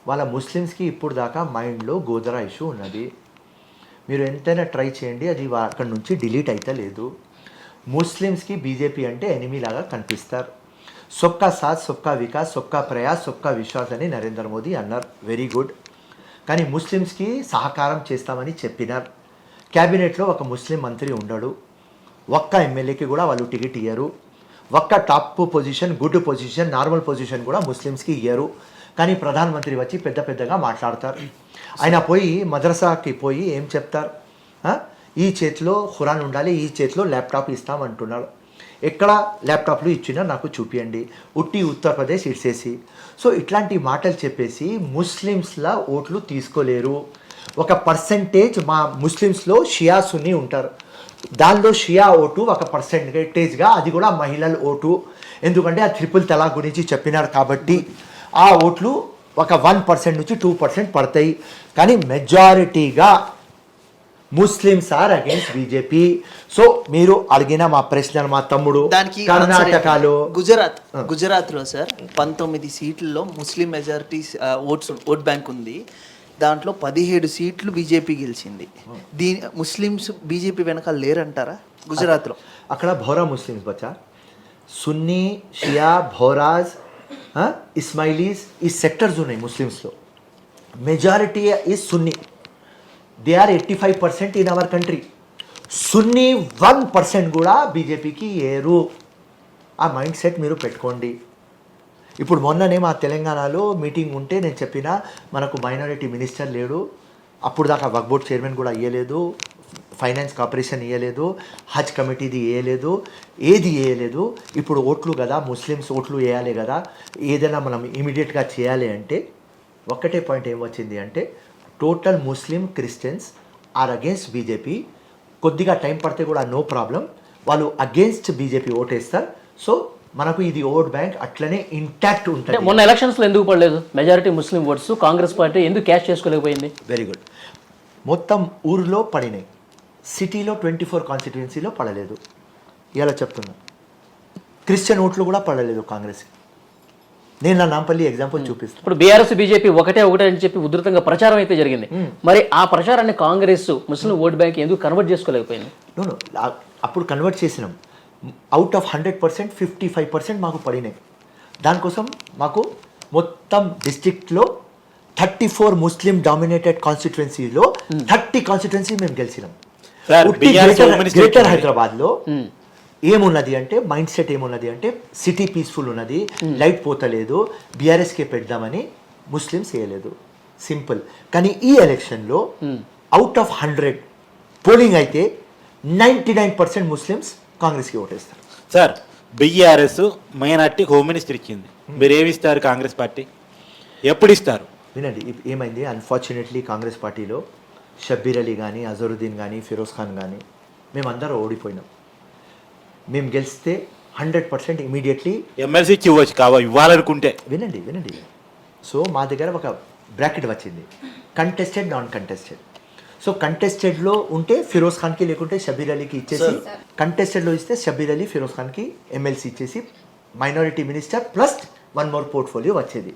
వాళ్ళ ముస్లిమ్స్కి ఇప్పుడు దాకా మైండ్లో గోదరా ఇష్యూ ఉన్నది. మీరు ఎంతైనా ట్రై చేయండి, అది అక్కడి నుంచి డిలీట్ అయితే లేదు. ముస్లిమ్స్కి బీజేపీ అంటే ఎనిమీ లాగా కనిపిస్తారు. సొక్కా సాత్, సొక్కా వికాస్, సొక్కా ప్రయాస్, సొక్కా విశ్వాస్ అని నరేంద్ర మోదీ అన్నారు. Very good. కానీ ముస్లిమ్స్కి సహకారం చేస్తామని చెప్పినారు. క్యాబినెట్లో ఒక ముస్లిం మంత్రి ఉండడు. ఒక్క ఎమ్మెల్యేకి కూడా వాళ్ళు టికెట్ ఇయ్యరు. ఒక్క top position, good position, normal position కూడా ముస్లిమ్స్కి ఇయ్యరు. కానీ ప్రధానమంత్రి వచ్చి పెద్దగా మాట్లాడతారు. ఆయన పోయి మద్రసాకి పోయి ఏం చెప్తారు? ఈ చేతిలో ఖురాన్ ఉండాలి, ఈ చేతిలో ల్యాప్టాప్ ఇస్తామంటున్నాడు. ఎక్కడ ల్యాప్టాప్లు ఇచ్చినా నాకు చూపియండి, ఉట్టి ఉత్తరప్రదేశ్ ఇడ్సేసి. సో ఇట్లాంటి మాటలు చెప్పేసి ముస్లిమ్స్లా ఓట్లు తీసుకోలేరు. ఒక పర్సంటేజ్ మా ముస్లిమ్స్లో షియా సున్నీ ఉంటారు. దానిలో షియా ఓటు ఒక పర్సంటేజ్గా, అది కూడా మహిళల ఓటు. ఎందుకంటే ఆ ట్రిపుల్ తలాక్ గురించి చెప్పినారు కాబట్టి ఆ ఓట్లు ఒక 1% నుంచి 2% పడతాయి. కానీ మెజారిటీగా Muslims are against BJP. So మీరు అడిగిన మా ప్రశ్న, మా తమ్ముడు దానికి కర్ణాటకలో గుజరాత్లో సార్ 19 సీట్లలో ముస్లిం మెజారిటీ ఓట్ బ్యాంక్ ఉంది. దాంట్లో 17 సీట్లు బీజేపీ గెలిచింది. ముస్లిమ్స్ బీజేపీ వెనకాల లేరంటారా గుజరాత్లో? అక్కడ భోరా ముస్లిమ్స్ బచ్చా, సున్నీ, షియా, భోరాజ్, ఇస్మాయిలీస్, ఈ సెక్టర్స్ ఉన్నాయి ముస్లిమ్స్లో. Majority is Sunni. They are 85% in our country. Sunni 1% కూడా బీజేపీకి ఏరు. ఆ మైండ్ సెట్ మీరు పెట్టుకోండి. ఇప్పుడు మొన్ననే మా తెలంగాణలో మీటింగ్ ఉంటే నేను చెప్పిన, మనకు మైనారిటీ మినిస్టర్ లేడు, అప్పుడు దాకా వక్ఫ్ బోర్డ్ చైర్మన్ కూడా ఇవ్వలేదు, ఫైనాన్స్ కార్పొరేషన్ ఇవ్వలేదు, హజ్ కమిటీది వేయలేదు, ఏది వేయలేదు. ఇప్పుడు ఓట్లు కదా, ముస్లిమ్స్ ఓట్లు వేయాలి కదా, ఏదైనా మనం ఇమీడియట్గా చేయాలి అంటే ఒక్కటే పాయింట్ ఏమొచ్చింది అంటే total Muslim Christians are against BJP. కొద్దిగా టైం పడితే కూడా నో ప్రాబ్లం, వాళ్ళు అగేన్స్ట్ బీజేపీ ఓటేస్తారు. సో మనకు ఇది ఓట్ బ్యాంక్ అట్లనే ఇంటాక్ట్ ఉంటుంది. మొన్న ఎలక్షన్స్లో ఎందుకు పడలేదు majority Muslim votes? Congress party ఎందుకు క్యాష్ చేసుకోలేకపోయింది? Very good. మొత్తం ఊరిలో పడినాయి, సిటీలో 24 కాన్స్టిట్యుయెన్సీలో పడలేదు. ఇలా చెప్తున్నా, క్రిస్టియన్ ఓట్లు కూడా పడలేదు కాంగ్రెస్కి. నేను నా నాంపల్లి ఎగ్జాంపుల్ చూపిస్తాను. ఇప్పుడు బీఆర్ఎస్ బీజేపీ ఒకటే అని చెప్పి ఉధృతంగా ప్రచారం అయితే జరిగింది. మరి ఆ ప్రచారాన్ని కాంగ్రెస్ ముస్లిం ఓట్ బ్యాంక్ ఎందుకు కన్వర్ట్ చేసుకోలేకపోయింది? నో, అప్పుడు కన్వర్ట్ చేసినాం. అవుట్ ఆఫ్ 100% 55% మాకు పడినాయి. దానికోసం మాకు మొత్తం డిస్ట్రిక్ట్లో 34 ముస్లిం డామినేటెడ్ కాన్స్టిట్యుయెన్సీలో 30 కాన్స్టిట్యుయెన్సీ మేము గెలిచినాం. గ్రేటర్ హైదరాబాద్లో ఏమున్నది అంటే మైండ్ సెట్ ఏమున్నది అంటే సిటీ పీస్ఫుల్ ఉన్నది, లైట్ పోతలేదు, బీఆర్ఎస్కే పెడదామని ముస్లిమ్స్ వేయలేదు. సింపుల్. కానీ ఈ ఎలక్షన్లో అవుట్ ఆఫ్ 100 పోలింగ్ అయితే 99% ముస్లిమ్స్ కాంగ్రెస్కి ఓటేస్తారు. Sir, BRS minority home minister ఇచ్చింది, మీరు ఏమిస్తారు కాంగ్రెస్ పార్టీ? ఎప్పుడు ఇస్తారు? వినండి, ఏమైంది, అన్ఫార్చునేట్లీ కాంగ్రెస్ పార్టీలో షబ్బీర్ అలీ కానీ, అజరుద్దీన్ కానీ, ఫిరోజ్ ఖాన్ కానీ మేమందరం ఓడిపోయినాం. మేము గెలిస్తే 100% ఇమీడియట్లీ ఎమ్మెల్సీ ఇవ్వచ్చు ఇవ్వాలనుకుంటే. వినండి. సో మా దగ్గర ఒక బ్రాకెట్ వచ్చింది, కంటెస్టెడ్, నాన్ కంటెస్టెడ్. సో కంటెస్టెడ్లో ఉంటే ఫిరోజ్ ఖాన్కి, లేకుంటే షబ్బీర్ అలీకి ఇచ్చేసి, కంటెస్టెడ్లో ఇస్తే షబ్బీర్ అలీ, ఫిరోజ్ ఖాన్కి ఎమ్మెల్సీ ఇచ్చేసి minority minister plus 1 more portfolio వచ్చేది.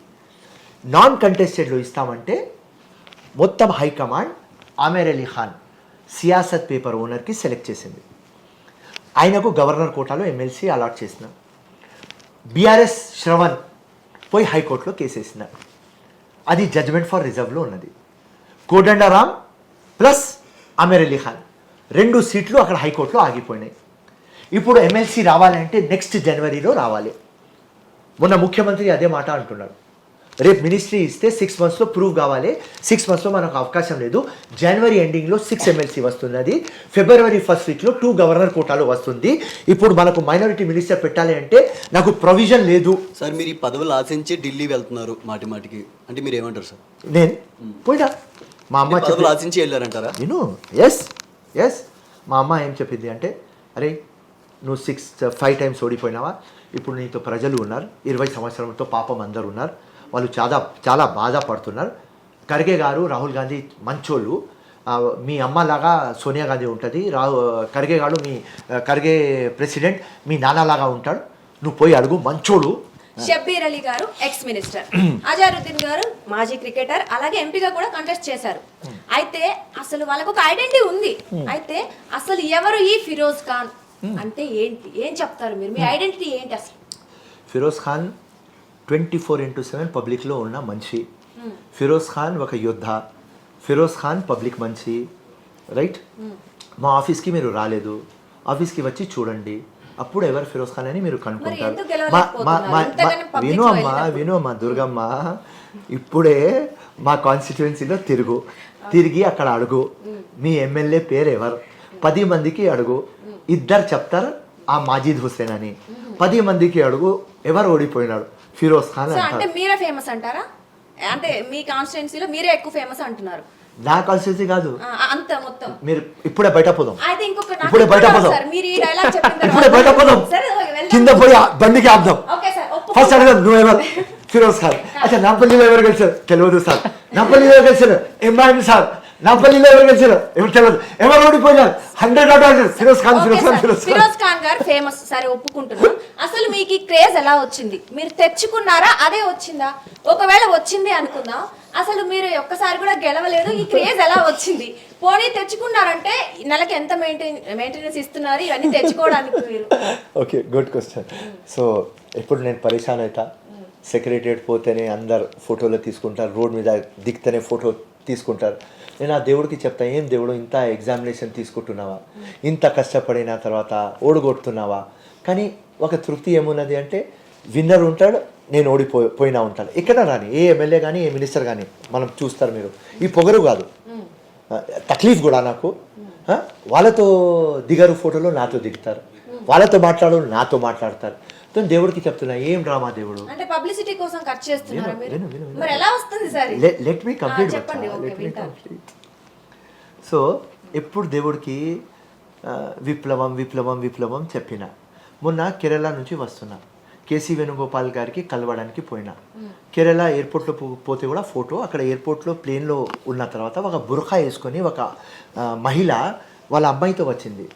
నాన్ కంటెస్టెడ్లో ఇస్తామంటే మొత్తం హైకమాండ్ ఆమెర్ అలీ ఖాన్ సియాసత్ పేపర్ ఓనర్కి సెలెక్ట్ చేసింది. ఆయనకు గవర్నర్ కోటాలో ఎమ్మెల్సీ అలాట్ చేసిన. బీఆర్ఎస్ శ్రవణ్ పోయి హైకోర్టులో కేసేసిన. అది జడ్జ్మెంట్ ఫర్ రిజర్వ్లో ఉన్నది. కోదండరామ్ ప్లస్ ఆమెర్ అలీ ఖాన్ 2 సీట్లు అక్కడ హైకోర్టులో ఆగిపోయినాయి. ఇప్పుడు ఎమ్మెల్సీ రావాలంటే నెక్స్ట్ జనవరిలో రావాలి. మొన్న ముఖ్యమంత్రి అదే మాట అంటున్నాడు. రేపు మినిస్ట్రీ ఇస్తే 6 monthsలో ప్రూవ్ కావాలి. 6 monthsలో మనకు అవకాశం లేదు. జనవరి ఎండింగ్లో 6 ఎమ్మెల్సీ వస్తున్నది. ఫిబ్రవరి 1st weekలో 2 గవర్నర్ కోటాలో వస్తుంది. ఇప్పుడు మనకు మైనారిటీ మినిస్టర్ పెట్టాలి అంటే నాకు ప్రొవిజన్ లేదు. సార్ మీరు ఈ పదవులు ఆశించి ఢిల్లీ వెళ్తున్నారు మాటికి అంటే మీరు ఏమంటారు సార్? నేను పోయినా మా అమ్మ పదవులు ఆశించి వెళ్ళారంటారా? నేను ఎస్ మా అమ్మ ఏం చెప్పింది అంటే, అరే నువ్వు 5 times ఓడిపోయినావా, ఇప్పుడు నీతో ప్రజలు ఉన్నారు, 20 సంవత్సరంతో పాపం అందరు ఉన్నారు, వాళ్ళు చాలా బాధపడుతున్నారు. ఖర్గే గారు రాహుల్ గాంధీ మంచోళ్ళు, మీ అమ్మలాగా సోనియా గాంధీ ఉంటుంది, ఖర్గే గారు ఖర్గే ప్రెసిడెంట్ మీ నాన్నలాగా ఉంటాడు, నువ్వు పోయి అడుగు మంచోడు. షబ్బీర్ అలీ గారు ఎక్స్ మినిస్టర్, అజారుద్దీన్ గారు మాజీ క్రికెటర్, అలాగే ఎంపీగా కూడా కంటెస్ట్ చేశారు. అయితే అసలు వాళ్ళకు ఒక ఐడెంటిటీ ఉంది. అయితే అసలు ఎవరు ఈ ఫిరోజ్ ఖాన్ అంటే ఏంటి, ఏం చెప్తారు మీరు? మీ ఐడెంటిటీ ఏంటి అసలు? ఫిరోజ్ ఖాన్ 24/7 పబ్లిక్లో ఉన్న మనిషి. ఫిరోజ్ ఖాన్ ఒక యోద్ధ. ఫిరోజ్ ఖాన్ పబ్లిక్ మనిషి, రైట్? మా ఆఫీస్కి మీరు రాలేదు, ఆఫీస్కి వచ్చి చూడండి, అప్పుడు ఎవరు ఫిరోజ్ ఖాన్ అని మీరు కనుక్కుంటారు. విను అమ్మా దుర్గమ్మ, ఇప్పుడే మా కాన్స్టిట్యుయెన్సీలో తిరిగి అక్కడ అడుగు, మీ ఎమ్మెల్యే పేరు ఎవరు, 10 మందికి అడుగు, 2 చెప్తారు ఆ మాజిద్ హుస్సేన్ అని. 10 మందికి అడుగు ఎవరు ఓడిపోయినాడు, ఫిరోజ్ ఖాన్ అంటే అంటారు. మీరే ఫేమస్ అంటారా? అంటే మీ కాన్స్టిట్యుయెన్సీలో మీరే ఎక్కువ ఫేమస్ అంటున్నారు. నా కాన్స్టిట్యుయెన్సీ కాదు, అంత మొత్తం మీరు ఇప్పుడే బయట పోదాం, అయితే ఇంకొక ఇప్పుడే బయట పోదాం, మీరు ఈ డైలాగ్ చెప్పిన ఇప్పుడే బయట పోదాం, కింద పోయి బండికి ఆపుదాం. ఓకే సార్, ఫస్ట్ అడగదు నువ్వు ఎవరు, ఫిరోజ్ ఖాన్. అచ్చా నాంపల్లిలో ఎవరు గెలిచారు తెలియదు సార్, నాంపల్లిలో ఎవరు గెలిచారు ఎంఐఎం సార్, నాంపల్లిలో ఎవరు గెలిచారు ఎవరు తెలియదు, ఎవరు ఓడిపోయినారు 100 ఫిరోజ్ ఖాన్. ఫిరోజ్ ఖాన్ గారు ఫేమస్, సరే ఒప్పుకుంటున్నాం. అసలు మీకు ఈ క్రేజ్ ఎలా వచ్చింది? మీరు తెచ్చుకున్నారా, అదే వచ్చిందా? ఒకవేళ వచ్చింది అనుకుందాం, అసలు మీరు ఒక్కసారి కూడా గెలవలేదు, ఈ క్రేజ్ ఎలా వచ్చింది? పోనీ తెచ్చుకున్నారంటే నెలకి ఎంత మెయింటెనెన్స్ ఇస్తున్నారు ఇవన్నీ తెచ్చుకోవడానికి మీరు? Okay, good question. సో ఎప్పుడు నేను పరేషాన్ అవుతా, సెక్రటరియట్ పోతేనే అందరు ఫోటోలు తీసుకుంటారు, రోడ్ మీద దిగితేనే ఫోటో తీసుకుంటారు. నేను ఆ దేవుడికి చెప్తాను, ఏం దేవుడు ఇంత ఎగ్జామినేషన్ తీసుకుంటున్నావా, ఇంత కష్టపడిన తర్వాత ఓడిగొడుతున్నావా? కానీ ఒక తృప్తి ఏమున్నది అంటే, విన్నర్ ఉంటాడు, నేను ఓడిపోయినా ఉంటాను. ఎక్కడ రాని ఏ ఎమ్మెల్యే కానీ ఏ మినిస్టర్ కానీ మనం చూస్తారు. మీరు ఈ పొగరు కాదు, తక్లీఫ్ కూడా నాకు. వాళ్ళతో దిగరు ఫోటోలో, నాతో దిగుతారు, వాళ్ళతో నాతో మాట్లాడతారు. దేవుడికి చెప్తున్నా, ఏం డ్రామా దేవుడు అంటే పబ్లిసిటీ కోసం ఖర్చు చేస్తున్నారా మీరు? మరి ఎలా వస్తుంది sir? Let me complete. So ఎప్పుడు దేవుడికి విప్లవం చెప్పిన. మొన్న కేరళ నుంచి వస్తున్నా, కేసీ వేణుగోపాల్ గారికి కలవడానికి పోయినా. కేరళ ఎయిర్పోర్ట్లో పోతే కూడా ఫోటో, అక్కడ ఎయిర్పోర్ట్లో ప్లేన్లో ఉన్న తర్వాత ఒక బుర్ఖా వేసుకొని ఒక మహిళ వాళ్ళ అమ్మాయితో వచ్చింది.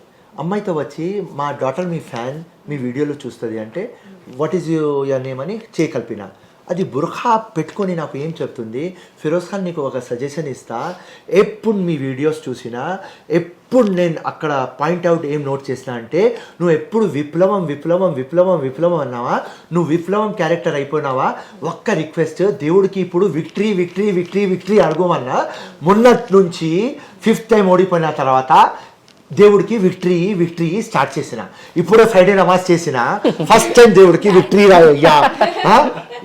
అమ్మాయితో వచ్చి, మా డాటర్ మీ ఫ్యాన్, మీ వీడియోలో చూస్తుంది అంటే, వాట్ ఈజ్ యువర్ నేమ్ అని చేయకల్పిన. అది బుర్ఖా పెట్టుకొని నాకు ఏం చెప్తుంది, ఫిరోజ్ ఖాన్ నీకు ఒక సజెషన్ ఇస్తా, ఎప్పుడు మీ వీడియోస్ చూసినా ఎప్పుడు నేను అక్కడ పాయింట్అవుట్ ఏం నోట్ చేసినా అంటే, నువ్వు ఎప్పుడు విప్లవం అన్నావా, నువ్వు విప్లవం క్యారెక్టర్ అయిపోయినావా, ఒక్క రిక్వెస్ట్, దేవుడికి ఇప్పుడు విక్టరీ అడగమన్నా. మొన్నటి నుంచి 5th time ఓడిపోయిన తర్వాత దేవుడికి విక్టరీ స్టార్ట్ చేసిన. ఇప్పుడే ఫ్రైడే నమాజ్ చేసిన, ఫస్ట్ టైం దేవుడికి విక్టరీ రాయ్యా,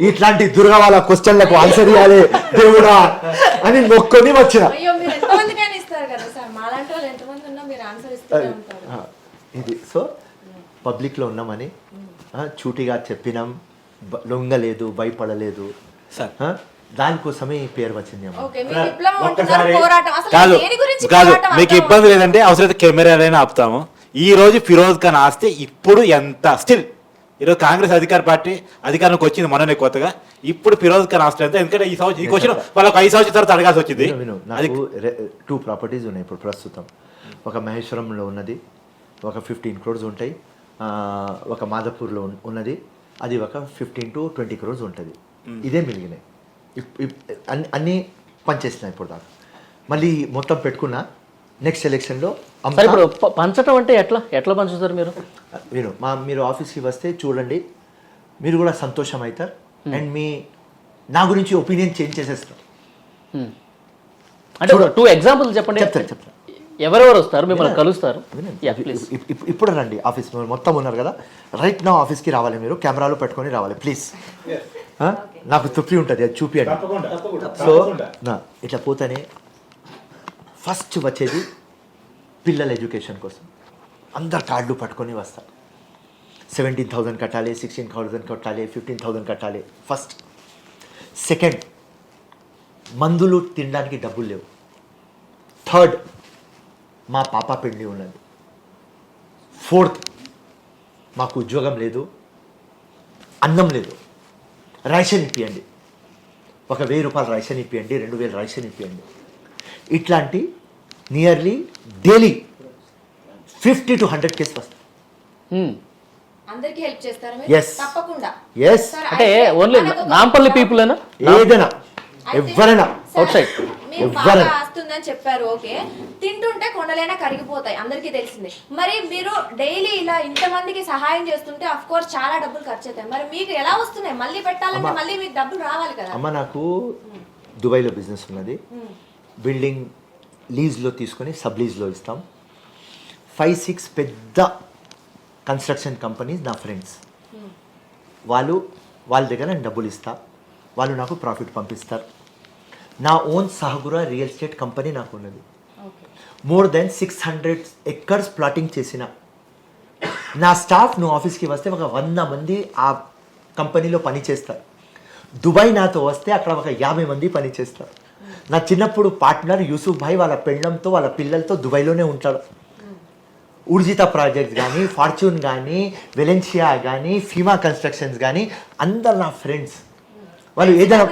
ఇట్లాంటి దుర్గా వాళ్ళ క్వశ్చన్లకు ఆన్సర్ ఇవ్వాలి దేవుడా అని మొక్కొని వచ్చిన. ఇది సో పబ్లిక్లో ఉన్నామని చూటిగా చెప్పినాం, లొంగలేదు, భయపడలేదు, దానికోసమే ఈ పేరు వచ్చింది. కాదు, మీకు ఇబ్బంది లేదంటే అవసరమైతే కెమెరాలైనా ఆపుతాము. ఈ రోజు ఫిరోజ్ ఖాన్ ఆస్తే ఇప్పుడు ఎంత, స్టిల్ ఈరోజు కాంగ్రెస్ అధికార పార్టీ అధికారంలోకి వచ్చింది మొన్ననే కొత్తగా, ఇప్పుడు ఫిరోజ్ ఖాన్ ఆస్తే ఎంత? ఎందుకంటే ఈ క్వశ్చన్ వాళ్ళకి 5 సంవత్సరాల తర్వాత అడగాల్సి వచ్చింది. నాకు 2 ప్రాపర్టీస్ ఉన్నాయి ఇప్పుడు ప్రస్తుతం. ఒక మహేశ్వరంలో ఉన్నది, ఒక 15 crores ఉంటాయి, ఒక మాధపూర్లో ఉన్నది, అది ఒక 15 to 20 crores ఉంటుంది. ఇదే మిగిలినాయి. అన్నీ పనిచేసినాయి ఇప్పుడు దాకా. మళ్ళీ మొత్తం పెట్టుకున్నా నెక్స్ట్ ఎలక్షన్లో సరే ఇప్పుడు పంచడం అంటే ఎట్లా పంచుతారు మీరు? మీరు ఆఫీస్కి వస్తే చూడండి, మీరు కూడా సంతోషం అవుతారు అండ్ నా గురించి ఒపీనియన్ చేంజ్ చేసేస్తారు. అంటే 2 examples చెప్పండి. చెప్తాను. ఎవరెవరు వస్తారు మిమ్మల్ని కలుస్తారు? ఇప్పుడు రండి ఆఫీస్ మొత్తం ఉన్నారు కదా, రైట్ నా ఆఫీస్కి రావాలి, మీరు కెమెరాలో పెట్టుకొని రావాలి ప్లీజ్. నాకు తృప్తి ఉంటుంది, అది చూపియండి. సో ఇట్లా పోతానే ఫస్ట్ వచ్చేది పిల్లల ఎడ్యుకేషన్ కోసం అందరు కార్డులు పట్టుకొని వస్తారు. 17,000 కట్టాలి, 16,000 కట్టాలి, 15,000 కట్టాలి ఫస్ట్. సెకండ్, మందులు తినడానికి డబ్బులు లేవు. థర్డ్, మా పాప పెళ్ళి ఉన్నది. ఫోర్త్, మాకు ఉద్యోగం లేదు, అన్నం లేదు, రేషన్ ఇప్పియండి, ఒక 1,000 రూపాయలు రేషన్ ఇప్పియండి, 2,000 రేషన్ ఇప్పియండి. ఇట్లాంటి నియర్లీ డైలీ 50 to 100 కేసులు వస్తాయి. అందరికీ హెల్ప్ చేస్తారా మీరు? Yes. తప్పకుండా. Yes. అంటే ఓన్లీ నాంపల్లి పీపుల్ అయినా ఏదైనా ఎవరైనా అవుట్ సైడ్ మీరు బాగా వస్తుందని చెప్పారు, ఓకే. తింటుంటే కొండలైనా కరిగిపోతాయి, అందరికీ తెలిసిందే. మరి మీరు డైలీ ఇలా ఇంతమందికి సహాయం చేస్తుంటే అఫ్ కోర్స్ చాలా డబ్బులు ఖర్చు అవుతాయి. మరి మీకు ఎలా వస్తున్నాయి? మళ్ళీ పెట్టాలంటే మళ్ళీ మీకు డబ్బులు రావాలి కదా. అమ్మ, నాకు దుబాయ్లో బిజినెస్ ఉన్నది. బిల్డింగ్ లీజ్లో తీసుకొని సబ్ లీజ్లో ఇస్తాం. 5-6 పెద్ద కన్స్ట్రక్షన్ కంపెనీస్ నా ఫ్రెండ్స్. వాళ్ళ దగ్గర నేను డబ్బులు ఇస్తా, వాళ్ళు నాకు ప్రాఫిట్ పంపిస్తారు. నా ఓన్ సహగురా రియల్ ఎస్టేట్ కంపెనీ నాకు ఉన్నది. మోర్ దెన్ 600 acres ప్లాటింగ్ చేసిన నా స్టాఫ్ నువ్వు ఆఫీస్కి వస్తే ఒక 100 మంది ఆ కంపెనీలో పని చేస్తారు. దుబాయ్ నాతో వస్తే అక్కడ ఒక 50 మంది పని చేస్తారు. నా చిన్నప్పుడు పార్ట్నర్ యూసుఫ్ భాయ్ వాళ్ళ పెళ్ళంతో వాళ్ళ పిల్లలతో దుబాయ్లోనే ఉంటాడు. ఉర్జిత ప్రాజెక్ట్స్ కానీ, ఫార్చ్యూన్ కానీ, వెలెన్షియా కానీ, ఫీమా కన్స్ట్రక్షన్స్ కానీ అందరు నా ఫ్రెండ్స్. వాళ్ళు ఏదైనా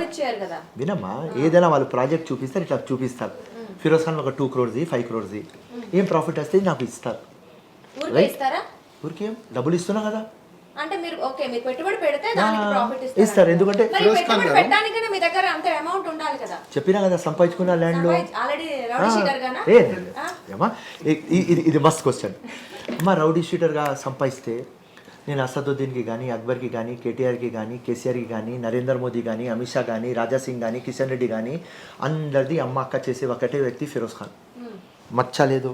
వినమ్మా, ఏదైనా వాళ్ళు ప్రాజెక్ట్ చూపిస్తారు, ఇట్లా చూపిస్తారు. ఫిరోజ్ ఖాన్ ఒక 2 crores 5 crores ఏం ప్రాఫిట్ వస్తే నాకు ఇస్తారు. ఊరికేం డబ్బులు ఇస్తున్నా కదా అంటే మీరు ఓకే, మీరు పెట్టుబడి పెడితే దానికి ప్రాఫిట్ ఇస్తారు. ఎందుకంటే పెట్టుబడి పెట్టడానికైనా మీ దగ్గర అంత అమౌంట్ ఉండాలి కదా. చెప్పినా కదా, సంపాదించుకున్న ల్యాండ్లో. ఆల్రెడీ రౌడీ షీటర్ గానా? ఏమా, ఇది మస్త్ క్వశ్చన్ అమ్మా. రౌడీ షీటర్గా సంపాదిస్తే నేను అసదుద్దీన్కి కానీ, అక్బర్కి కానీ, కేటీఆర్కి కానీ, కేసీఆర్కి కానీ, నరేంద్ర మోదీ కానీ, అమిత్ షా కానీ, రాజా సింగ్ కానీ, కిషన్ రెడ్డి కానీ అందరిది అమ్మ అక్క చేసే ఒకటే వ్యక్తి ఫిరోజ్ ఖాన్. మచ్చ లేదు.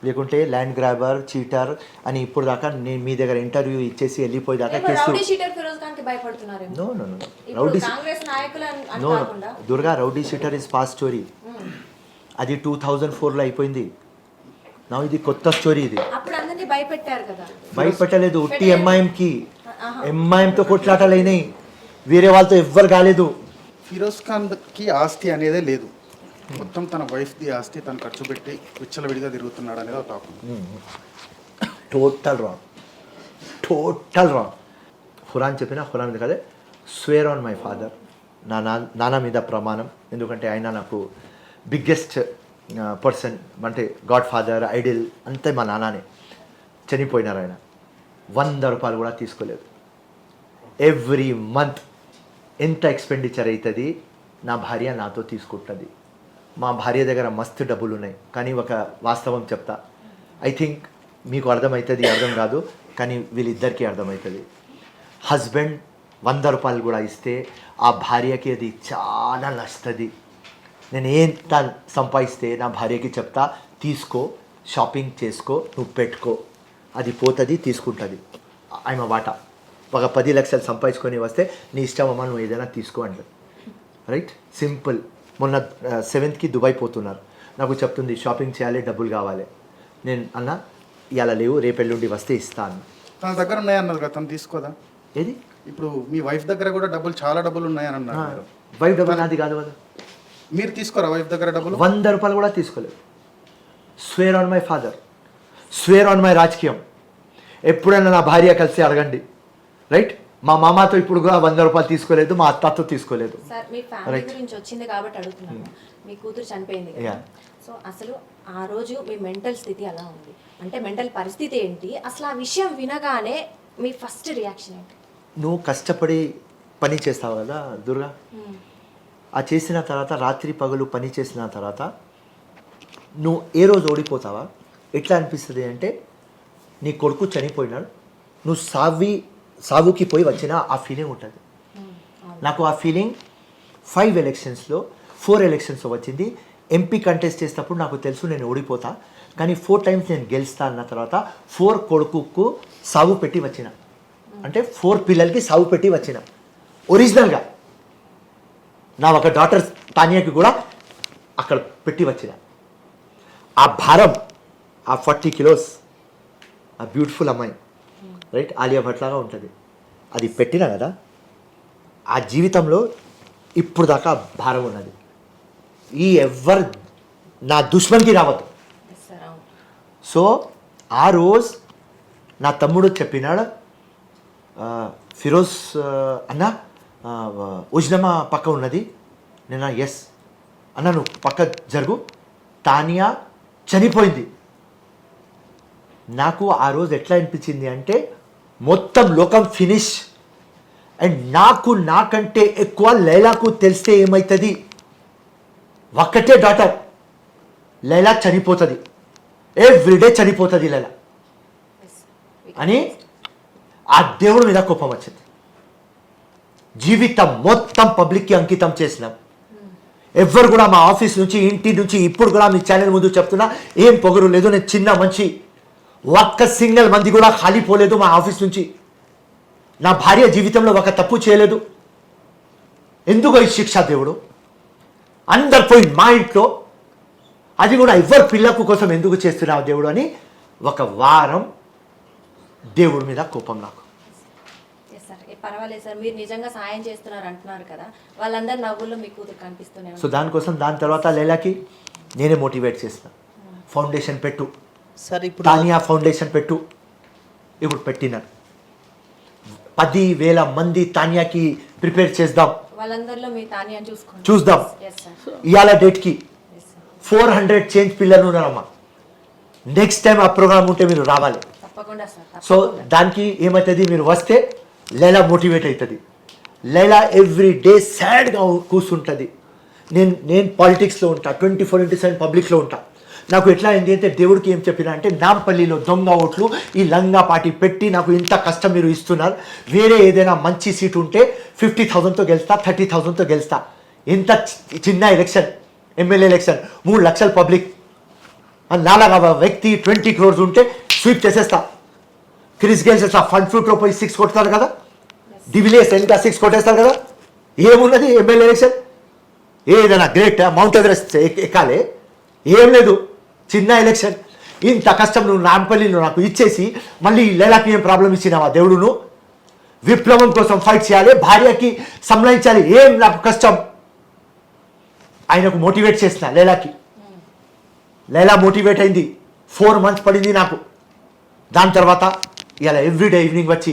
లేకుంటే ల్యాండ్ గ్రాబర్, చీటర్ అని ఇప్పుడు దాకా నేను మీ దగ్గర ఇంటర్వ్యూ ఇచ్చేసి వెళ్ళిపోయేదాకా case. No Durga, rowdy sheeter is past story. అది 2004లో అయిపోయింది. నా ఇది కొత్త స్టోరీ. ఇది భయపెట్టలేదు. ఉట్టి ఎంఐఎంతో కొట్లాటలైనాయి, వేరే వాళ్ళతో ఎవ్వరు కాలేదు. ఫిరోజ్ ఖాన్కి ఆస్తి అనేదే లేదు. మొత్తం తన వైఫ్ది ఆస్తి తను ఖర్చు పెట్టి విచ్చలవిడిగా తిరుగుతున్నాడు అనేది ఒక టాపిక్. Total wrong. ఖురాన్ చెప్పిన ఖురాన్ మీద కదే, స్వేర్ ఆన్ మై ఫాదర్, నా నాన్న మీద ప్రమాణం. ఎందుకంటే ఆయన నాకు బిగ్గెస్ట్ పర్సన్, అంటే గాడ్ ఫాదర్, ఐడిల్ అంతే మా నాన్ననే. చనిపోయినారు ఆయన. 100 రూపాయలు కూడా తీసుకోలేదు. ఎవ్రీ మంత్ ఎంత ఎక్స్పెండిచర్ అవుతుంది నా భార్య నాతో తీసుకుంటుంది. మా భార్య దగ్గర మస్తు డబ్బులు ఉన్నాయి. కానీ ఒక వాస్తవం చెప్తా, ఐ థింక్ మీకు అర్థమవుతుంది, అర్థం కాదు, కానీ వీళ్ళిద్దరికీ అర్థమవుతుంది. హస్బెండ్ 100 రూపాయలు కూడా ఇస్తే ఆ భార్యకి అది చాలా నచ్చుతుంది. నేను ఎంత సంపాదిస్తే నా భార్యకి చెప్తా, తీసుకో, షాపింగ్ చేసుకో, నువ్వు పెట్టుకో, అది పోతుంది, తీసుకుంటుంది. ఆమె వాటా ఒక 10 లక్షలు సంపాదించుకొని వస్తే నీ ఇష్టం అమ్మ, నువ్వు ఏదైనా తీసుకో అంటారు. Right, simple. మొన్న 7th దుబాయ్ పోతున్నారు, నాకు చెప్తుంది షాపింగ్ చేయాలి, డబ్బులు కావాలి. నేను అన్న ఇలా లేవు, రేపు ఎల్లుండి వస్తే ఇస్తాను. తన దగ్గర ఉన్నాయన్నారు కదా, తను తీసుకోదా? ఏది? ఇప్పుడు మీ వైఫ్ దగ్గర కూడా చాలా డబ్బులు ఉన్నాయని అన్నారు. వైఫ్ డబ్బులు నాది కాదు కదా. మీరు తీసుకోరా వైఫ్ దగ్గర డబ్బులు? 100 రూపాయలు కూడా తీసుకోలేదు. Square on my father, square on my రాజకీయం. ఎప్పుడైనా నా భార్య కలిసి అడగండి. రైట్, మా మామతో ఇప్పుడు కూడా 100 రూపాయలు తీసుకోలేదు, మా అత్తతో తీసుకోలేదు. సార్, మీ ఫ్యామిలీ గురించి వచ్చింది కాబట్టి అడుగుతున్నాను. మీ కూతురు చనిపోయింది కదా, సో అసలు ఆ రోజు మీ మెంటల్ స్థితి ఎలా ఉంది? అంటే మెంటల్ పరిస్థితి ఏంటి అసలు? ఆ విషయం వినగానే మీ ఫస్ట్ రియాక్షన్ ఏంటి? నువ్వు కష్టపడి పని చేస్తావు కదా దుర్గా, ఆ చేసిన తర్వాత రాత్రి పగలు పని చేసిన తర్వాత నువ్వు ఏ రోజు ఓడిపోతావా ఎట్లా అనిపిస్తుంది అంటే నీ కొడుకు చనిపోయినాడు, నువ్వు సావుకి పోయి వచ్చిన ఆ ఫీలింగ్ ఉంటుంది. నాకు ఆ ఫీలింగ్ 5 ఎలక్షన్స్లో 4 ఎలక్షన్స్లో వచ్చింది. ఎంపీ కంటెస్ట్ చేసినప్పుడు నాకు తెలుసు నేను ఓడిపోతా, కానీ 4 టైమ్స్ నేను గెలుస్తా అన్న తర్వాత 4 కొడుకుకు సాగు పెట్టి వచ్చిన, అంటే 4 పిల్లలకి సాగు పెట్టి వచ్చిన ఒరిజినల్గా. నా ఒక డాటర్ తానియాకి కూడా అక్కడ పెట్టి వచ్చిన. ఆ భారం, ఆ 40 కిలోస్, ఆ బ్యూటిఫుల్ అమ్మాయి రైట్ ఆలియా భట్ లాగా ఉంటుంది, అది పెట్టినా కదా ఆ జీవితంలో ఇప్పుడు దాకా భారం ఉన్నది. ఈ ఎవ్వరు నా దుష్మన్కి రావద్దు. సో ఆ రోజు నా తమ్ముడు చెప్పినాడు, ఫిరోజ్ అన్న ఉజ్నమా పక్క ఉన్నది. నేను ఎస్ అన్న, నువ్వు పక్క జరుగు, తానియా చనిపోయింది. నాకు ఆ రోజు ఎట్లా అనిపించింది అంటే మొత్తం లోకం ఫినిష్. అండ్ నాకంటే ఎక్కువ లైలాకు తెలిస్తే ఏమవుతుంది, ఒక్కటే డాటర్ లైలా చనిపోతుంది, ఎవ్రీడే చనిపోతుంది లైలా అని ఆ దేవుడి మీద కోపం వచ్చింది. జీవితం మొత్తం పబ్లిక్కి అంకితం చేసినాం. ఎవ్వరు కూడా మా ఆఫీస్ నుంచి ఇంటి నుంచి ఇప్పుడు కూడా మీ ఛానల్ ముందు చెప్తున్నా, ఏం పొగరు లేదు, నేను చిన్న మంచి, ఒక్క సింగిల్ మంది కూడా ఖాళీ పోలేదు మా ఆఫీస్ నుంచి. నా భార్య జీవితంలో ఒక తప్పు చేయలేదు. ఎందుకో ఈ శిక్ష దేవుడు, అందరు పోయి మా ఇంట్లో, అది కూడా ఎవరు పిల్లకు కోసం ఎందుకు చేస్తున్నావు దేవుడు అని ఒక వారం దేవుడి మీద కోపం నాకు. పర్వాలేదు సార్, మీరు నిజంగా సాయం చేస్తున్నారు అంటున్నారు కదా, వాళ్ళందరూ నవ్వుల్లో మీ కూతురు కనిపిస్తూనే. సో దానికోసం దాని తర్వాత లైలాకి నేనే మోటివేట్ చేసిన, ఫౌండేషన్ పెట్టు, సార్ ఇప్పుడు తానియా ఫౌండేషన్ పెట్టు. ఇప్పుడు పెట్టినారు 10,000 మంది తానియాకి ప్రిపేర్ చేద్దాం, వాళ్ళందరిలో మీ తానియా చూద్దాం. ఇవాళ డేట్కి 400 చేంజ్ పిల్లలు ఉన్నారమ్మా. నెక్స్ట్ టైం ఆ ప్రోగ్రామ్ ఉంటే మీరు రావాలి. తప్పకుండా సార్. సో దానికి ఏమవుతుంది, మీరు వస్తే లైలా మోటివేట్ అవుతుంది. లైలా ఎవ్రీ డే సాడ్గా కూర్చుంటుంది. నేను పాలిటిక్స్లో ఉంటా, 24/7 పబ్లిక్లో ఉంటా. నాకు ఎట్లా అయింది అంటే దేవుడికి ఏం చెప్పినా అంటే, నాంపల్లిలో దొంగ ఓట్లు ఈ లంగా పార్టీ పెట్టి నాకు ఇంత కష్టం మీరు ఇస్తున్నారు, వేరే ఏదైనా మంచి సీటు ఉంటే 50,000తో గెలుస్తా, 30,000తో గెలుస్తా. ఎంత చిన్న ఎలక్షన్, ఎమ్మెల్యే ఎలక్షన్, 3 లక్షల పబ్లిక్, నాలుగవ వ్యక్తి 20 crores ఉంటే స్వీప్ చేసేస్తా, క్రిస్ గెలిచేస్తా. ఫండ్ ఫ్రూట్లో పోయి 6 కొడతారు కదా, డివిలియర్స్ ఇంకా 6 కొట్టేస్తారు కదా. ఏమున్నది ఎమ్మెల్యే ఎలక్షన్, ఏదైనా గ్రేట్ మౌంట్ ఎవరెస్ట్ ఎక్కాలి, ఏం లేదు, చిన్న ఎలక్షన్. ఇంత కష్టం నువ్వు నాంపల్లిలో నాకు ఇచ్చేసి మళ్ళీ లైలాకి ఏం ప్రాబ్లం ఇచ్చినావా దేవుడును? విప్లవం కోసం ఫైట్ చేయాలి, భార్యకి సంలయించాలి, ఏం నాకు కష్టం. ఆయనకు మోటివేట్ చేసిన లైలాకి, లైలా మోటివేట్ అయింది. 4 months పడింది నాకు. దాని తర్వాత ఇలా ఎవ్రీడే ఈవినింగ్ వచ్చి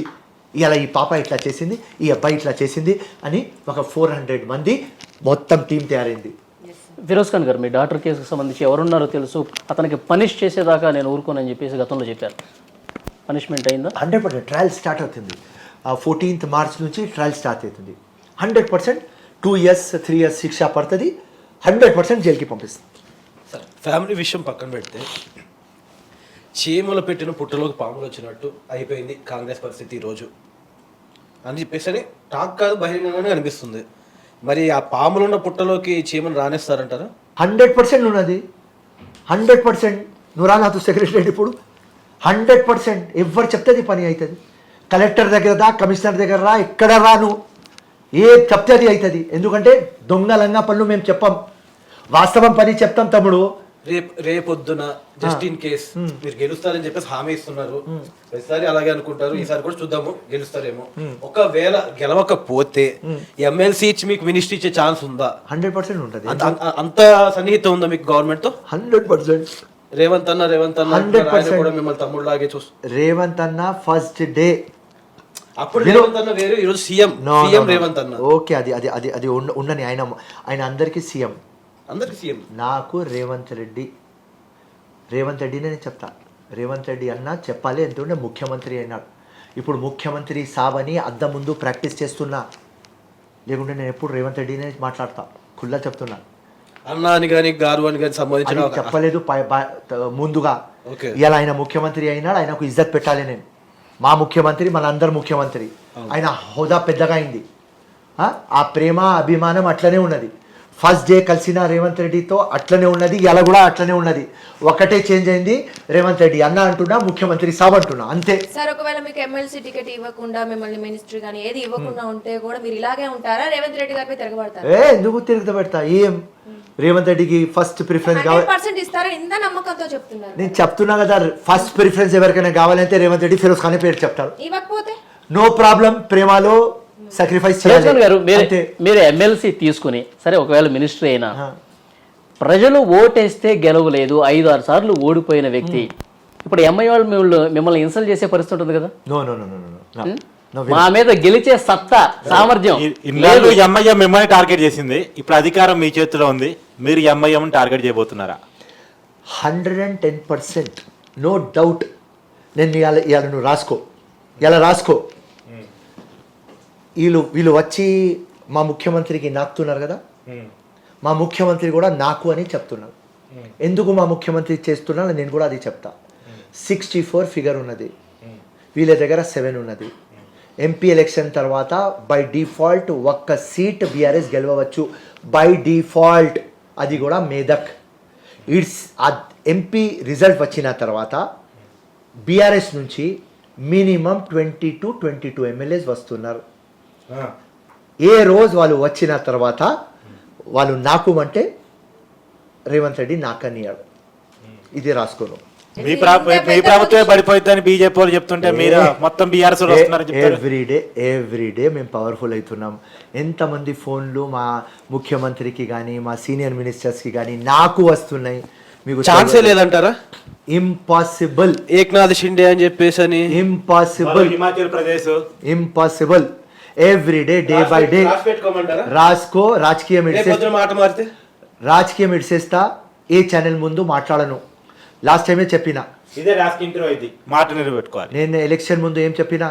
ఇలా ఈ పాప ఇట్లా చేసింది, ఈ అబ్బాయి ఇట్లా చేసింది అని ఒక 400 మంది మొత్తం టీం తయారైంది. ఫిరోజ్ ఖాన్ గారు, మీ డాక్టర్ కేసుకు సంబంధించి ఎవరున్నారో తెలుసు, అతనికి పనిష్ చేసేదాకా నేను ఊరుకోనని చెప్పేసి గతంలో చెప్పారు. పనిష్మెంట్ అయిందా? 100% ట్రయల్ స్టార్ట్ అవుతుంది. 14th March నుంచి ట్రయల్ స్టార్ట్ అవుతుంది. 100% 2 years 3 years శిక్ష పడుతుంది, 100% జైలుకి పంపిస్తుంది. సరే, ఫ్యామిలీ విషయం పక్కన పెడితే చీమలు పెట్టిన పుట్టలోకి పాములు వచ్చినట్టు అయిపోయింది కాంగ్రెస్ పరిస్థితి ఈరోజు అని చెప్పేసి టాక్ కాదు, బహిరంగంగానే అనిపిస్తుంది. మరి ఆ పాములున్న పుట్టలోకి చీమలు రానేస్తారంటారా? 100% ఉన్నది, 100%. నువ్వు రా నాతో సెక్రటరీ ఇప్పుడు 100% ఎవరు చెప్తే పని అవుతుంది. కలెక్టర్ దగ్గర రా, కమిషనర్ దగ్గర రా, ఎక్కడ రాను, ఏ చెప్తే అది అవుతుంది. ఎందుకంటే దొంగ లంగా పనులు మేము చెప్పాం, వాస్తవం పని చెప్తాం తమ్ముడు. రేపొద్దున జస్ట్ ఇన్ కేస్ మీరు గెలుస్తారని చెప్పేసి హామీ ఇస్తున్నారు. ప్రతిసారి అలాగే అనుకుంటారు, ఈసారి కూడా చూద్దాము గెలుస్తారేమో. ఒకవేళ గెలవకపోతే ఎమ్మెల్సీ ఇచ్చి మీకు మినిస్ట్రీ ఇచ్చే ఛాన్స్ ఉందా? 100% ఉంటుంది. అంత సన్నిహితం ఉందా మీకు గవర్నమెంట్ తో? 100%. రేవంత్ అన్న 100% కూడా మిమ్మల్ని తమ్ముళ్ళలాగే చూస్తారు. రేవంత్ అన్న ఫస్ట్ డే అప్పుడు రేవంత్ అన్న వేరు, ఈరోజు సీఎం రేవంత్ అన్న. ఓకే, అది అది అది అది ఉండని. ఆయన అందరికీ సీఎం, అందరికి సీఎం. నాకు రేవంత్ రెడ్డినే నేను చెప్తా. రేవంత్ రెడ్డి అన్న చెప్పాలి, ఎందుకంటే ముఖ్యమంత్రి అయినాడు. ఇప్పుడు ముఖ్యమంత్రి సాబ్ అని అద్దం ముందు ప్రాక్టీస్ చేస్తున్నా, లేకుంటే నేను ఎప్పుడు రేవంత్ రెడ్డినే మాట్లాడతా, ఖుల్లా చెప్తున్నా. అన్నా అని కానీ గారు అని కానీ అది సంబంధించిన చెప్పలేదు ముందుగా. ఓకే. ఇలా ఆయన ముఖ్యమంత్రి అయినాడు, ఆయనకు ఇజ్జత్ పెట్టాలి. నేను మా ముఖ్యమంత్రి, మన అందరు ముఖ్యమంత్రి, ఆయన హోదా పెద్దగా అయింది. ఆ ప్రేమ అభిమానం అట్లనే ఉన్నది. ఫస్ట్ డే కలిసిన రేవంత్ రెడ్డితో అట్లనే ఉన్నది, ఇలా కూడా అట్లనే ఉన్నది. ఒకటే చేంజ్ అయింది, రేవంత్ రెడ్డి అన్న అంటున్నా, ముఖ్యమంత్రి సాబ్ అంటున్నా, అంతే. సార్ ఒకవేళ మీకు ఎమ్మెల్సీ టికెట్ ఇవ్వకుండా, మిమ్మల్ని మినిస్టర్ కానీ ఏది ఇవ్వకుండా ఉంటే కూడా మీరు ఇలాగే ఉంటారా? రేవంత్ రెడ్డి గారిపై తిరగబడతారు? ఎందుకు తిరుగుతబెడతా? ఏం రేవంత్ రెడ్డికి ఫస్ట్ ప్రిఫరెన్స్ కావాలి. 100% ఇస్తారా? ఇంత నమ్మకంతో చెప్తున్నారు. నేను చెప్తున్నా కదా, ఫస్ట్ ప్రిఫరెన్స్ ఎవరికైనా కావాలంటే రేవంత్ రెడ్డి, ఫిరోజ్ ఖాన్ పేరు చెప్తారు. ఇవ్వకపోతే నో ప్రాబ్లం, ప్రేమలో సాక్రిఫైస్ ఫిరోజ్ ఖాన్ గారు, మీరు ఎమ్మెల్సీ తీసుకుని సరే ఒకవేళ మినిస్టర్ అయినా ప్రజలు ఓటేస్తే గెలవలేదు, 5-6 సార్లు ఓడిపోయిన వ్యక్తి ఇప్పుడు ఎంఐ వాళ్ళు మిమ్మల్ని ఇన్సల్ట్ చేసే పరిస్థితి ఉంటుంది కదా? No no no no no మా మీద గెలిచే సత్తా సామర్థ్యం ఇన్నాళ్ళు ఎంఐఎం మిమ్మల్ని టార్గెట్ చేసింది, ఇప్పుడు అధికారం మీ చేతిలో ఉంది, మీరు ఎంఐఎం టార్గెట్ చేయబోతున్నారా? 110% నో డౌట్. నేను ఇవాళ నువ్వు రాసుకో, ఇలా రాసుకో. వీళ్ళు వచ్చి మా ముఖ్యమంత్రికి నాకుతున్నారు కదా, మా ముఖ్యమంత్రి కూడా నాకు అని చెప్తున్నారు. ఎందుకు మా ముఖ్యమంత్రి చేస్తున్నా నేను కూడా అది చెప్తా. 64 ఫిగర్ ఉన్నది, వీళ్ళ దగ్గర 7 ఉన్నది. ఎంపీ ఎలక్షన్ తర్వాత బై డిఫాల్ట్ ఒక్క సీట్ బీఆర్ఎస్ గెలవచ్చు, బై డిఫాల్ట్. అది కూడా మేదక్. ఎంపీ రిజల్ట్ వచ్చిన తర్వాత బీఆర్ఎస్ నుంచి మినిమం 22 ఎమ్మెల్యేస్ వస్తున్నారు. ఏ రోజు వాళ్ళు వచ్చిన తర్వాత వాళ్ళు నాకు అంటే రేవంత్ రెడ్డి నాకనియాడు. ఇది రాసుకోను. మీ ప్రభుత్వమే పడిపోతుందని బీజేపీ వాళ్ళు చెప్తుంటే మీరు మొత్తం బీఆర్ఎస్ ఎవ్రీడే మేము పవర్ఫుల్ అవుతున్నాం. ఎంతమంది ఫోన్లు మా ముఖ్యమంత్రికి కానీ మా సీనియర్ మినిస్టర్స్కి కానీ నాకు వస్తున్నాయి. మీకు ఛాన్సే లేదంటారా? ఇంపాసిబుల్. ఏక్నాథ్ షిండే అని చెప్పేసి అని impossible, Himachal Pradesh impossible. Everyday day by day రాసుకో. రాజకీయం ఇడిసేస్తా, ఏ ఛానల్ ముందు మాట్లాడను. లాస్ట్ టైమే చెప్పిన, మాట నిలబెట్టుకోవాలి. నేను ఎలక్షన్ ముందు ఏం చెప్పినా,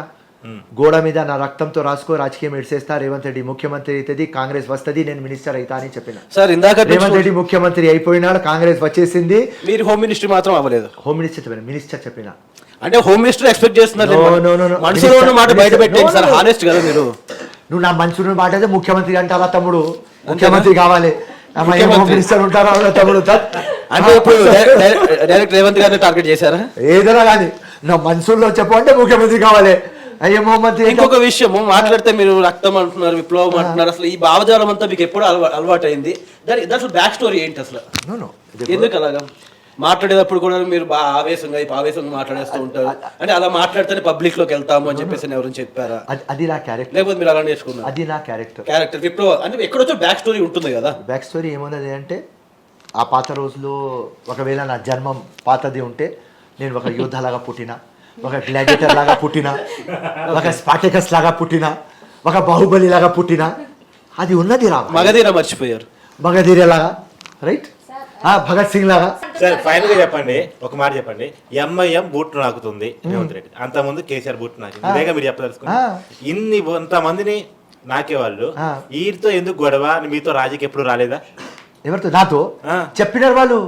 గోడ మీద నా రక్తంతో రాసుకో, రాజకీయం ఇడిసేస్తా, రేవంత్ రెడ్డి ముఖ్యమంత్రి అవుతుంది, కాంగ్రెస్ వస్తుంది, నేను మినిస్టర్ అవుతా అని చెప్పిన. సార్ ఇందాక రేవంత్ రెడ్డి ముఖ్యమంత్రి అయిపోయినాడు, కాంగ్రెస్ వచ్చేసింది, మీరు హోమ్ మినిస్టర్ మాత్రం అవ్వలేదు. హోమ్ మినిస్టర్ చెప్పిన, మినిస్టర్ చెప్పిన. అంటే హోమ్ మినిస్టర్ ఎక్స్పెక్ట్ చేస్తున్నారు. మనసులో ఉన్న మాట బయట పెట్టండి సార్, హానెస్ట్ కదా మీరు. నువ్వు నా మనసులో మాట అయితే ముఖ్యమంత్రి అంటారా తమ్ముడు? ముఖ్యమంత్రి కావాలి, హోమ్ మినిస్టర్ ఉంటారా తమ్ముడు? అంటే ఇప్పుడు డైరెక్ట్ రేవంత్ గారిని టార్గెట్ చేశారా? ఏదైనా కానీ నా మనసులో చెప్పు అంటే ముఖ్యమంత్రి కావాలి. అయ్యే మొహమ్మద్. ఇంకొక విషయం మాట్లాడితే మీరు రక్తం అంటున్నారు, విప్లవం అంటున్నారు, అసలు ఈ భావజాలం అంతా మీకు ఎప్పుడు అలవాటు అయింది? దాని అసలు బ్యాక్ స్టోరీ ఏంటి అసలు? ఎందుకు అలాగా మాట్లాడేటప్పుడు కూడా మీరు బాగా ఆవేశంగా మాట్లాడేస్తూ ఉంటారు? అంటే అలా మాట్లాడితేనే పబ్లిక్ లోకి వెళ్తాము అని చెప్పేసి ఎవరైనా చెప్పారా? అది నా క్యారెక్టర్. లేకపోతే మీరు అలా నేర్చుకున్నారు? అది నా క్యారెక్టర్. విప్లవం అంటే ఎక్కడొచ్చో బ్యాక్ స్టోరీ ఉంటుంది కదా. బ్యాక్ స్టోరీ ఏమున్నది అంటే, ఆ పాత రోజుల్లో ఒకవేళ నా జన్మం పాతది ఉంటే నేను ఒక యోధలాగా పుట్టిన, ఒక గ్లాడియేటర్ లాగా పుట్టిన, ఒక స్పార్టకస్ లాగా పుట్టిన, ఒక బాహుబలి లాగా పుట్టిన, అది ఉన్నది రా. మగధీర మర్చిపోయారు, మగధీర లాగా, రైట్? భగత్ సింగ్ లాగా. సార్ ఫైనల్ గా చెప్పండి, ఒక మాట చెప్పండి. ఎంఐఎం బూట్ నాకుతుంది రేవంత్ రెడ్డి, అంత ముందు కేసీఆర్ బూట్ నాకింది, ఇదేగా మీరు చెప్పదలుచుకుని. ఇంతమందిని నాకేవాళ్ళు వీరితో ఎందుకు గొడవ? మీతో రాజీకి ఎప్పుడు రాలేదా? ఎవరితో? నాతో చెప్పినారు వాళ్ళు.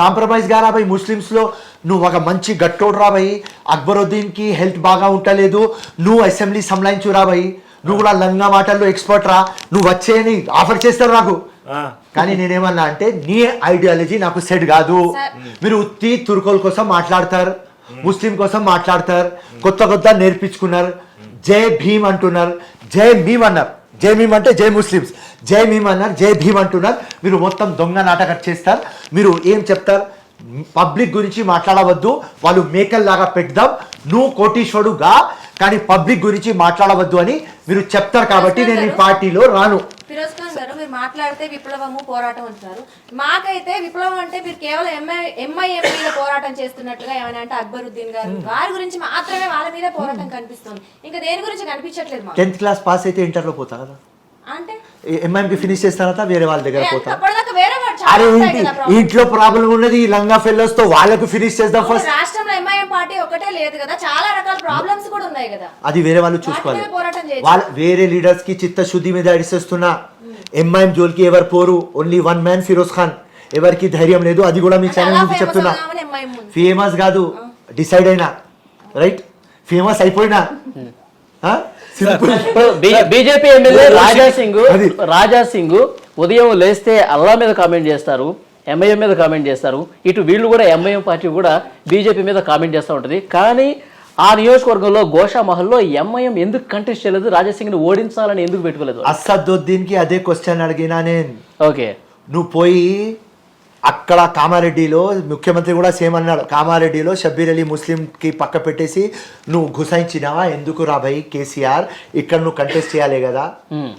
కాంప్రమైజ్ గా రాబాయి, ముస్లిమ్స్ లో నువ్వు ఒక మంచి గట్టోడు రాబాయి, అక్బరుద్దీన్ కి హెల్త్ బాగా ఉంటలేదు, నువ్వు అసెంబ్లీ సంలాయించు రాబాయి, నువ్వు కూడా లంగా మాటల్లో ఎక్స్పర్ట్ రా, నువ్వు వచ్చేయని ఆఫర్ చేస్తారు నాకు. కానీ నేనేమన్నా అంటే, నీ ఐడియాలజీ నాకు సెట్ కాదు. మీరు ఉత్తి తుర్కోల కోసం మాట్లాడతారు, ముస్లిం కోసం మాట్లాడతారు, కొత్త నేర్పించుకున్నారు, జై భీమ్ అంటున్నారు, జై భీమ్ అన్నారు. జై భీమ్ అంటే జై ముస్లిమ్స్, జై భీమ్ అన్నారు, జై భీమ్ అంటున్నారు. మీరు మొత్తం దొంగ నాటకం చేస్తారు. మీరు ఏం చెప్తారు? పబ్లిక్ గురించి మాట్లాడవద్దు, వాళ్ళు మేకల్లాగా పెడదాం, నువ్వు కోటీశ్వరుడుగా, కానీ పబ్లిక్ గురించి మాట్లాడవద్దు అని మీరు చెప్తారు. కాబట్టి నేను ఈ పార్టీలో రాను. ఫిరోజ్ ఖాన్ గారు, మీరు మాట్లాడితే విప్లవము పోరాటం అంటున్నారు. మాకైతే విప్లవం అంటే మీరు కేవలం ఎంఐఎం మీద పోరాటం చేస్తున్నట్టుగా ఏమైనా అంటే అక్బరుద్దీన్ గారు వారి గురించి మాత్రమే, వాళ్ళ మీద పోరాటం కనిపిస్తుంది, ఇంకా దేని గురించి కనిపించట్లేదు. 10th క్లాస్ పాస్ అయితే ఇంటర్లో పోతా కదా, అంటే ఎంఐఎంకి ఫినిష్ చేస్తారా వేరే వాళ్ళ దగ్గర పోతా? అప్పటిదాకా వేరే వాడు చాలా అరే ఉంటాయి కదా problems. ఇంట్లో ప్రాబ్లం ఉన్నది ఈ లంగా ఫెల్లోస్ తో వాళ్ళకు ఫినిష్ చేద్దాం అవును, ఫస్ట్. రాష్ట్రంలో ఎంఐఎం పార్టీ ఒకటే లేదు కదా, చాలా రకాల ప్రాబ్లమ్స్ కూడా ఉన్నాయి కదా. అది వేరే వాళ్ళు చూసుకోవాలి. వాటి మీద పోరాటం చేయొచ్చు. వాళ్ళ వేరే లీడర్స్ కి చిత్తశుద్ధి మీద అడిచేస్తున్నా. ఎంఐఎం జోలికి ఎవరు పోరు, only one man Firoz Khan. ఎవరికి ధైర్యం లేదు, అది కూడా మీ ఛానల్ నుంచి చెప్తున్నా. ఫేమస్ కాదు, డిసైడ్ అయినా, రైట్? ఫేమస్ అయిపోయినా బీజేపీ ఎమ్మెల్యే రాజా సింగ్ ఉదయం లేస్తే అల్లా మీద కామెంట్ చేస్తారు, ఎంఐఎం మీద కామెంట్ చేస్తారు. ఇటు వీళ్ళు కూడా ఎంఐఎం పార్టీ కూడా బీజేపీ మీద కామెంట్ చేస్తూ ఉంటుంది. కానీ ఆ నియోజకవర్గంలో గోషా మహల్లో ఎంఐఎం ఎందుకు కంటెస్ట్ చేయలేదు, రాజాసింగ్ ని ఓడించాలని ఎందుకు పెట్టుకోలేదు? అసదుద్దీన్ కి అదే క్వశ్చన్ అడిగినా నేను. ఓకే, నువ్వు పోయి అక్కడ కామారెడ్డిలో ముఖ్యమంత్రి కూడా సేమ్ అన్నాడు, కామారెడ్డిలో షబ్బీర్ అలీ ముస్లింకి పక్క పెట్టేసి నువ్వు గుసాయించినావా, ఎందుకు రాబోయ్ కేసీఆర్, ఇక్కడ నువ్వు కంటెస్ట్ చేయాలి కదా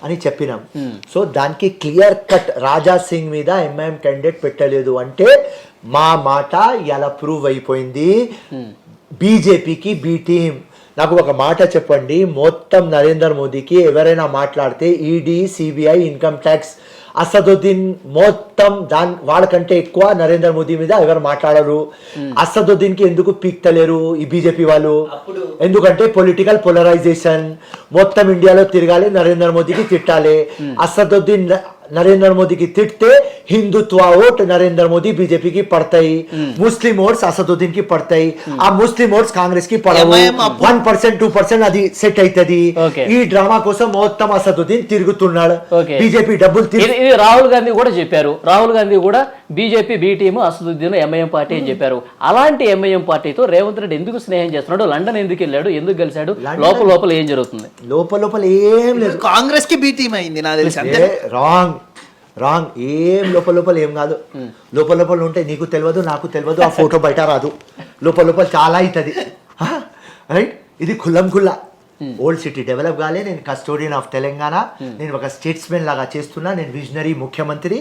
అని చెప్పినాం. సో దానికి క్లియర్ కట్ రాజా సింగ్ మీద ఎంఐఎం క్యాండిడేట్ పెట్టలేదు అంటే మా మాట ఇలా ప్రూవ్ అయిపోయింది. బీజేపీకి బి టీం. నాకు ఒక మాట చెప్పండి, మొత్తం నరేంద్ర మోదీకి ఎవరైనా మాట్లాడితే ED, CBI, income tax, Asaduddin మొత్తం వాడికంటే ఎక్కువ నరేంద్ర మోదీ మీద ఎవరు మాట్లాడరు. అసదుద్దీన్ కి ఎందుకు పీక్తలేరు ఈ బీజేపీ వాళ్ళు? ఎందుకంటే పొలిటికల్ పోలరైజేషన్, మొత్తం ఇండియాలో తిరగాలి, నరేంద్ర మోదీకి తిట్టాలి. అసదుద్దీన్ నరేంద్ర మోదీకి తిట్టే హిందుత్వ ఓట్ నరేంద్ర మోదీ బీజేపీకి పడతాయి, ముస్లిం ఓట్స్ అసదుద్దీన్ కి పడతాయి, ఆ ముస్లిం ఓట్స్ కాంగ్రెస్ కి పడవు. 1%, 2% అది సెట్ అవుతుంది. ఈ డ్రామా కోసం మొత్తం అసదుద్దీన్ తిరుగుతున్నాడు. బీజేపీ డబ్బులు ఇది రాహుల్ గాంధీ కూడా చెప్పారు. రాహుల్ గాంధీ కూడా BJP B team, Asaduddin MIM party అని చెప్పారు. అలాంటి ఎంఐఎం పార్టీతో రేవంత్ రెడ్డి ఎందుకు స్నేహం చేస్తున్నాడు? లండన్ ఎందుకు వెళ్ళాడు? ఎందుకు కలిశాడు? లోపల ఏం జరుగుతుంది? లోపల ఏం లేదు. కాంగ్రెస్ కి బి టీమ్ అయింది నాకు తెలిసి. రాంగ్ ఏం లోపల ఏం కాదు. లోపల ఉంటే నీకు తెలియదు, నాకు తెలియదు, ఆ ఫోటో బయట రాదు. లోపల చాలా అవుతుంది, రైట్? ఇది ఖుల్లా ఓల్డ్ సిటీ డెవలప్ కాలే. నేను కస్టోడియన్ ఆఫ్ తెలంగాణ, నేను ఒక స్టేట్స్మెన్ లాగా చేస్తున్నా, నేను విజనరీ ముఖ్యమంత్రి.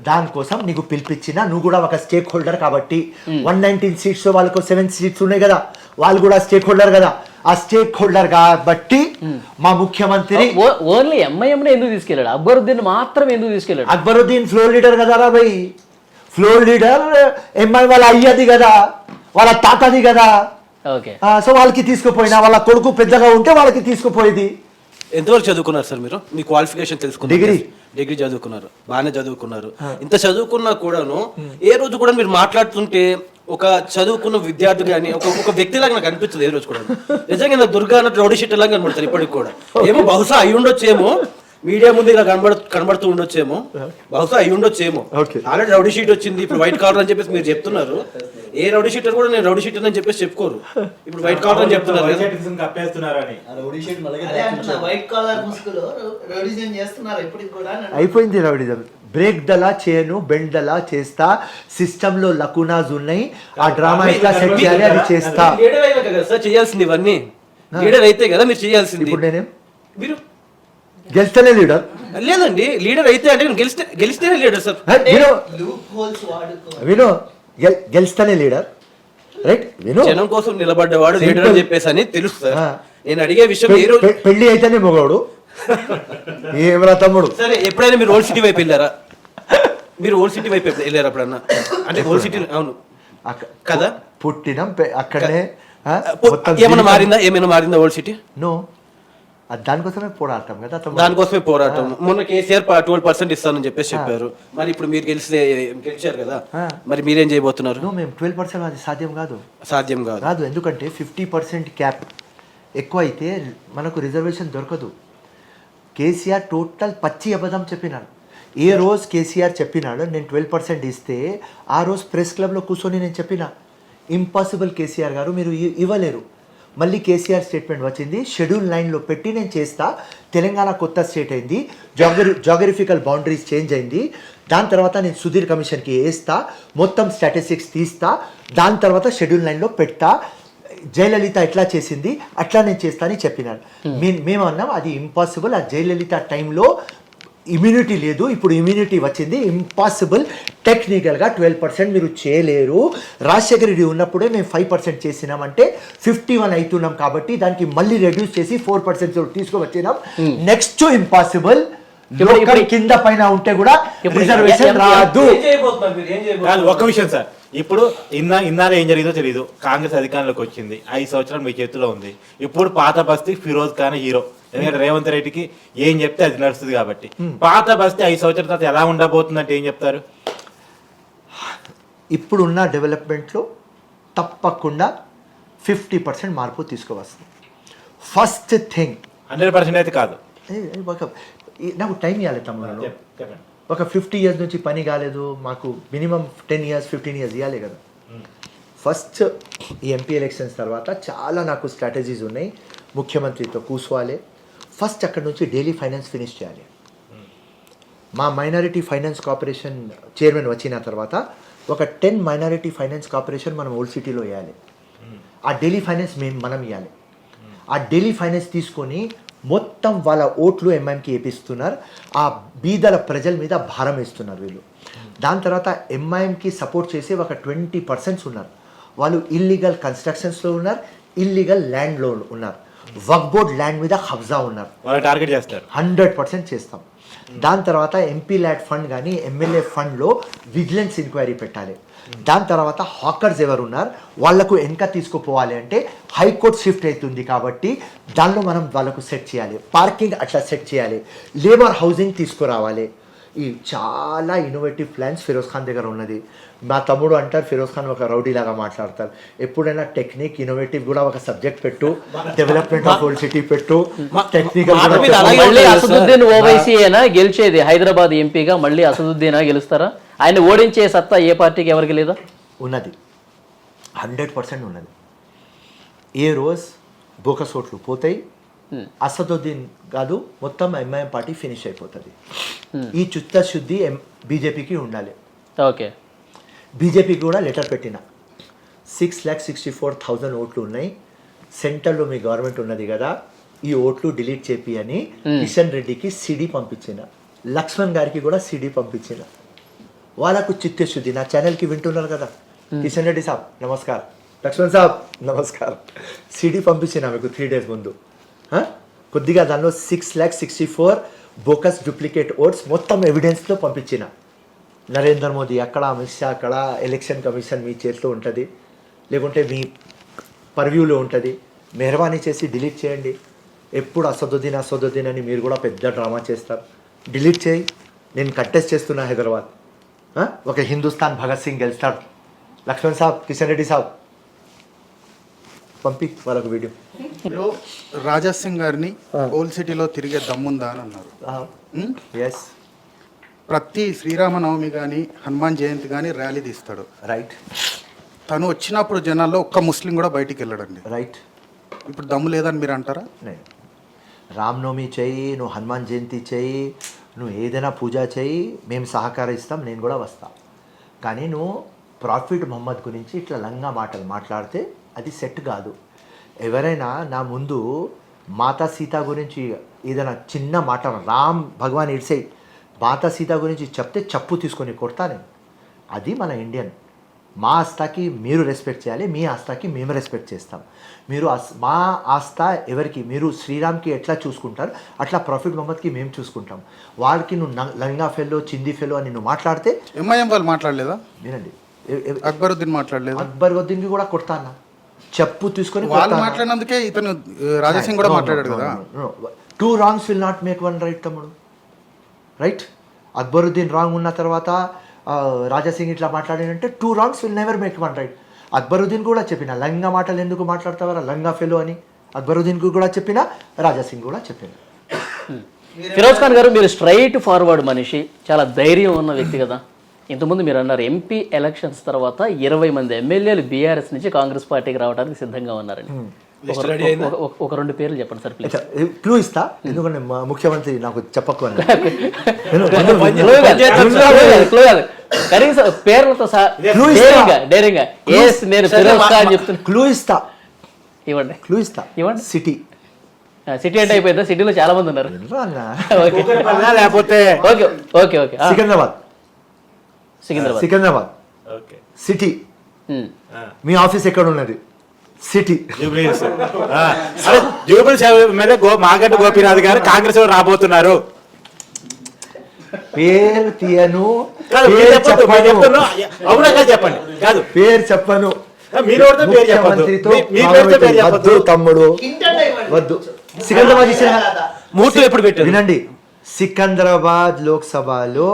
దానికోసం నీకు పిలిపించిన, నువ్వు కూడా ఒక స్టేక్ హోల్డర్ కాబట్టి 119 సీట్స్ వాళ్ళకు 7 సీట్స్ ఉన్నాయి కదా, వాళ్ళు కూడా స్టేక్ హోల్డర్ కదా. ఆ స్టేక్ హోల్డర్ కాబట్టి మా ముఖ్యమంత్రి ఓన్లీ ఎంఐఎం ఎందుకు తీసుకెళ్ళాడు? అక్బరుద్దీన్ మాత్రం ఎందుకు తీసుకెళ్ళాడు? అక్బరుద్దీన్ ఫ్లోర్ లీడర్ కదా రా భయ్. ఫ్లోర్ లీడర్ ఎంఐ వాళ్ళ అయ్యది కదా, వాళ్ళ తాతది కదా. సో వాళ్ళకి తీసుకుపోయినా, వాళ్ళ కొడుకు పెద్దగా ఉంటే వాళ్ళకి తీసుకుపోయేది. ఎంతవరకు చదువుకున్నారు సార్ మీరు? మీ క్వాలిఫికేషన్ తెలుసుకున్నారు? డిగ్రీ చదువుకున్నారు, బాగానే చదువుకున్నారు. ఇంత చదువుకున్నా కూడాను ఏ రోజు కూడా మీరు మాట్లాడుతుంటే ఒక చదువుకున్న విద్యార్థి కానీ ఒక వ్యక్తిలాగా నాకు అనిపిస్తుంది ఏ రోజు కూడా. నిజంగా నాకు దుర్గా అన్నట్టు రౌడీ షీట్ లాగా కనబడతారు ఇప్పటికి కూడా. ఏమో బహుశా అయి ఉండొచ్చేమో, మీడియా ముందు ఇలా కనబడుతూ ఉండొచ్చేమో, బహుశా అయి ఉండొచ్చేమో. ఆల్రెడీ రౌడీ షీట్ వచ్చింది, ఇప్పుడు వైట్ కాలర్ అని చెప్పేసి మీరు చెప్తున్నారు. ఏ రౌడీ షీటర్ కూడా నేను రౌడీ షీటర్ అని చెప్పేసి చెప్పుకోరు, ఇప్పుడు వైట్ కాలర్ అని చెప్తున్నారు. అయిపోయింది రౌడీజం. బ్రేక్ దలా చేయను, బెండ్ దలా చేస్తా, సిస్టమ్ లో లకునాస్ ఉన్నాయి, ఆ డ్రామా ఎట్లా సెట్ చేయాలి అది చేస్తా. చేయాల్సింది ఇవన్నీ లీడర్ అయితే కదా మీరు చేయాల్సింది. ఇప్పుడు నేనేం మీరు గెలిస్తేనే లీడర్ లేదండి, లీడర్ అయితే అంటే గెలిస్తేనే లీడర్ సార్. విను, గెలిస్తేనే లీడర్, రైట్? విను, జనం కోసం నిలబడ్డవాడు లీడర్ అని చెప్పేసి అని తెలుసు సార్. నేను అడిగే విషయం పెళ్లి అయితేనే మొగవాడు ఏమరా తమ్ముడు. సరే, ఎప్పుడైనా మీరు ఓల్డ్ సిటీ వైపు వెళ్ళారా? మీరు ఓల్డ్ సిటీ వైపు వెళ్ళారు అప్పుడన్నా? అంటే ఓల్డ్ సిటీ అవును కదా, పుట్టినాం అక్కడనే. ఏమైనా మారిందా ఓల్డ్ సిటీ? నో, దానికోసమే పోరాటం కదా, దానికోసమే పోరాటం. మొన్న కేసీఆర్ 12% ఇస్తానని చెప్పేసి చెప్పారు. మరి ఇప్పుడు మీరు గెలిచారు కదా, మరి మీరేం చేయబోతున్నారు? మేము 12% అది సాధ్యం కాదు. ఎందుకంటే 50% క్యాప్ ఎక్కువ అయితే మనకు రిజర్వేషన్ దొరకదు. కేసీఆర్ టోటల్ పచ్చి అబద్ధం చెప్పినాడు. ఏ రోజు కేసీఆర్ చెప్పినాడు నేను 12% ఇస్తే, ఆ రోజు ప్రెస్ క్లబ్లో కూర్చొని నేను చెప్పిన ఇంపాసిబుల్ కేసీఆర్ గారు, మీరు ఇవ్వలేరు. మళ్ళీ కేసీఆర్ స్టేట్మెంట్ వచ్చింది, షెడ్యూల్ 9లో పెట్టి నేను చేస్తా. తెలంగాణ కొత్త స్టేట్ అయింది, జాగ్రఫికల్ బౌండరీస్ చేంజ్ అయింది. దాని తర్వాత నేను సుధీర్ కమిషన్కి వేస్తా, మొత్తం స్టాటిస్టిక్స్ తీస్తా, దాని తర్వాత షెడ్యూల్ 9లో పెడతా. జయలలిత ఎట్లా చేసింది అట్లా నేను చేస్తా అని చెప్పినాను. మేము అన్నాం అది ఇంపాసిబుల్. ఆ జయలలిత టైంలో ఇమ్యూనిటీ లేదు, ఇప్పుడు ఇమ్యూనిటీ వచ్చింది, ఇంపాసిబుల్. టెక్నికల్గా 12% మీరు చేయలేరు. రాజశేఖర రెడ్డి ఉన్నప్పుడే మేము 5% చేసినామంటే 51 అవుతున్నాం కాబట్టి దానికి మళ్ళీ రెడ్యూస్ చేసి 4% తీసుకువచ్చినాం. నెక్స్ట్ ఇంపాసిబుల్ లోకల్ కింద పైన ఉంటే కూడా రిజర్వేషన్ రాదు. కాదు, ఒక్క విషయం సార్, ఇప్పుడు ఇన్నాళ్ళు ఏం జరిగిందో తెలియదు. కాంగ్రెస్ అధికారంలోకి వచ్చింది, 5 సంవత్సరాలు మీ చేతిలో ఉంది. ఇప్పుడు పాత బస్తీ ఫిరోజ్ ఖాన్ హీరో, ఎందుకంటే రేవంత్ రెడ్డికి ఏం చెప్తే అది నడుస్తుంది కాబట్టి. పాత బస్తీ 5 సంవత్సరాల తర్వాత ఎలా ఉండబోతుందంటే ఏం చెప్తారు? ఇప్పుడున్న డెవలప్మెంట్లో తప్పకుండా 50% మార్పు తీసుకువస్తుంది. ఫస్ట్ థింగ్ 100% అయితే కాదు. నాకు టైం ఇవ్వాలి తమ్ముడు. ఒక 50 years నుంచి పని కాలేదు, మాకు మినిమం 10 years 15 years ఇవ్వాలి కదా. ఫస్ట్ ఈ ఎంపీ ఎలక్షన్స్ తర్వాత చాలా నాకు స్ట్రాటజీస్ ఉన్నాయి. ముఖ్యమంత్రితో కూర్చోవాలి. ఫస్ట్ అక్కడ నుంచి డైలీ ఫైనాన్స్ ఫినిష్ చేయాలి. మా మైనారిటీ ఫైనాన్స్ కార్పొరేషన్ చైర్మన్ వచ్చిన తర్వాత ఒక 10 మైనారిటీ ఫైనాన్స్ కార్పొరేషన్ మనం ఓల్డ్ సిటీలో వేయాలి. ఆ డైలీ ఫైనాన్స్ మనం ఇవ్వాలి. ఆ డైలీ ఫైనాన్స్ తీసుకొని మొత్తం వాళ్ళ ఓట్లు ఎంఐఎంకి వేపిస్తున్నారు. ఆ బీదల ప్రజల మీద భారం వేస్తున్నారు వీళ్ళు. దాని తర్వాత ఎంఐఎంకి సపోర్ట్ చేసే ఒక 20% ఉన్నారు. వాళ్ళు ఇల్లీగల్ కన్స్ట్రక్షన్స్లో ఉన్నారు, ఇల్లీగల్ ల్యాండ్లో ఉన్నారు, వక్ఫ్ బోర్డ్ ల్యాండ్ మీద కబ్జా ఉన్నారు. టార్గెట్ చేస్తారు. 100% చేస్తాం. దాని తర్వాత ఎంపీ ల్యాడ్ ఫండ్ కానీ ఎమ్మెల్యే ఫండ్లో విజిలెన్స్ ఎంక్వైరీ పెట్టాలి. దాని తర్వాత హాకర్స్ ఎవరు ఉన్నారు వాళ్లకు వెనక తీసుకుపోవాలి అంటే హైకోర్టు షిఫ్ట్ అవుతుంది కాబట్టి దానిలో మనం వాళ్ళకు సెట్ చేయాలి. పార్కింగ్ అట్లా సెట్ చేయాలి. లేబర్ హౌసింగ్ తీసుకురావాలి. ఈ చాలా ఇన్నోవేటివ్ ప్లాన్స్ ఫిరోజ్ ఖాన్ దగ్గర ఉన్నది. మా తమ్ముడు అంటారు ఫిరోజ్ ఖాన్ ఒక రౌడీ లాగా మాట్లాడతారు. ఎప్పుడైనా టెక్నిక్ ఇన్నోవేటివ్ కూడా ఒక సబ్జెక్ట్ పెట్టు, డెవలప్మెంట్ ఆఫ్ ఓల్డ్ సిటీ పెట్టు, టెక్నికల్ మళ్ళీ అసదుద్దీన్ ఓవైసీ అయినా గెలిచేది హైదరాబాద్ ఎంపీగా మళ్ళీ అసదుద్దీన్ గెలుస్తారా? ఆయన ఓడించే సత్తా ఏ పార్టీకి ఎవరికి లేదా? ఉన్నది, 100% ఉన్నది. ఏ రోజు బోకస్ ఓట్లు పోతాయి, అసదుద్దీన్ కాదు మొత్తం ఎంఐఎం పార్టీ ఫినిష్ అయిపోతుంది. ఈ చిత్తశుద్ధి బీజేపీకి ఉండాలి. ఓకే, బీజేపీకి కూడా లెటర్ పెట్టిన 6,64,000 ఓట్లు ఉన్నాయి. సెంటర్లో మీ గవర్నమెంట్ ఉన్నది కదా, ఈ ఓట్లు డిలీట్ చేపి అని కిషన్ రెడ్డికి సిడి పంపించిన, లక్ష్మణ్ గారికి కూడా సిడి పంపించిన. వాళ్ళకు చిత్తశుద్ధి. నా ఛానల్కి వింటున్నారు కదా, కిషన్ రెడ్డి సాబ్ నమస్కార్, లక్ష్మణ్ సాబ్ నమస్కార్, సిడి పంపించిన మీకు 3 days ముందు. కొద్దిగా దానిలో 6,64,000 బోకస్ డూప్లికేట్ ఓట్స్ మొత్తం ఎవిడెన్స్లో పంపించిన. నరేంద్ర మోదీ అక్కడ, అమిత్ షా అక్కడ, ఎలక్షన్ కమిషన్ మీ చేతిలో ఉంటుంది, లేకుంటే మీ పర్వ్యూలో ఉంటుంది. మెహర్బానీ చేసి డిలీట్ చేయండి. ఎప్పుడు అసదుద్దీన్ అని మీరు కూడా పెద్ద డ్రామా చేస్తారు. డిలీట్ చేయి. నేను కంటెస్ట్ చేస్తున్నా హైదరాబాద్. ఒక హిందుస్థాన్ భగత్ సింగ్ గెలుస్తాడు. లక్ష్మణ్ సాబ్, కిషన్ రెడ్డి సాబ్ పంపి వాళ్ళకు వీడియో. రాజా సింగ్ గారిని ఓల్డ్ సిటీలో తిరిగే దమ్ముందా అని అన్నారు. ఎస్, ప్రతి శ్రీరామనవమి కానీ హనుమాన్ జయంతి కానీ ర్యాలీ తీస్తాడు. రైట్. తను వచ్చినప్పుడు జనాల్లో ఒక్క ముస్లిం కూడా బయటికి వెళ్ళడండి. రైట్. ఇప్పుడు దమ్ము లేదని మీరు అంటారా? రామ్నవమి చెయ్యి, నువ్వు హనుమాన్ జయంతి చెయ్యి, నువ్వు ఏదైనా పూజ చెయ్యి, మేము సహకరిస్తాం, నేను కూడా వస్తా. కానీ నువ్వు ప్రాఫిట్ మొహమ్మద్ గురించి ఇట్లా లంగా మాటలు మాట్లాడితే అది సెట్ కాదు. ఎవరైనా నా ముందు మాతా సీత గురించి ఏదైనా చిన్న మాట రామ్ భగవాన్ ఇడ్సే మాతా సీత గురించి చెప్తే చెప్పు తీసుకొని కొడతా నేను. అది మన ఇండియన్. మా ఆస్థాకి మీరు రెస్పెక్ట్ చేయాలి, మీ ఆస్థాకి మేము రెస్పెక్ట్ చేస్తాం. మీరు మా ఆస్థా ఎవరికి మీరు శ్రీరామ్కి ఎట్లా చూసుకుంటారు అట్లా ప్రాఫిట్ మొహమ్మద్కి మేము చూసుకుంటాం. వాళ్ళకి నువ్వు లంగా ఫెల్లో చింది ఫెల్లో అని నువ్వు మాట్లాడితే ఎంఐఎం వాళ్ళు మాట్లాడలేదా? వినండి, అక్బరుద్దీన్ మాట్లాడలేదు. అక్బరుద్దీన్కి కూడా కొడతా అన్న, చెప్పు తీసుకొని వాళ్ళు మాట్లాడినందుకే ఇతను రాజా సింగ్ కూడా మాట్లాడాడు కదా. 2 wrongs will not make 1 right తమ్ముడు. రైట్. అక్బరుద్దీన్ రాంగ్ ఉన్న తర్వాత రాజా సింగ్ ఇట్లా మాట్లాడినంటే 2 wrongs will never make 1 right. Akbaruddin కూడా చెప్పిన లంగా మాటలు ఎందుకు మాట్లాడతావారా లంగా ఫెలో అని అక్బరుద్దీన్కి కూడా చెప్పిన, రాజా సింగ్ కూడా చెప్పిన. ఫిరోజ్ ఖాన్ గారు, మీరు స్ట్రైట్ ఫార్వర్డ్ మనిషి, చాలా ధైర్యం ఉన్న వ్యక్తి కదా. ఇంతకుముందు మీరు అన్నారు ఎంపీ ఎలక్షన్స్ తర్వాత 20 మంది ఎమ్మెల్యేలు బీఆర్ఎస్ నుంచి కాంగ్రెస్ పార్టీకి రావడానికి సిద్ధంగా ఉన్నారని. ఒక 2 పేర్లు చెప్పండి సార్ ప్లీజ్. క్లూ ఇస్తా, ఎందుకంటే ముఖ్యమంత్రి నాకు చెప్పకు అని. కనీసం పేర్లతో డైరింగా నేను ఫిరోజ్ ఖాన్ చెప్తున్నా. క్లూ ఇస్తా, ఇవ్వండి. క్లూ ఇస్తా, ఇవ్వండి. సిటీ. సిటీ అంటే అయిపోయిందా? సిటీలో చాలా మంది ఉన్నారు. లేకపోతే okay okay. Secunderabad. Secunderabad city. మీ ఆఫీస్ ఎక్కడ ఉన్నది? సిటీ. జూబ్లీస్ మీద మాగంటి గోపీనాథ్ గారు కాంగ్రెస్ లో రాబోతున్నారు. పేరు తీయను, కాదు, మీరు పేరు చెప్పొద్దు, మీరు చెప్పను, చెప్తున్నా. అవునా కాదు చెప్పండి. కాదు పేరు చెప్పను. మీరు ఎవరితో పేరు చెప్పొద్దు. ముఖ్యమంత్రితో మీ పేరుతో పేరు వద్దు చెప్పొద్దు. తమ్ముడు, వద్దు. సికింద్రాబాద్ ఇచ్చిన ముహూర్తం ఎప్పుడు పెట్టారు? వినండి, సికింద్రాబాద్ లోక్సభలో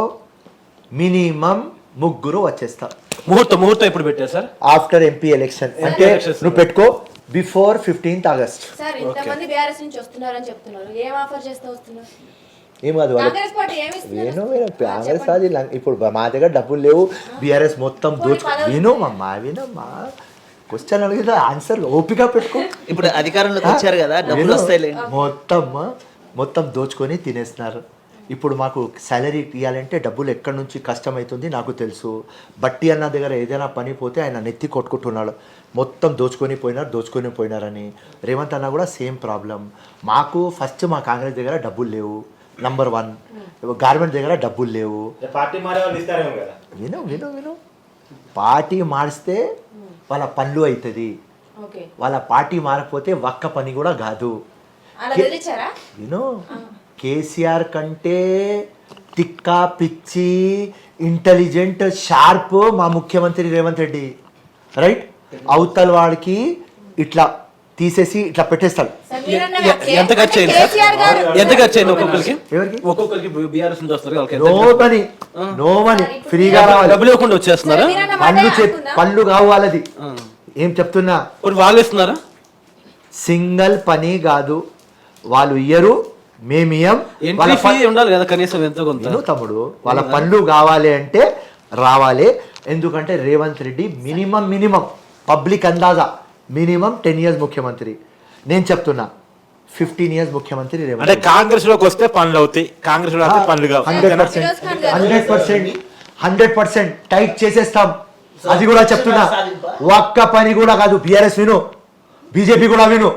మినిమం 3 వచ్చేస్తారు ముహూర్తం ఎప్పుడు పెట్టారు సార్? After MP election. అంటే నువ్వు పెట్టుకో బిఫోర్ 15th ఆగస్ట్. సార్ ఇంతమంది బీఆర్ఎస్ నుంచి వస్తున్నారని చెప్తున్నారు, ఏం ఆఫర్ చేస్తూ వస్తున్నారు? ఏం కాదు వాళ్ళు కాంగ్రెస్ పార్టీ ఏమి ఇస్తున్నారు? కాంగ్రెస్ అది ఇప్పుడు మా దగ్గర డబ్బులు లేవు, బీఆర్ఎస్ మొత్తం వినమ్మా క్వశ్చన్ అడిగితే ఆన్సర్ ఓపిక పెట్టుకో. ఇప్పుడు అధికారంలోకి వచ్చారు కదా, డబ్బులు వస్తాయి. మొత్తం దోచుకొని తినేస్తున్నారు. ఇప్పుడు మాకు సాలరీ ఇవ్వాలంటే డబ్బులు ఎక్కడి నుంచి కష్టమవుతుంది నాకు తెలుసు. బట్టి అన్న దగ్గర ఏదైనా పని పోతే ఆయన నెత్తి కొట్టుకుంటున్నాడు, మొత్తం దోచుకొని పోయినారని. రేవంత్ అన్న కూడా సేమ్ ప్రాబ్లం. మాకు ఫస్ట్ మా కాంగ్రెస్ దగ్గర డబ్బులు లేవు, నంబర్ 1. గవర్నమెంట్ దగ్గర డబ్బులు లేవు. పార్టీ మారే వాళ్ళు ఇస్తారేమో కదా. విను పార్టీ మారిస్తే వాళ్ళ పనులు అవుతుంది, వాళ్ళ పార్టీ మారకపోతే ఒక్క పని కూడా కాదు. కేసీఆర్ కంటే తిక్కా పిచ్చి ఇంటెలిజెంట్ షార్ప్ మా ముఖ్యమంత్రి రేవంత్ రెడ్డి, రైట్? అవతల వాడికి ఇట్లా తీసేసి ఇట్లా పెట్టేస్తాడు. ఎంత ఖర్చు అయింది ఒక్కొక్కరికి బీఆర్ఎస్ నుంచి వస్తారు? నో మనీ ఫ్రీగా రావాలి, డబ్బులు ఇవ్వకుండా వచ్చేస్తున్నారా? పళ్ళు కావు వాళ్ళది. ఏం చెప్తున్నా, వాళ్ళు ఇస్తున్నారా? సింగిల్ పని కాదు, వాళ్ళు ఇయ్యరు, మేమియం. ఉండాలి కదా కనీసం ఎంతో కొంత. తమ్ముడు వాళ్ళ పనులు కావాలి అంటే రావాలి. ఎందుకంటే రేవంత్ రెడ్డి మినిమం పబ్లిక్ అందాజా మినిమం 10 years ముఖ్యమంత్రి. నేను చెప్తున్నా 15 years ముఖ్యమంత్రి రేవంత్. అంటే కాంగ్రెస్ లోకి వస్తే పనులు అవుతాయి, కాంగ్రెస్ లో పనులు కావు. 100% టైట్ చేసేస్తాం. అది కూడా చెప్తున్నా, ఒక్క పని కూడా కాదు. బీఆర్ఎస్ విను, బీజేపీ కూడా విను,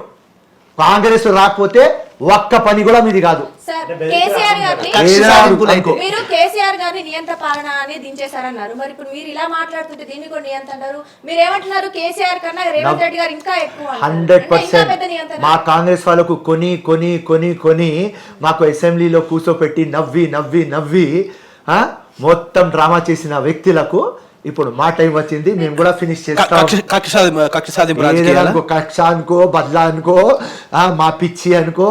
కాంగ్రెస్ రాకపోతే ఒక్క పని కూడా మీది కాదు. మీరు కేసీఆర్ గారిని నియంత్రణ పాలన అని దించేశారన్నారు, మరి ఇప్పుడు మీరు ఇలా మాట్లాడుతుంటే దీన్ని కూడా నియంత్రన్నారు. మీరు ఏమంటున్నారు? కేసీఆర్ కన్నా రేవంత్ రెడ్డి గారు ఇంకా ఎక్కువ. 100% మా కాంగ్రెస్ వాళ్ళకు కొని మాకు అసెంబ్లీలో కూర్చోపెట్టి నవ్వి మొత్తం డ్రామా చేసిన వ్యక్తులకు ఇప్పుడు మా టైం వచ్చింది, మేము కూడా ఫినిష్ చేస్తాం. కక్ష అనుకో, బద్లా అనుకో, మా పిచ్చి అనుకో,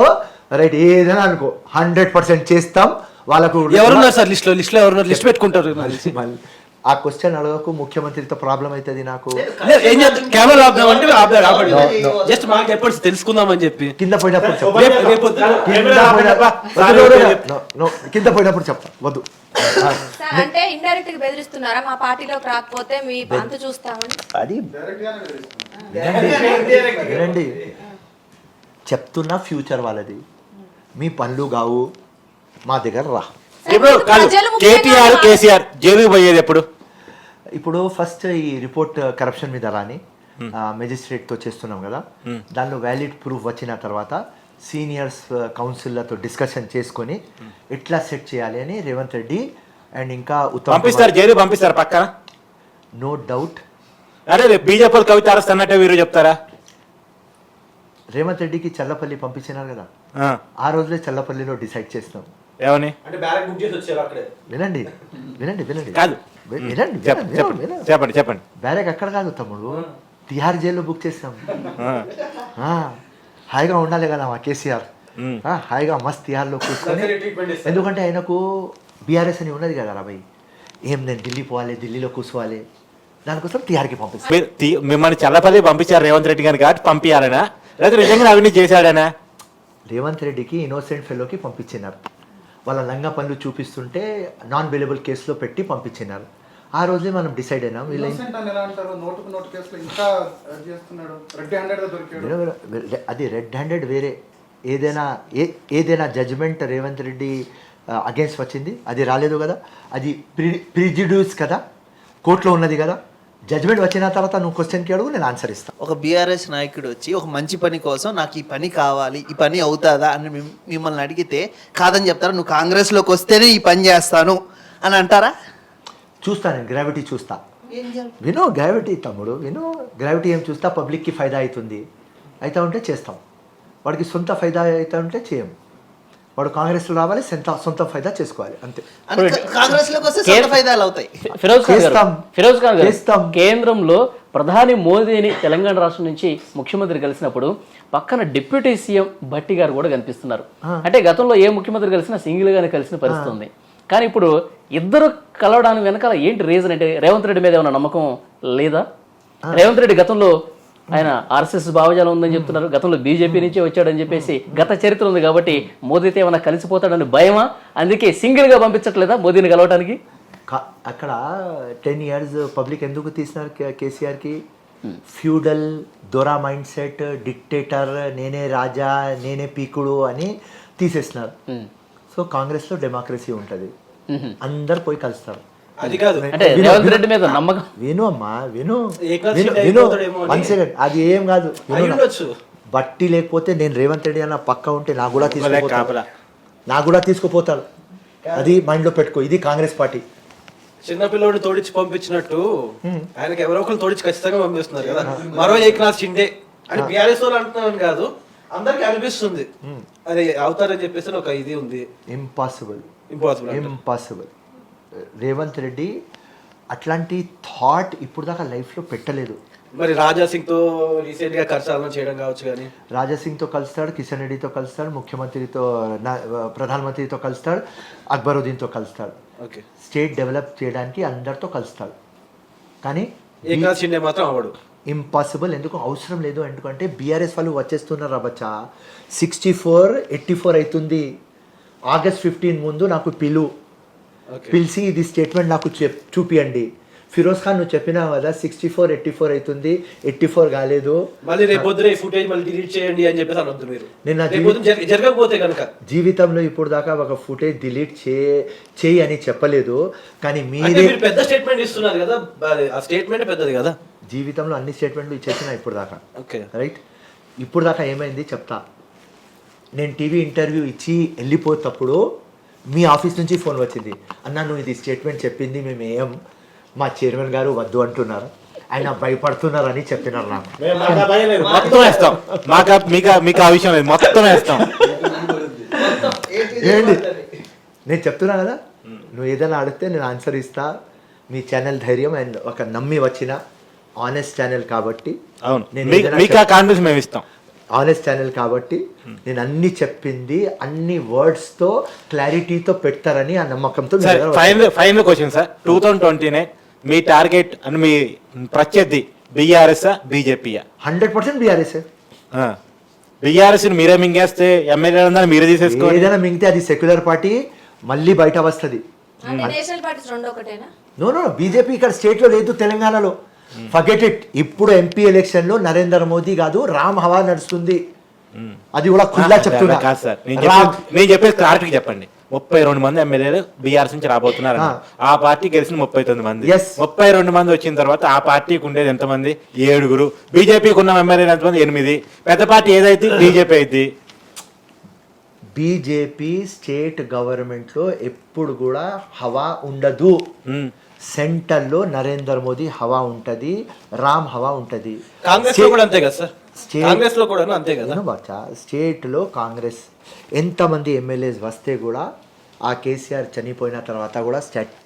రైట్, ఏదైనా అనుకో, 100% చేస్తాం. వాళ్ళకు ఎవరున్నారు సార్ లిస్ట్ లో ఎవరున్నారు? లిస్ట్ పెట్టుకుంటారు. ఆ క్వశ్చన్ అడగకు, ముఖ్యమంత్రితో ప్రాబ్లం అవుతుంది నాకు. జస్ట్ మాకు చెప్పండి తెలుసుకుందామని చెప్పి. కింద పోయినప్పుడు చెప్తా, వద్దు. అంటే ఇండైరెక్ట్ గా బెదిరిస్తున్నారా? మా పార్టీలోకి రాకపోతే మీ అంత చూస్తామని. అది వినండి, చెప్తున్నా ఫ్యూచర్ వాళ్ళది. మీ పనులు కావు, మా దగ్గర రా. కేటీఆర్ కేసీఆర్ జైలుకి పోయేది ఎప్పుడు? ఇప్పుడు ఫస్ట్ ఈ రిపోర్ట్ కరప్షన్ మీద రాని మెజిస్ట్రేట్తో చేస్తున్నాం కదా, దానిలో వ్యాలిడ్ ప్రూఫ్ వచ్చిన తర్వాత సీనియర్స్ కౌన్సిల్లతో డిస్కషన్ చేసుకొని ఎట్లా సెట్ చేయాలి అని రేవంత్ రెడ్డి అండ్ ఇంకా జైలు పంపిస్తారు పక్కన, నో డౌట్. అరే బీజేపీ కవిత అరెస్ట్ అన్నట్టే వీరు చెప్తారా? రేవంత్ రెడ్డికి చల్లపల్లి పంపించినారు కదా, ఆ రోజులే చల్లపల్లిలో డిసైడ్ చేసినాం. ఏమని? వినండి కాదు, చెప్పండి. బ్యారెక్ అక్కడ కాదు తమ్ముడు, తిహార్ జైల్లో బుక్ చేసాం. హాయిగా ఉండాలి కదా మా కేసీఆర్, హాయిగా మస్త్ తిహార్లో కూర్చొని. ఎందుకంటే ఆయనకు బీఆర్ఎస్ అని ఉన్నది కదా రాబాయ్, ఏం నేను ఢిల్లీ పోవాలి, ఢిల్లీలో కూర్చోవాలి, దానికోసం తిహార్కి పంపిస్తాను. మిమ్మల్ని చల్లపల్లి పంపించారు రేవంత్ రెడ్డి గారిని కాబట్టి పంపించాలనా, లేదా నిజంగా అవినీతి చేశాడనా? రేవంత్ రెడ్డికి ఇన్నోసెంట్ ఫెలోకి పంపించినారు. వాళ్ళ లంగా పనులు చూపిస్తుంటే నాన్ అవైలబుల్ కేసులో పెట్టి పంపించినారు. ఆ రోజే మనం డిసైడ్ అయినాం అది రెడ్ హ్యాండెడ్ వేరే. ఏదైనా జడ్జిమెంట్ రేవంత్ రెడ్డి అగేన్స్ట్ వచ్చింది, అది రాలేదు కదా, అది ప్రిజుడ్యూస్ కదా, కోర్టులో ఉన్నది కదా. జడ్జ్మెంట్ వచ్చిన తర్వాత నువ్వు క్వశ్చన్కి అడుగు, నేను ఆన్సర్ ఇస్తాను. ఒక బీఆర్ఎస్ నాయకుడు వచ్చి ఒక మంచి పని కోసం నాకు ఈ పని కావాలి, ఈ పని అవుతుందా అని మిమ్మల్ని అడిగితే కాదని చెప్తారా? నువ్వు కాంగ్రెస్లోకి వస్తేనే ఈ పని చేస్తాను అని అంటారా? చూస్తా, నేను గ్రావిటీ చూస్తా. విను గ్రావిటీ తమ్ముడు, విను గ్రావిటీ ఏం చూస్తా, పబ్లిక్కి ఫైదా అవుతుంది, అయితే ఉంటే చేస్తాం, వాడికి సొంత ఫైదా అవుతా ఉంటే చేయం. వాడు కాంగ్రెస్లో రావాలి, సొంత ఫైదా చేసుకోవాలి అంతే. కాంగ్రెస్ లోకి వస్తే సొంత ఫైదాలు అవుతాయి. ఫిరోజ్ ఖాన్ చేస్తాం. గారు, ఫిరోజ్ ఖాన్ గారు, చేస్తాం. కేంద్రంలో ప్రధాని మోదీని తెలంగాణ రాష్ట్రం నుంచి ముఖ్యమంత్రి కలిసినప్పుడు పక్కన డిప్యూటీ సీఎం భట్టి గారు కూడా కనిపిస్తున్నారు. అంటే గతంలో ఏ ముఖ్యమంత్రి కలిసినా సింగిల్ గానే కలిసిన పరిస్థితి ఉంది. కానీ ఇప్పుడు ఇద్దరు కలవడానికి వెనకాల ఏంటి రీజన్? అంటే రేవంత్ రెడ్డి మీద ఏమైనా నమ్మకం లేదా? రేవంత్ రెడ్డి గతంలో ఆయన ఆర్ఎస్ఎస్ భావజాలం ఉందని చెప్తున్నారు, గతంలో బీజేపీ నుంచే వచ్చాడని చెప్పేసి గత చరిత్ర ఉంది కాబట్టి మోదీతో ఏమైనా కలిసిపోతాడని భయమా? అందుకే సింగిల్ గా పంపించట్లేదా మోదీని కలవటానికి? అక్కడ 10 years పబ్లిక్ ఎందుకు తీసినారు కేసీఆర్కి? ఫ్యూడల్ దొరా మైండ్ సెట్, డిక్టేటర్, నేనే రాజా, నేనే పీకుడు అని తీసేసినారు. సో కాంగ్రెస్లో డెమోక్రసీ ఉంటుంది, అందరు పోయి కలుస్తారు. అది కాదు అంటే రేవంత్ రెడ్డి మీద నమ్మకం. విను అమ్మా, విను ఏకనాథ్ విను షిండే విను అయిపోతాడేమో అని. 1 second, అది ఏం కాదు. విను నా. అయ్యుండొచ్చు. బట్టి లేకపోతే నేను రేవంత్ రెడ్డి అన్న పక్క ఉంటే నాకు కూడా కాపలా. తీసుకుపోతాడు. అది మైండ్ లో పెట్టుకో. ఇది కాంగ్రెస్ పార్టీ. చిన్నపిల్లోడిని తోడిచి పంపించినట్టు ఆయనకి ఎవరో ఒకరు తోడిచి ఖచ్చితంగా పంపిస్తున్నారు కదా. మరో ఏకనాథ్ షిండే అని బీఆర్ఎస్ వాళ్ళు అంటున్నాను కాదు, అందరికి అనిపిస్తుంది అది అవుతారని చెప్పేసి ఒక ఇది ఉంది. ఇంపాసిబుల్. ఇంపాసిబుల్. రేవంత్ రెడ్డి అట్లాంటి థాట్ ఇప్పుడు దాకా లైఫ్లో పెట్టలేదు. మరి రాజా సింగ్ తో రీసెంట్ గా ఖర్చాలను చేయడం కావచ్చు, కానీ రాజాసింగ్తో కలుస్తాడు, కిషన్ రెడ్డితో కలుస్తాడు, ముఖ్యమంత్రితో ప్రధానమంత్రితో కలుస్తాడు, అక్బరుద్దీన్తో కలుస్తాడు. ఓకే, స్టేట్ డెవలప్ చేయడానికి అందరితో కలుస్తాడు. కానీ ఏకనాథ్ షిండే మాత్రం అవడు. ఇంపాసిబుల్. ఎందుకు అవసరం లేదు? ఎందుకంటే బీఆర్ఎస్ వాళ్ళు వచ్చేస్తున్నారు అబ్బచ్చా. 64-84 అవుతుంది. August 15 ముందు నాకు పిలిచి ఇది స్టేట్మెంట్ నాకు చూపియండి. ఫిరోజ్ ఖాన్ నువ్వు చెప్పినావు కదా 64-84 అవుతుంది, 84 కాలేదు, మళ్ళీ రేపు పొద్దున ఈ ఫుటేజ్ మళ్ళీ డిలీట్ చేయండి అని చెప్పేసి అనొద్దు మీరు. నేను జరగకపోతే కనుక జీవితంలో ఇప్పుడు దాకా ఒక ఫుటేజ్ డిలీట్ చేయి అని చెప్పలేదు. కానీ మీరు పెద్ద స్టేట్మెంట్ ఇస్తున్నారు కదా, ఆ స్టేట్మెంట్ పెద్దది కదా. జీవితంలో అన్ని స్టేట్మెంట్లు ఇచ్చేసిన ఇప్పుడు దాకా. Okay right. ఇప్పుడు దాకా ఏమైంది చెప్తా. నేను టీవీ ఇంటర్వ్యూ ఇచ్చి వెళ్ళిపోతప్పుడు మీ ఆఫీస్ నుంచి ఫోన్ వచ్చింది, అన్న నువ్వు ఇది స్టేట్మెంట్ చెప్పింది మేము మా చైర్మన్ గారు వద్దు అంటున్నారు, ఆయన భయపడుతున్నారు అని చెప్పినారు నాకు. మొత్తం వేస్తాం, మీకు ఆ విషయం లేదు, మొత్తం వేస్తాం. ఏంటి నేను చెప్తున్నా కదా, నువ్వు ఏదైనా అడిగితే నేను ఆన్సర్ ఇస్తా. మీ ఛానల్ ధైర్యం అండ్ ఒక నమ్మి వచ్చిన ఆనెస్ట్ ఛానల్ కాబట్టి, అవును మీకు ఆ కాన్ఫిడెన్స్ మేము ఇస్తాం. ఆనెస్ట్ ఛానల్ కాబట్టి నేను అన్ని చెప్పింది అన్ని వర్డ్స్తో క్లారిటీతో పెడతారని ఆ నమ్మకంతో. ఫైనల్ క్వశ్చన్ సార్, 2029 మీ టార్గెట్ అని మీ ప్రత్యర్థి బీఆర్ఎస్ బీజేపీ? 100% బీఆర్ఎస్. బీఆర్ఎస్ మీరే మింగేస్తే ఎమ్మెల్యే మీరే తీసేసుకోవాలి. ఏదైనా మింగితే అది సెక్యులర్ పార్టీ మళ్ళీ బయట వస్తుంది. నేషనల్ పార్టీస్ రెండు ఒకటేనా? నో బీజేపీ ఇక్కడ స్టేట్లో లేదు, తెలంగాణలో. Forget it. ఇప్పుడు ఎంపీ ఎలక్షన్ లో నరేంద్ర మోదీ కాదు, రామ్ హవా నడుస్తుంది. అది కూడా ఖుల్లా చెప్తున్నా. నేను చెప్పేది క్లారిటీ చెప్పండి. 32 మంది ఎమ్మెల్యేలు బీఆర్ఎస్ నుంచి రాబోతున్నారు. ఆ పార్టీ గెలిచిన 39 మంది. 32 మంది వచ్చిన తర్వాత ఆ పార్టీకి ఉండేది ఎంతమంది? 7. బీజేపీకి ఉన్న ఎమ్మెల్యేలు ఎంతమంది? 8. పెద్ద పార్టీ ఏదైతే బీజేపీ అయితే. బీజేపీ స్టేట్ గవర్నమెంట్ లో ఎప్పుడు కూడా హవా ఉండదు. సెంటర్ లో నరేంద్ర మోదీ హవా ఉంటది, రామ్ హవా ఉంటది. కాంగ్రెస్ లో కూడా అంతే కదా సార్, కాంగ్రెస్ లో కూడా అంతే కదా బాచా. స్టేట్ లో కాంగ్రెస్ ఎంతమంది ఎమ్మెల్యేస్ వస్తే కూడా ఆ కేసీఆర్ చనిపోయిన తర్వాత కూడా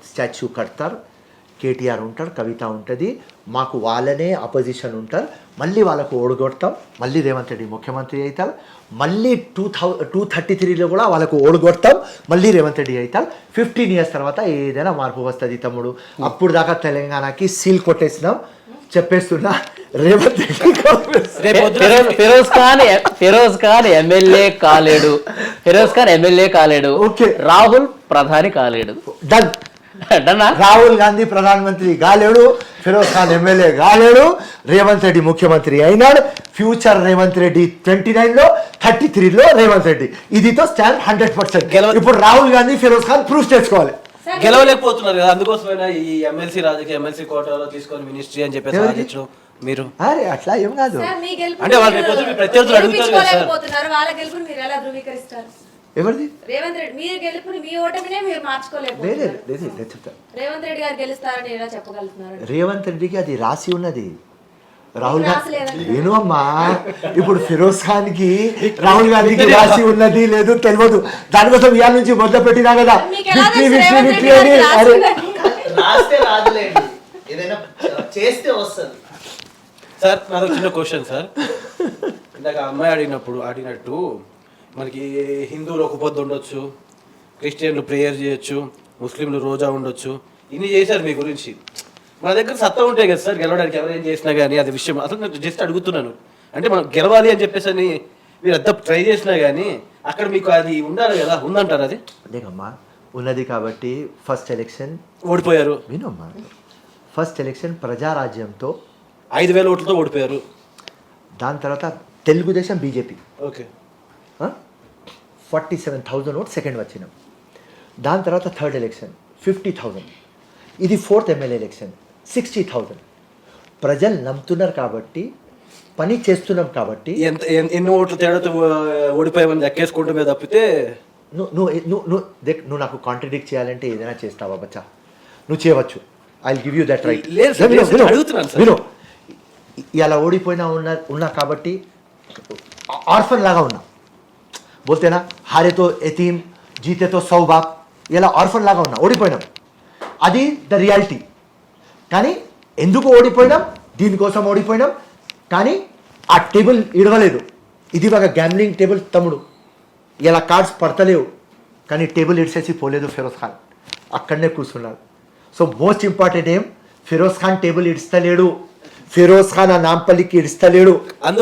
స్టాచ్యూ కడతారు. కేటీఆర్ ఉంటారు, కవిత ఉంటుంది, మాకు వాళ్ళనే అపోజిషన్ ఉంటారు. మళ్ళీ వాళ్ళకు ఓడగొడతాం, మళ్ళీ రేవంత్ రెడ్డి ముఖ్యమంత్రి అవుతారు. మళ్ళీ 233లో కూడా వాళ్ళకు ఓడగొడతాం, మళ్ళీ రేవంత్ రెడ్డి అవుతారు. 15 years తర్వాత ఏదైనా మార్పు వస్తుంది తమ్ముడు. అప్పుడు దాకా తెలంగాణకి సీల్ కొట్టేసినాం, చెప్పేస్తున్నా. రేవంత్ రెడ్డి ఫిరోజ్ ఖాన్ ఎమ్మెల్యే కాలేడు, ఓకే. రాహుల్ ప్రధాని కాలేడు. డన్. రాహుల్ గాంధీ ప్రధానమంత్రి కాలేడు, ఫిరోజ్ ఖాన్ ఎమ్మెల్యే కాలేడు, రేవంత్ రెడ్డి ముఖ్యమంత్రి అయినాడు. ఫ్యూచర్ రేవంత్ రెడ్డి 29లో, 33లో రేవంత్ రెడ్డి. ఇదితో స్టాండ్ 100%. ఇప్పుడు రాహుల్ గాంధీ, ఫిరోజ్ ఖాన్ ప్రూఫ్ చేసుకోవాలి. గెలవలేకపోతున్నారు కదా, అందుకోసమైనా ఈ ఎమ్మెల్సీ ఎమ్మెల్సీ కోటాలో తీసుకొని మినిస్ట్రీ అని చెప్పేసి మీరు. అరే అట్లా ఏం కాదు. అంటే వాళ్ళు ప్రత్యర్థులు అడుగుతారు కదా సార్. వాళ్ళ గెలుపుని మీరు ఎలా ధృవీకరిస్తారు? ఎవరిది? రేవంత్ రెడ్డి. మీరు గెలుపుని, మీ ఓటమినే మీరు మార్చుకోలేకపోతున్నారు. చెప్తా. రేవంత్ రెడ్డి గారు గెలుస్తారని ఎలా చెప్పగలుగుతున్నారు? రేవంత్ రెడ్డికి అది రాసి ఉన్నది. రాహుల్ గాంధీ ఏను అమ్మా, ఇప్పుడు ఫిరోజ్ ఖాన్ కి రాహుల్ గాంధీకి రాసి ఉన్నది లేదు తెలియదు, దానికోసం ఇవాళ నుంచి మొదలు పెట్టినా కదా విక్టరీ అని. అరే రాస్తే రాదులేండి, ఏదైనా చేస్తే వస్తుంది. సార్ నాది చిన్న క్వశ్చన్ సార్. ఇందాక అమ్మాయి అడిగినట్టు మనకి హిందువులు ఒక పొద్దు ఉండొచ్చు, క్రిస్టియన్లు ప్రేయర్ చేయొచ్చు, ముస్లింలు రోజా ఉండొచ్చు, ఇన్ని చేశారు మీ గురించి. మన దగ్గర సత్తా ఉంటాయి కదా సార్ గెలవడానికి, ఎవరేం చేసినా కానీ అది విషయం. అసలు నేను జస్ట్ అడుగుతున్నాను, అంటే మనం గెలవాలి అని చెప్పేసి అని మీరు అంతా ట్రై చేసినా కానీ అక్కడ మీకు అది ఉండాలి కదా, ఉందంటారు అది? అదేకమ్మా ఉన్నది కాబట్టి ఫస్ట్ ఎలక్షన్ ఓడిపోయారు. వినమ్మా, ఫస్ట్ ఎలక్షన్ ప్రజారాజ్యంతో 5,000 ఓట్లతో ఓడిపోయారు. దాని తర్వాత Telugu Desam BJP okay 47,000 vote second వచ్చినాం. దాని తర్వాత థర్డ్ ఎలక్షన్ 50,000, ఇది ఫోర్త్ ఎమ్మెల్యే ఎలక్షన్ 60,000. ప్రజలు నమ్ముతున్నారు కాబట్టి, పని చేస్తున్నాం కాబట్టి. ఎన్ని ఓట్ల తేడాతో ఓడిపోయామని లెక్కేసుకుంటే తప్పితే నువ్వు నాకు కాంట్రడిక్ట్ చేయాలంటే ఏదైనా చేస్తావా బచ్చా? నువ్వు చేయవచ్చు, I will give you that right. విను, ఇలా ఓడిపోయినా ఉన్నా కాబట్టి ఆర్ఫన్ లాగా ఉన్నా, బోల్తేనా హారే తో యతీం జీతే తో 100 బాప్, ఇలా ఆర్ఫన్ లాగా ఉన్నా, ఓడిపోయినాం, అది ద రియాలిటీ. కానీ ఎందుకు ఓడిపోయినాం? దీనికోసం ఓడిపోయినాం. కానీ ఆ టేబుల్ ఇడవలేదు, ఇది ఒక గ్యామ్లింగ్ టేబుల్ తమ్ముడు, ఇలా కార్డ్స్ పడతలేవు, కానీ టేబుల్ ఇడిసేసి పోలేదు ఫిరోజ్ ఖాన్, అక్కడనే కూర్చున్నాడు. సో మోస్ట్ ఇంపార్టెంట్ ఏం, ఫిరోజ్ ఖాన్ టేబుల్ ఇడుస్తలేడు, ఫిరోజ్ ఖాన్ ఆ నాంపల్లికి ఇడుస్తలేడు. అది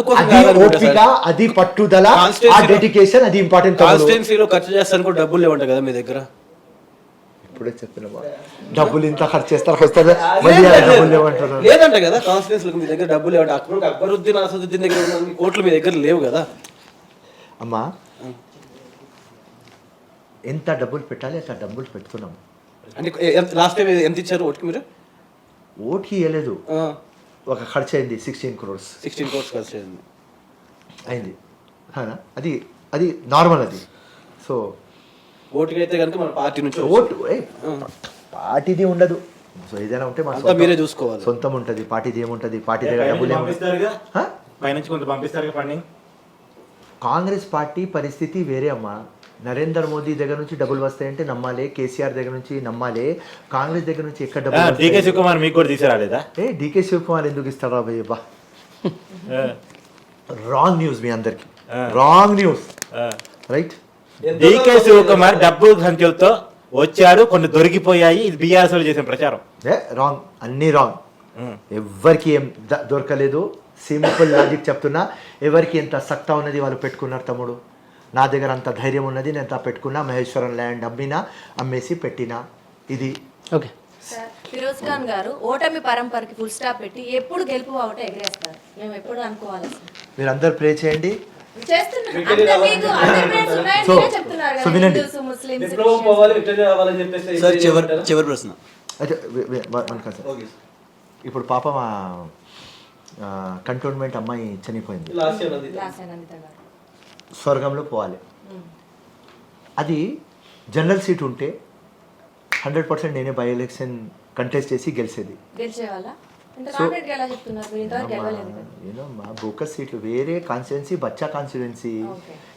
ఓపిక, అది పట్టుదల, ఆ డెడికేషన్, అది ఇంపార్టెంట్. కాన్స్టిట్యున్సీలో ఖర్చు చేస్తాను కూడా డబ్బులు లేవంట కదా మీ దగ్గర? ఇప్పుడే చెప్పిన డబ్బులు ఇంత ఖర్చు చేస్తారు, డబ్బులు లేవంటారు. లేదంట కదా కాన్స్టిట్యున్సీలకు మీ దగ్గర డబ్బులు లేవంట. అప్పుడు అక్బరుద్దీన్ అసదుద్దీన్ దగ్గర ఉన్న కోట్లు మీ దగ్గర లేవు కదా? అమ్మా ఎంత డబ్బులు పెట్టాలి అంత డబ్బులు పెట్టుకున్నాం. అంటే లాస్ట్ టైం ఎంత ఇచ్చారు ఓటుకి మీరు? ఓటుకి ఇవ్వలేదు, ఒక ఖర్చు అయింది 16 crores. 16 crores ఖర్చు అయింది. అది అది నార్మల్ అది. సో ఓటుకి అయితే కనుక మన పార్టీ నుంచి ఓటు పార్టీది ఉండదు. సో ఏదైనా ఉంటే మా మీరే చూసుకోవాలి, సొంతం ఉంటుంది. పార్టీది ఏముంటుంది? పార్టీ దగ్గర డబ్బులు కాంగ్రెస్ పార్టీ పరిస్థితి వేరే అమ్మా. నరేంద్ర మోదీ దగ్గర నుంచి డబ్బులు వస్తాయంటే నమ్మాలి, కేసీఆర్ దగ్గర నుంచి నమ్మాలి, కాంగ్రెస్ దగ్గర నుంచి ఎక్కడ డబ్బులు? డీకే శివకుమార్ మీకు కూడా తీసుకురాలేదా? డీకే శివకుమార్ ఎందుకు ఇస్తారా భయ్య? బా రాంగ్ న్యూస్ మీ అందరికి, wrong news right. DK Shivakumar డబ్బు సంఖ్యలతో వచ్చాడు, కొన్ని దొరికిపోయాయి, ఇది బీఆర్ఎస్ చేసిన ప్రచారం. రాంగ్, అన్ని రాంగ్. ఎవరికి ఏం దొరకలేదు. సింపుల్ లాజిక్ చెప్తున్నా, ఎవరికి ఎంత సత్తా ఉన్నది వాళ్ళు పెట్టుకున్నారు తమ్ముడు. నా దగ్గర అంత ధైర్యం ఉన్నది, నేను అంత పెట్టుకున్నా. మహేశ్వరం ల్యాండ్ అమ్మేసి పెట్టినా. ఇది ఓకే. ఫిరోజ్ ఖాన్ గారు ఓటమి పరంపరకి ఫుల్ స్టాప్ పెట్టి ఎప్పుడు గెలుపు బావుట ఎగరేస్తారు, మేము ఎప్పుడు అనుకోవాలి. మీరు అందరు ప్రే చేయండి. వినండి, సార్ చివరి ప్రశ్న. ఇప్పుడు పాప మా కంటోన్మెంట్ అమ్మాయి చనిపోయింది, స్వర్గంలో పోవాలి. అది జనరల్ సీట్ ఉంటే 100% నేనే బై ఎలక్షన్ కంటెస్ట్ చేసి గెలిచేది. ఏనమ్మా బోకస్ సీట్లు వేరే కాన్స్టిట్యున్సీ, బచ్చా కాన్స్టిట్యున్సీ.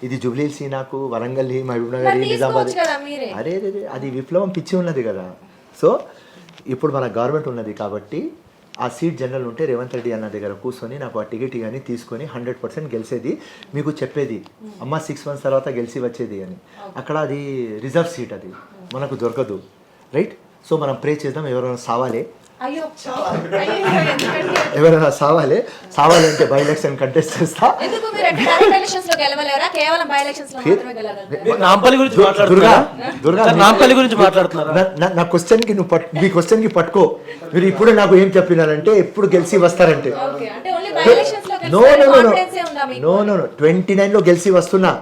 ఇది జుబ్లీహిల్స్, నాకు వరంగల్, మహబూబ్ నగర్, నిజామాబాద్. అరే అది విప్లవం పిచ్చి ఉన్నది కదా. సో ఇప్పుడు మన గవర్నమెంట్ ఉన్నది కాబట్టి ఆ సీట్ జనరల్ ఉంటే రేవంత్ రెడ్డి అన్న దగ్గర కూర్చొని నాకు ఆ టికెట్ కానీ తీసుకొని 100% గెలిచేది. మీకు చెప్పేది అమ్మ 6 months తర్వాత గెలిచి వచ్చేది అని. అక్కడ అది రిజర్వ్ సీట్, అది మనకు దొరకదు రైట్. సో మనం ప్రే చేద్దాం, ఎవరైనా సావాలి, ఎవరైనా సావాలి అంటే బై ఎలక్షన్ కంటెస్ట్ చేస్తా. నా క్వశ్చన్ కి నువ్వు మీ క్వశ్చన్ కి పట్టుకో. మీరు ఇప్పుడు నాకు ఏం చెప్పినారంటే ఎప్పుడు గెలిచి వస్తారంటే, నో 29 లో గెలిచి వస్తున్నా.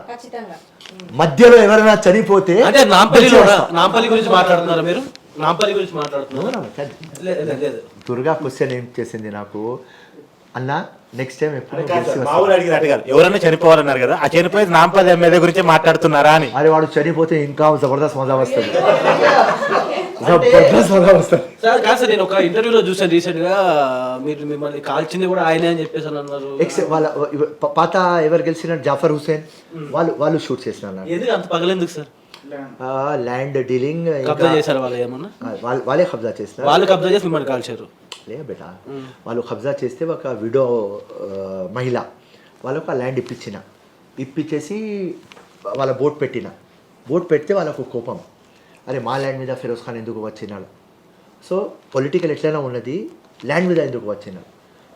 మధ్యలో ఎవరైనా చనిపోతే అంటే నాంపల్లి గురించి మాట్లాడుతున్నారా మీరు? నాంపల్లి గురించి మాట్లాడుతున్నారు. దుర్గా క్వశ్చన్ ఏం చేసింది నాకు, అన్న నెక్స్ట్ టైం ఎప్పుడు ఎవరైనా చనిపోవాలన్నారు కదా, ఆ చనిపోయేది నాంపల్లి ఎమ్మెల్యే గురించి మాట్లాడుతున్నారా అని. అరే వాడు చనిపోతే ఇంకా జబర్దస్త్ మజా వస్తుంది. జబర్దస్త్ అలా వస్తారు. సార్ కాదు సార్, నేను ఒక ఇంటర్వ్యూలో చూసాను రీసెంట్ గా, మీరు మిమ్మల్ని కాల్చింది కూడా ఆయనే అని చెప్పేసి అని అన్నారు. వాళ్ళ పాత ఎవరు గెలిచిన జాఫర్ హుసేన్ వాళ్ళు షూట్ చేసిన ఎందుకు అంత పగలేందుకు సార్? ల్యాండ్ డీలింగ్ కబ్జా చేశారు వాళ్ళు ఏమన్నా? వాళ్ళే కబ్జా చేసినారు. వాళ్ళు కబ్జా చేసి మిమ్మల్ని కాల్చారు? లే బేటా, వాళ్ళు కబ్జా చేస్తే ఒక విడో మహిళ వాళ్ళకు ఆ ల్యాండ్ ఇప్పించేసి వాళ్ళ బోట్ పెడితే వాళ్ళకు కోపం, అరే మా ల్యాండ్ మీద ఫిరోజ్ ఖాన్ ఎందుకు వచ్చినాడు, సో పొలిటికల్ ఎట్లయినా ఉన్నది, ల్యాండ్ మీద ఎందుకు వచ్చినాడు,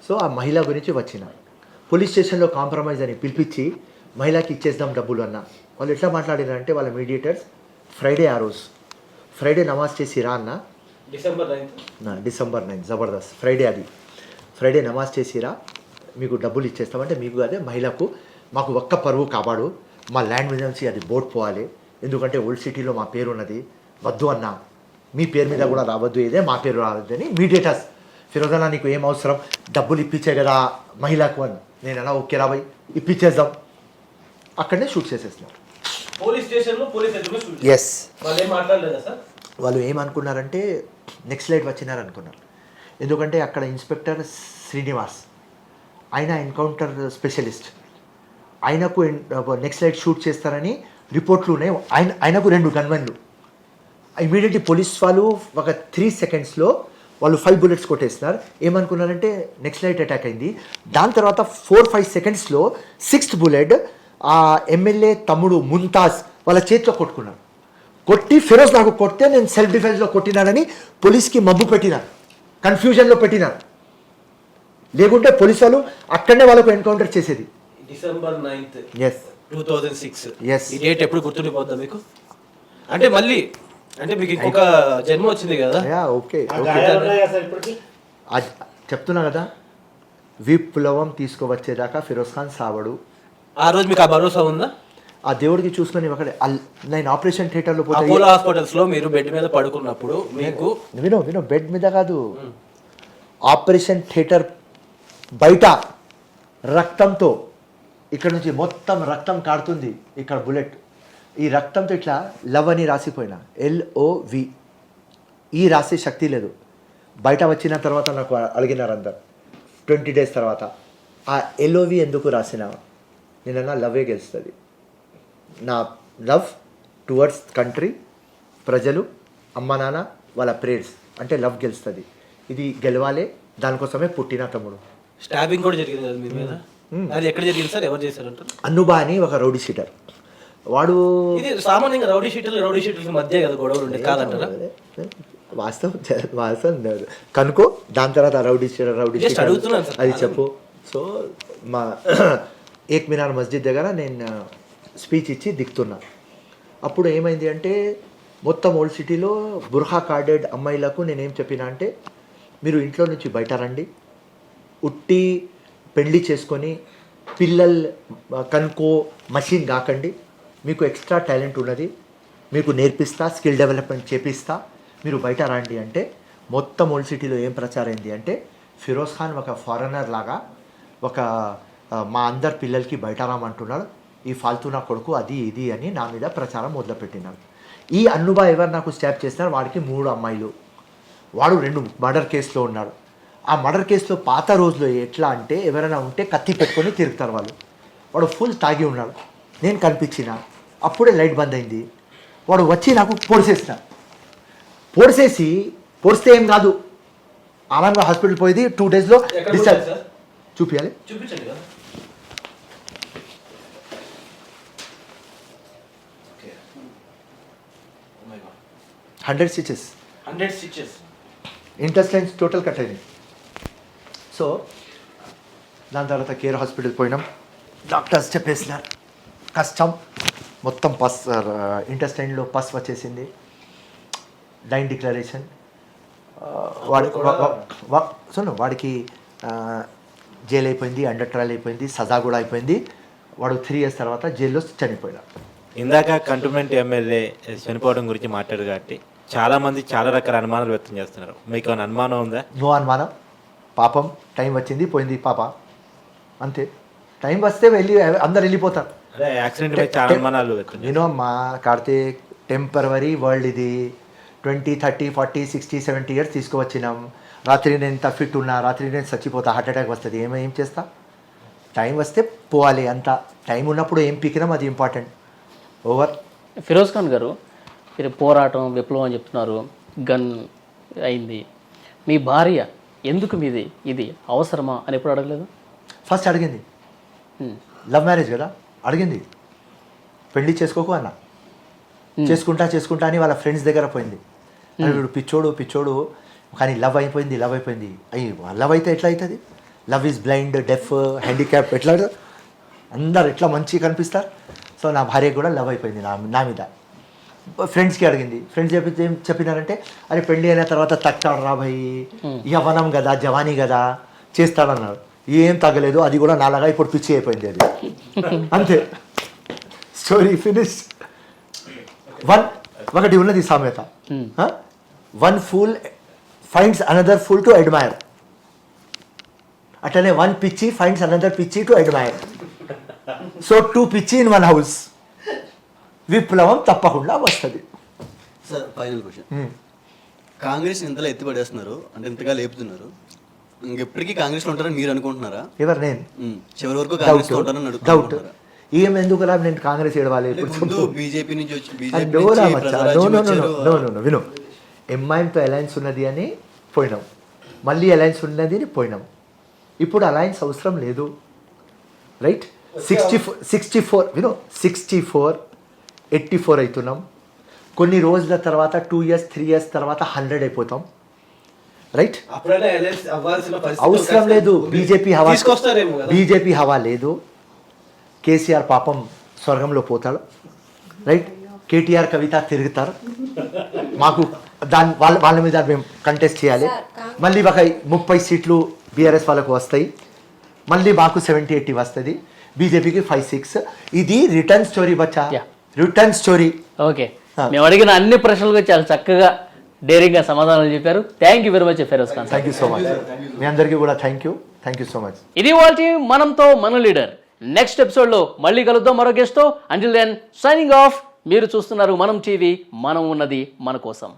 సో ఆ మహిళ గురించి వచ్చిన పోలీస్ స్టేషన్లో కాంప్రమైజ్ అని పిలిపించి మహిళకి ఇచ్చేద్దాం డబ్బులు అన్న. వాళ్ళు ఎట్లా మాట్లాడారంటే వాళ్ళ మీడియేటర్స్ ఆ రోజు ఫ్రైడే నమాజ్ చేసి రా అన్న, డిసెంబర్ 9 జబర్దస్త్ ఫ్రైడే నమాజ్ చేసిరా, మీకు డబ్బులు ఇచ్చేస్తామంటే మీకు అదే మహిళకు మాకు ఒక్క పరువు కాపాడు, మా ల్యాండ్ మీద నుంచి అది బోట్ పోవాలి, ఎందుకంటే ఓల్డ్ సిటీలో మా పేరు ఉన్నది, వద్దు అన్న, మీ పేరు మీద కూడా రావద్దు, ఇదే మా పేరు రావద్దు అని మీడియేటర్స్. ఫిరోజానా నీకు ఏం అవసరం, డబ్బులు ఇప్పించే కదా మహిళకు అని. నేను ఎలా ఓకే రాబోయ్ ఇప్పించేద్దాం, అక్కడనే షూట్ చేసేస్తున్నారు. పోలీస్ స్టేషన్లో ఎస్. వాళ్ళు ఏం మాట్లాడలేదా సార్? వాళ్ళు ఏమనుకున్నారంటే నెక్స్ట్ లైట్ వచ్చినారనుకున్నారు, ఎందుకంటే అక్కడ ఇన్స్పెక్టర్ శ్రీనివాస్ ఆయన ఎన్కౌంటర్ స్పెషలిస్ట్, ఆయనకు నెక్స్ట్ లైట్ షూట్ చేస్తారని రిపోర్ట్లు ఉన్నాయి. ఆయనకు 2 గన్మెన్లు. ఇమీడియట్లీ పోలీస్ వాళ్ళు ఒక 3 సెకండ్స్లో వాళ్ళు 5 bullets కొట్టేస్తున్నారు. ఏమనుకున్నారంటే నెక్స్ట్ లైట్ అటాక్ అయింది. దాని తర్వాత 4-5 సెకండ్స్లో 6th bullet ఆ ఎమ్మెల్యే తమ్ముడు ముంతాజ్ వాళ్ళ చేతిలో కొట్టి ఫిరోజ్ నాకు కొడితే నేను సెల్ఫ్ డిఫెన్స్లో కొట్టినానని పోలీస్కి మబ్బు పెట్టినారు, కన్ఫ్యూజన్లో పెట్టినారు. లేకుంటే పోలీసు వాళ్ళు అక్కడనే వాళ్ళకు ఎన్కౌంటర్ చేసేది. December 9th, yes 2006. yes ఈ డేట్ ఎప్పుడు గుర్తుండిపోద్దా మీకు? అంటే మళ్ళీ అంటే మీకు ఇంకొక జన్మ వచ్చింది కదా? ఓకే చెప్తున్నా కదా, విప్లవం తీసుకువచ్చేదాకా ఫిరోజ్ ఖాన్ సావడు. ఆ రోజు మీకు ఆ భరోసా ఉందా? ఆ దేవుడికి చూసుకొని ఒకటే నేను ఆపరేషన్ థియేటర్లో పోతే అపోలో హాస్పిటల్స్ లో మీరు బెడ్ మీద పడుకున్నప్పుడు మీకు వినో బెడ్ మీద కాదు, ఆపరేషన్ థియేటర్ బయట రక్తంతో ఇక్కడ నుంచి మొత్తం రక్తం కారుతుంది, ఇక్కడ బుల్లెట్, ఈ రక్తంతో ఇట్లా లవ్ అని రాసిపోయినా, LOV, ఈ రాసే శక్తి లేదు. బయట వచ్చిన తర్వాత నాకు అడిగినారు అందరు 20 days తర్వాత, ఆ LOV ఎందుకు రాసినావా? నేనన్నా లవ్వే గెలుస్తుంది, నా లవ్ టువర్డ్స్ కంట్రీ, ప్రజలు, అమ్మ నాన్న వాళ్ళ ప్రేయర్స్ అంటే లవ్ గెలుస్తుంది, ఇది గెలవాలే, దానికోసమే పుట్టిన తమ్ముడు. స్టాబింగ్ కూడా జరిగింది కదా మీ మీద? అది ఎక్కడ జరిగింది సార్? ఎవరు చేశారంటారు? అన్నుబా అని ఒక రౌడీ షీటర్, వాడు ఇది సామాన్యంగా రౌడీ షీటర్ల మధ్య కదా గొడవలు ఉండే, కాదంటారా? వాస్తవం కనుకో, దాని తర్వాత రౌడీ షీటర్ అది చెప్పు. సో మా ఏక్ మినార్ మస్జిద్ దగ్గర నేను స్పీచ్ ఇచ్చి దిగుతున్నా. అప్పుడు ఏమైంది అంటే మొత్తం ఓల్డ్ సిటీలో బుర్హా కార్డెడ్ అమ్మాయిలకు నేనేం చెప్పినా అంటే, మీరు ఇంట్లో నుంచి బయట రండి, ఉట్టి పెళ్లి చేసుకొని పిల్లలు కనుకో మషిన్ కాకండి, మీకు ఎక్స్ట్రా టాలెంట్ ఉన్నది, మీకు నేర్పిస్తా, స్కిల్ డెవలప్మెంట్ చేపిస్తా, మీరు బయట రండి అంటే మొత్తం ఓల్డ్ సిటీలో ఏం ప్రచారం అయింది అంటే, ఫిరోజ్ ఖాన్ ఒక ఫారెనర్ లాగా ఒక మా అందరి పిల్లలకి బయట రామంటున్నాడు, ఈ ఫాల్తూ నా కొడుకు అది ఇది అని నా మీద ప్రచారం మొదలుపెట్టినాడు. ఈ అన్నుబా ఎవరు నాకు స్టాప్ చేస్తున్నారు, వాడికి 3 అమ్మాయిలు, వాడు 2 మర్డర్ కేసులో ఉన్నాడు. ఆ మర్డర్ కేసులో పాత రోజులో ఎట్లా అంటే ఎవరైనా ఉంటే కత్తి పెట్టుకొని తిరుగుతారు వాళ్ళు, వాడు ఫుల్ తాగి ఉన్నాడు. నేను కనిపించిన అప్పుడే లైట్ బంద్ అయింది, వాడు వచ్చి నాకు పొడిస్తే ఏం కాదు, ఆమె హాస్పిటల్ పోయింది 2 daysలో డిశ్చార్జ్. చూపించాలి, చూపించండి కదా. 100 stitches, ఇంటెస్టైన్స్ టోటల్ కట్ అయింది. సో దాని తర్వాత కేర్ హాస్పిటల్ పోయినాం, డాక్టర్స్ చెప్పేసినారు కష్టం, మొత్తం పస్ ఇంటెస్టైన్లో పస్ వచ్చేసింది, డైన్ డిక్లరేషన్. వాడికి జైలు అయిపోయింది, అండర్ ట్రయల్ అయిపోయింది, సజా కూడా అయిపోయింది. వాడు 3 years తర్వాత జైల్లో చనిపోయాడు. ఇందాక కంటోన్మెంట్ ఎమ్మెల్యే చనిపోవడం గురించి మాట్లాడు కాబట్టి చాలా మంది చాలా రకాల అనుమానాలు వ్యక్తం చేస్తున్నారు, మీకు ఏమైనా అనుమానం ఉందా? నో అనుమానం, పాపం టైం వచ్చింది పోయింది పాప, అంతే. టైం వస్తే అందరు వెళ్ళిపోతారు. యాక్సిడెంట్ చాలా అనుమానాలు వ్యక్తం. మా కార్తీక్ టెంపరవరీ వరల్డ్ ఇది, 20, 30, 40, 60, 70 ఇయర్స్ తీసుకువచ్చినాం. రాత్రి నేను ఇంత ఫిట్ ఉన్నా, రాత్రి నేను చచ్చిపోతా, హార్ట్ అటాక్ వస్తుంది, ఏం చేస్తా? టైం వస్తే పోవాలి, అంత టైం ఉన్నప్పుడు ఏం పీకినాం అది ఇంపార్టెంట్. ఓవర్. ఫిరోజ్ ఖాన్ గారు, మీరు పోరాటం విప్లవం అని చెప్తున్నారు, గన్ అయింది. మీ భార్య ఎందుకు మీది ఇది అవసరమా అని ఎప్పుడు అడగలేదు? ఫస్ట్ అడిగింది, లవ్ మ్యారేజ్ కదా, అడిగింది పెళ్లి చేసుకోకు అన్న. చేసుకుంటా అని వాళ్ళ ఫ్రెండ్స్ దగ్గర పోయింది. వీడు పిచ్చోడు కానీ లవ్ అయిపోయింది. అయ్యి లవ్ అయితే ఎట్లా అవుతుంది? Love is blind, deaf, handicap, ఎట్లా అందరు ఎట్లా మంచిగా కనిపిస్తారు. సో నా భార్యకు కూడా లవ్ అయిపోయింది నా మీద. ఫ్రెండ్స్కి అడిగింది, ఫ్రెండ్స్ ఏం చెప్పినారంటే, అరే పెళ్ళి అయిన తర్వాత తగ్గుతాడు రా భయ్, యవ్వనం కదా, జవానీ కదా, చేస్తాడన్నారు. ఏం తగ్గలేదు, అది కూడా నాలాగా ఇప్పుడు పిచ్చి అయిపోయింది అది. అంతే, స్టోరీ ఫినిష్. ఒకటి ఉన్నది సామెత, 1 fool finds another full to admire. అట్లనే 1 పిచ్చి ఫైండ్స్ అనదర్ పిచ్చి టు అడ్మైర్. సో 2 పిచ్చి ఇన్ 1 house. విప్లవం తప్పకుండా వస్తుంది. సార్ ఫైనల్ క్వశ్చన్, కాంగ్రెస్ ఇంతలా ఎత్తిపడేస్తున్నారు అంటే ఇంతగా లేపుతున్నారు, ఇంకెప్పటికీ కాంగ్రెస్ లో ఉంటారని మీరు అనుకుంటున్నారా? ఎవరు? నేను చివరి వరకు కాంగ్రెస్ లో ఉంటారని డౌట్. అనుకుంటున్నారా? ఏం ఎందుకులా నేను కాంగ్రెస్ ఏడవాలి? బీజేపీ నుంచి వచ్చి విను, ఎంఐఎంతో అలయన్స్ ఉన్నది అని పోయినాం, మళ్ళీ అలయన్స్ ఉన్నది అని పోయినాం. ఇప్పుడు అలయన్స్ అవసరం లేదు, రైట్? 64 విను, 64, 84 అవుతున్నాం. కొన్ని రోజుల తర్వాత 2 years 3 years తర్వాత 100 అయిపోతాం, రైట్? అవసరం లేదు. బీజేపీ హవా లేదు. కేసీఆర్ పాపం స్వర్గంలో పోతాడు, రైట్? కేటీఆర్, కవిత తిరుగుతారు. మాకు వాళ్ళ మీద మేము కంటెస్ట్ చేయాలి. మళ్ళీ ఒక 30 సీట్లు బీఆర్ఎస్ వాళ్ళకు వస్తాయి, మళ్ళీ మాకు 70-80 వస్తుంది, బీజేపీకి 5-6. ఇది రిటర్న్ స్టోరీ బచ్చా, రిటర్న్ స్టోరీ. ఓకే, మేము అడిగిన అన్ని ప్రశ్నలకు చాలా చక్కగా డేరింగ్గా సమాధానాలు చెప్పారు. Thank you very much Firoz Khan. Thank you so much. మీ అందరికీ కూడా థ్యాంక్ యూ సో మచ్. ఇది వాళ్ళ మనంతో మన లీడర్. నెక్స్ట్ ఎపిసోడ్లో మళ్ళీ కలుద్దాం మరో గెస్ట్తో. Until then signing off. మీరు చూస్తున్నారు మనం టీవీ, మనం ఉన్నది మన కోసం.